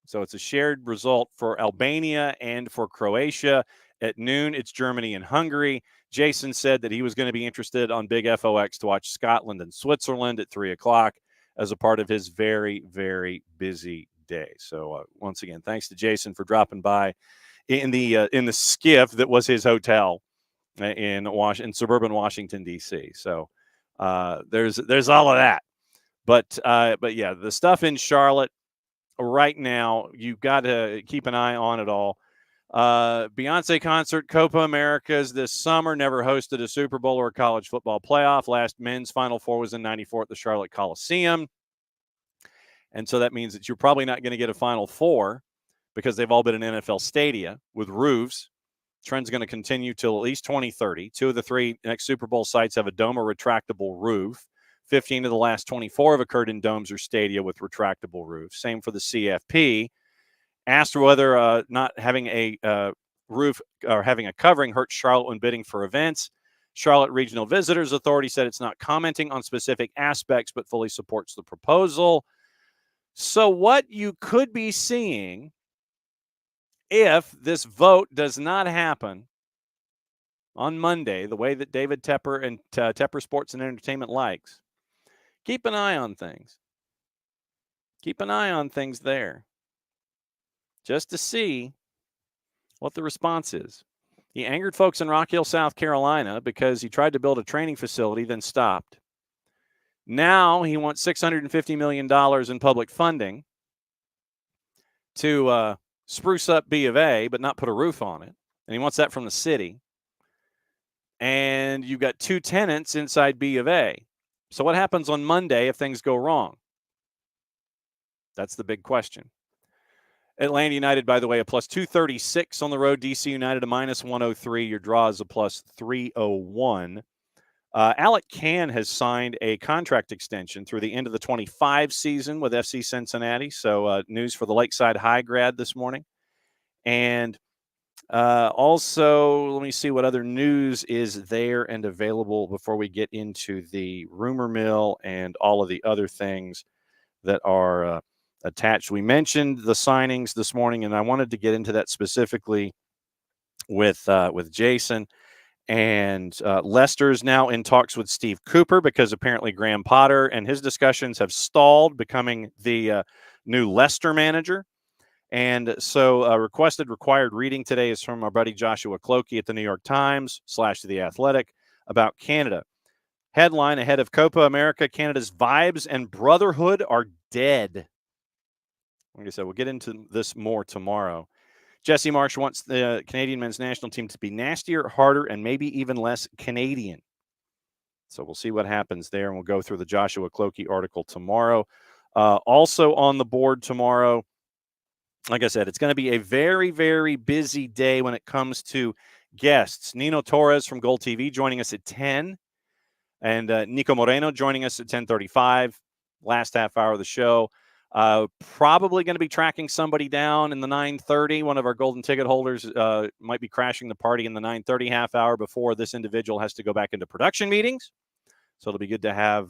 so it's a shared result for Albania and for Croatia. At noon, it's Germany and Hungary. Jason said that he was going to be interested on Big FOX to watch Scotland and Switzerland at 3:00 as a part of his very, very busy day. So once again, thanks to Jason for dropping by in the skiff that was his hotel in suburban Washington, D.C. So there's all of that. But yeah, the stuff in Charlotte right now, you've got to keep an eye on it all. Beyonce concert, Copa Americas this summer, never hosted a Super Bowl or a college football playoff. Last men's Final Four was in 94 at the Charlotte Coliseum. And so that means that you're probably not going to get a Final Four because they've all been in NFL stadia with roofs. Trend's going to continue till at least 2030. 2 of the 3 next Super Bowl sites have a dome or retractable roof. 15 of the last 24 have occurred in domes or stadia with retractable roofs. Same for the CFP. Asked whether not having a roof or having a covering hurts Charlotte when bidding for events. Charlotte Regional Visitors Authority said it's not commenting on specific aspects, but fully supports the proposal. So what you could be seeing if this vote does not happen on Monday, the way that David Tepper and Tepper Sports and Entertainment likes, keep an eye on things. Keep an eye on things there just to see what the response is. He angered folks in Rock Hill, South Carolina, because he tried to build a training facility, then stopped. Now he wants $650 million in public funding to spruce up B of A, but not put a roof on it. And he wants that from the city. And you've got 2 tenants inside B of A. So what happens on Monday if things go wrong? That's the big question. Atlanta United, by the way, a plus 236 on the road. DC United, a minus 103. Your draw is a plus 301 Alec Can has signed a contract extension through the end of the 25 season with FC Cincinnati. So news for the Lakeside High grad this morning. And also, let me see what other news is there and available before we get into the rumor mill and all of the other things that are attached. We mentioned the signings this morning, and I wanted to get into that specifically with Jason. And Lester's now in talks with Steve Cooper because apparently Graham Potter and his discussions have stalled, becoming the new Leicester manager. And so required reading today is from our buddy Joshua Clokey at the New York Times / The Athletic about Canada. Headline ahead of Copa America, Canada's vibes and brotherhood are dead. Like I said, we'll get into this more tomorrow. Jesse Marsh wants the Canadian men's national team to be nastier, harder, and maybe even less Canadian. So we'll see what happens there, and we'll go through the Joshua Clokey article tomorrow. Also on the board tomorrow, like I said, it's going to be a very, very busy day when it comes to guests. Nino Torres from Gold TV joining us at 10, and Nico Moreno joining us at 10:35, last half hour of the show. Probably going to be tracking somebody down in the 9:30. One of our golden ticket holders might be crashing the party in the 9:30 half hour before this individual has to go back into production meetings. So it'll be good to have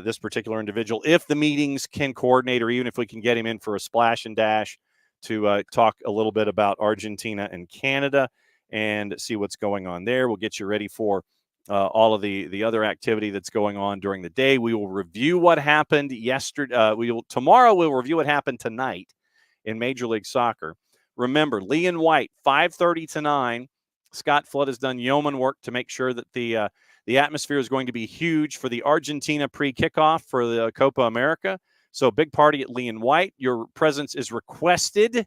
this particular individual, if the meetings can coordinate, or even if we can get him in for a splash and dash to talk a little bit about Argentina and Canada and see what's going on there. We'll get you ready for all of the other activity that's going on during the day. We will review what happened yesterday. Tomorrow we'll review what happened tonight in Major League Soccer. Remember, Lee and White, 5:30 to 9. Scott Flood has done yeoman work to make sure that the atmosphere is going to be huge for the Argentina pre-kickoff for the Copa America. So big party at Lee and White. Your presence is requested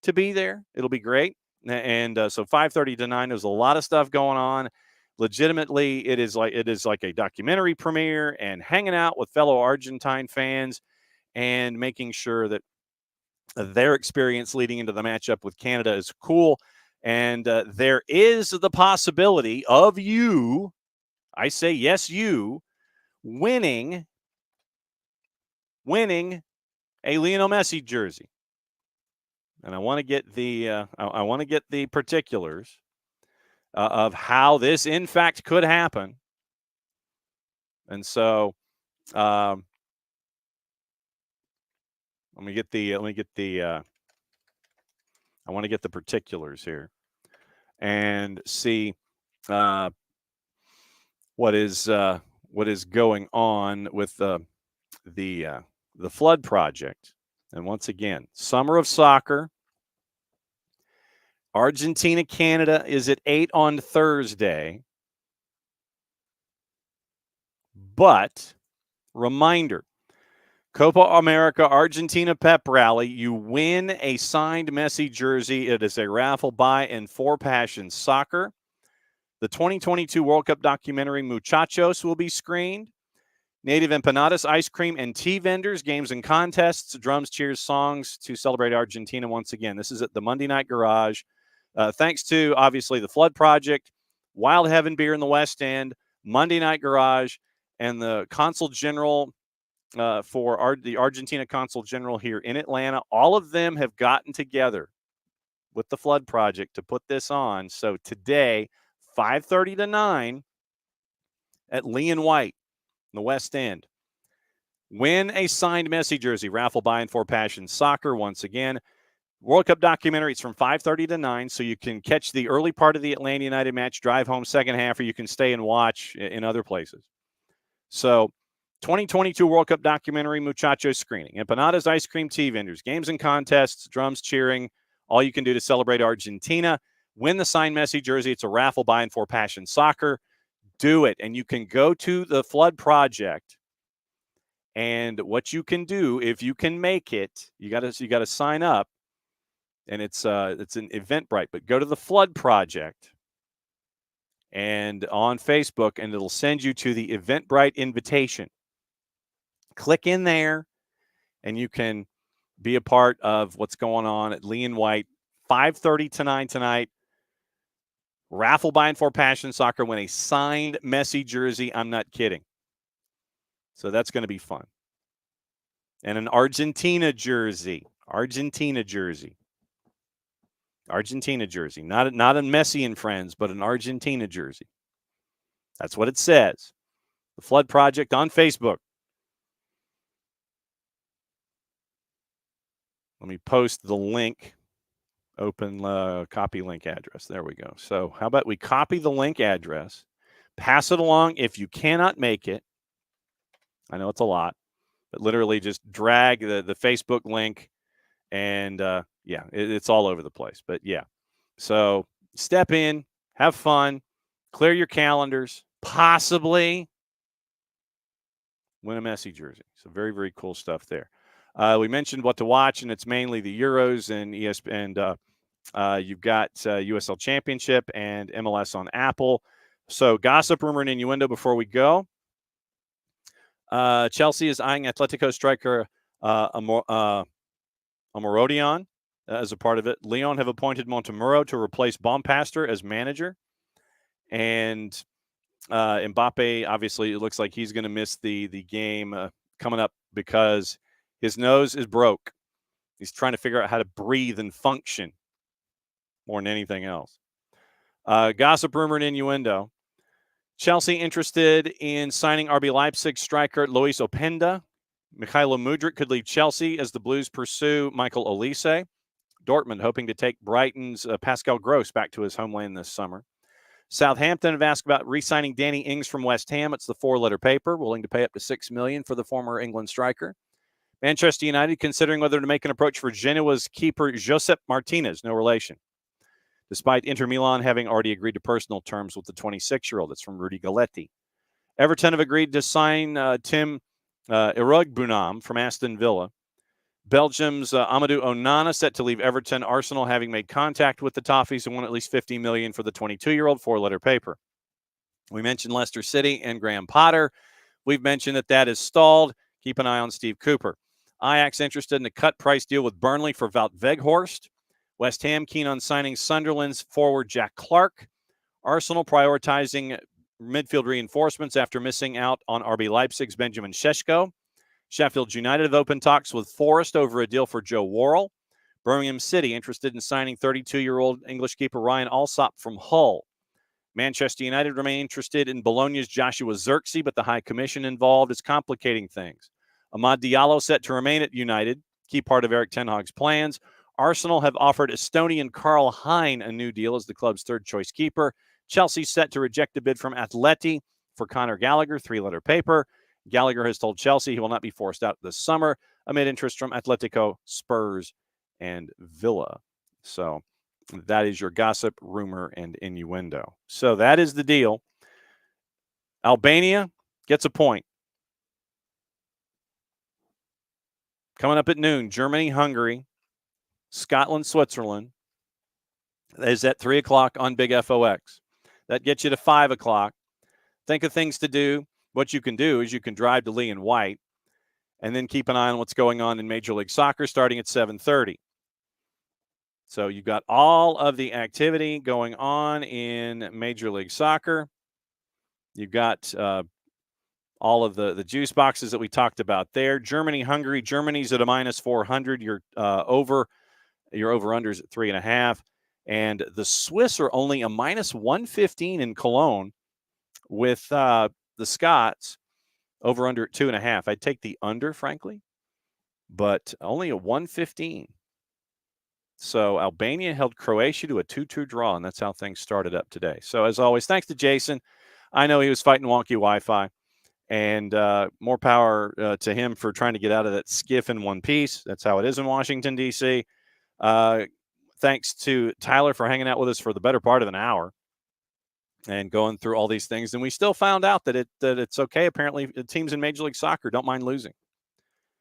to be there. It'll be great. And so 5:30 to 9, there's a lot of stuff going on. Legitimately, it is like a documentary premiere and hanging out with fellow Argentine fans and making sure that their experience leading into the matchup with Canada is cool. And there is the possibility of you, I say yes, you, winning a Lionel Messi jersey. And I want to get the particulars of how this in fact could happen. And so let me get the I want to get the particulars here and see what is going on with the Flood Project. And once again, Summer of Soccer, Argentina, Canada is at 8 on Thursday. But, reminder, Copa America Argentina Pep Rally, you win a signed Messi jersey. It is a raffle by and for Passion Soccer. The 2022 World Cup documentary Muchachos will be screened. Native empanadas, ice cream, and tea vendors, games and contests, drums, cheers, songs to celebrate Argentina once again. This is at the Monday Night Garage. Thanks to, obviously, the Flood Project, Wild Heaven Beer in the West End, Monday Night Garage, and the Consul General for the Argentina Consul General here in Atlanta. All of them have gotten together with the Flood Project to put this on. So today, 5:30 to 9 at Lee and White in the West End. Win a signed Messi jersey, raffle by and for Passion Soccer once again. World Cup documentary, it's from 5:30 to 9, so you can catch the early part of the Atlanta United match, drive home second half, or you can stay and watch in other places. So 2022 World Cup documentary, Muchachos screening, empanadas, ice cream, tea vendors, games and contests, drums, cheering, all you can do to celebrate Argentina. Win the signed Messi jersey. It's a raffle by and for Passion Soccer. Do it. And you can go to the Flood Project. And what you can do, if you can make it, you got to sign up. And it's an Eventbrite, but go to the Flood Project and on Facebook, and it'll send you to the Eventbrite invitation. Click in there, and you can be a part of what's going on at Lee and White, 5:30 to 9 tonight. Raffle buy-in for Passion Soccer, win a signed Messi jersey. I'm not kidding. So that's going to be fun. And an Argentina jersey. Argentina jersey. Not a Messi and friends, but an Argentina jersey. That's what it says. The Flood Project on Facebook. Let me post the link. Open copy link address. There we go. So how about we copy the link address, pass it along if you cannot make it. I know it's a lot, but literally just drag the Facebook link and, it's all over the place. But, yeah. So step in, have fun, clear your calendars, possibly win a Messi jersey. So very, very cool stuff there. We mentioned what to watch, and it's mainly the Euros and ESPN. You've got USL Championship and MLS on Apple. So gossip, rumor, and innuendo before we go. Chelsea is eyeing Atletico striker Amorodion as a part of it. Lyon have appointed Montemurro to replace Bompastor as manager. And Mbappe, obviously, it looks like he's going to miss the game coming up because his nose is broke. He's trying to figure out how to breathe and function more than anything else. Gossip, rumor, and innuendo. Chelsea interested in signing RB Leipzig striker Luis Openda. Mikhailo Mudryk could leave Chelsea as the Blues pursue Michael Olise. Dortmund hoping to take Brighton's Pascal Gross back to his homeland this summer. Southampton have asked about re-signing Danny Ings from West Ham. It's the four-letter paper, willing to pay up to $6 million for the former England striker. Manchester United considering whether to make an approach for Genoa's keeper Josep Martinez, no relation, despite Inter Milan having already agreed to personal terms with the 26-year-old. That's from Rudy Galletti. Everton have agreed to sign Tim Irogbunam from Aston Villa. Belgium's Amadou Onana set to leave Everton. Arsenal having made contact with the Toffees and won at least $50 million for the 22-year-old, four-letter paper. We mentioned Leicester City and Graham Potter. We've mentioned that is stalled. Keep an eye on Steve Cooper. Ajax interested in a cut price deal with Burnley for Wout Weghorst. West Ham keen on signing Sunderland's forward Jack Clark. Arsenal prioritizing midfield reinforcements after missing out on RB Leipzig's Benjamin Šeško. Sheffield United have opened talks with Forest over a deal for Joe Worrell. Birmingham City interested in signing 32-year-old English keeper Ryan Alsop from Hull. Manchester United remain interested in Bologna's Joshua Zirkzee, but the High Commission involved is complicating things. Amad Diallo set to remain at United, key part of Erik ten Hag's plans. Arsenal have offered Estonian Karl Hein a new deal as the club's third-choice keeper. Chelsea set to reject a bid from Atleti for Conor Gallagher, three-letter paper. Gallagher has told Chelsea he will not be forced out this summer amid interest from Atletico, Spurs, and Villa. So that is your gossip, rumor, and innuendo. So that is the deal. Albania gets a point. Coming up at noon, Germany, Hungary, Scotland, Switzerland. That is at 3 o'clock on Big FOX. That gets you to 5 o'clock. Think of things to do. What you can do is you can drive to Lee and White and then keep an eye on what's going on in Major League Soccer starting at 7:30. So you've got all of the activity going on in Major League Soccer. You've got all of the juice boxes that we talked about there. Germany, Hungary. Germany's at a minus 400. Your over-unders at 3.5. And the Swiss are only a minus 115 in Cologne with the Scots over-under at 2.5. I'd take the under, frankly, but only a 115. So Albania held Croatia to a 2-2 draw, and that's how things started up today. So as always, thanks to Jason. I know he was fighting wonky Wi-Fi, and more power to him for trying to get out of that skiff in one piece. That's how it is in Washington, D.C. Thanks to Tyler for hanging out with us for the better part of an hour and going through all these things. And we still found out that it's okay. Apparently, the teams in Major League Soccer don't mind losing,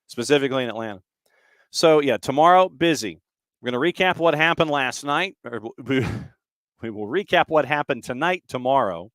specifically in Atlanta. So, yeah, tomorrow, busy. We're going to recap what happened last night. We will recap what happened tonight, tomorrow.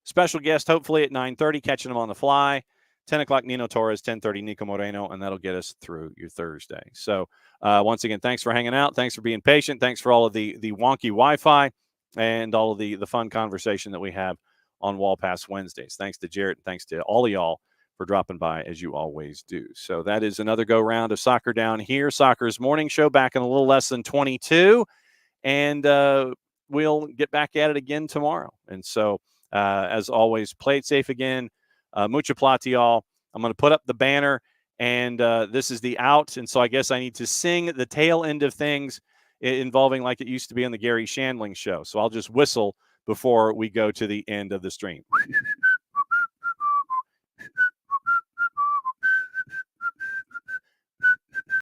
Special guest, hopefully, at 9:30, catching him on the fly. 10 o'clock, Nino Torres, 10:30, Nico Moreno, and that'll get us through your Thursday. So, once again, thanks for hanging out. Thanks for being patient. Thanks for all of the wonky Wi-Fi. and all of the fun conversation that we have on Wall Pass Wednesdays. Thanks to Jarrett, and thanks to all of y'all for dropping by, as you always do. So that is another go round of Soccer Down Here, Soccer's morning show, back in a little less than 22. And we'll get back at it again tomorrow. And so, as always, play it safe again. Mucha plata, y'all. I'm going to put up the banner, and this is the out. And so I guess I need to sing the tail end of things involving like it used to be on the Gary Shandling show. So I'll just whistle before we go to the end of the stream.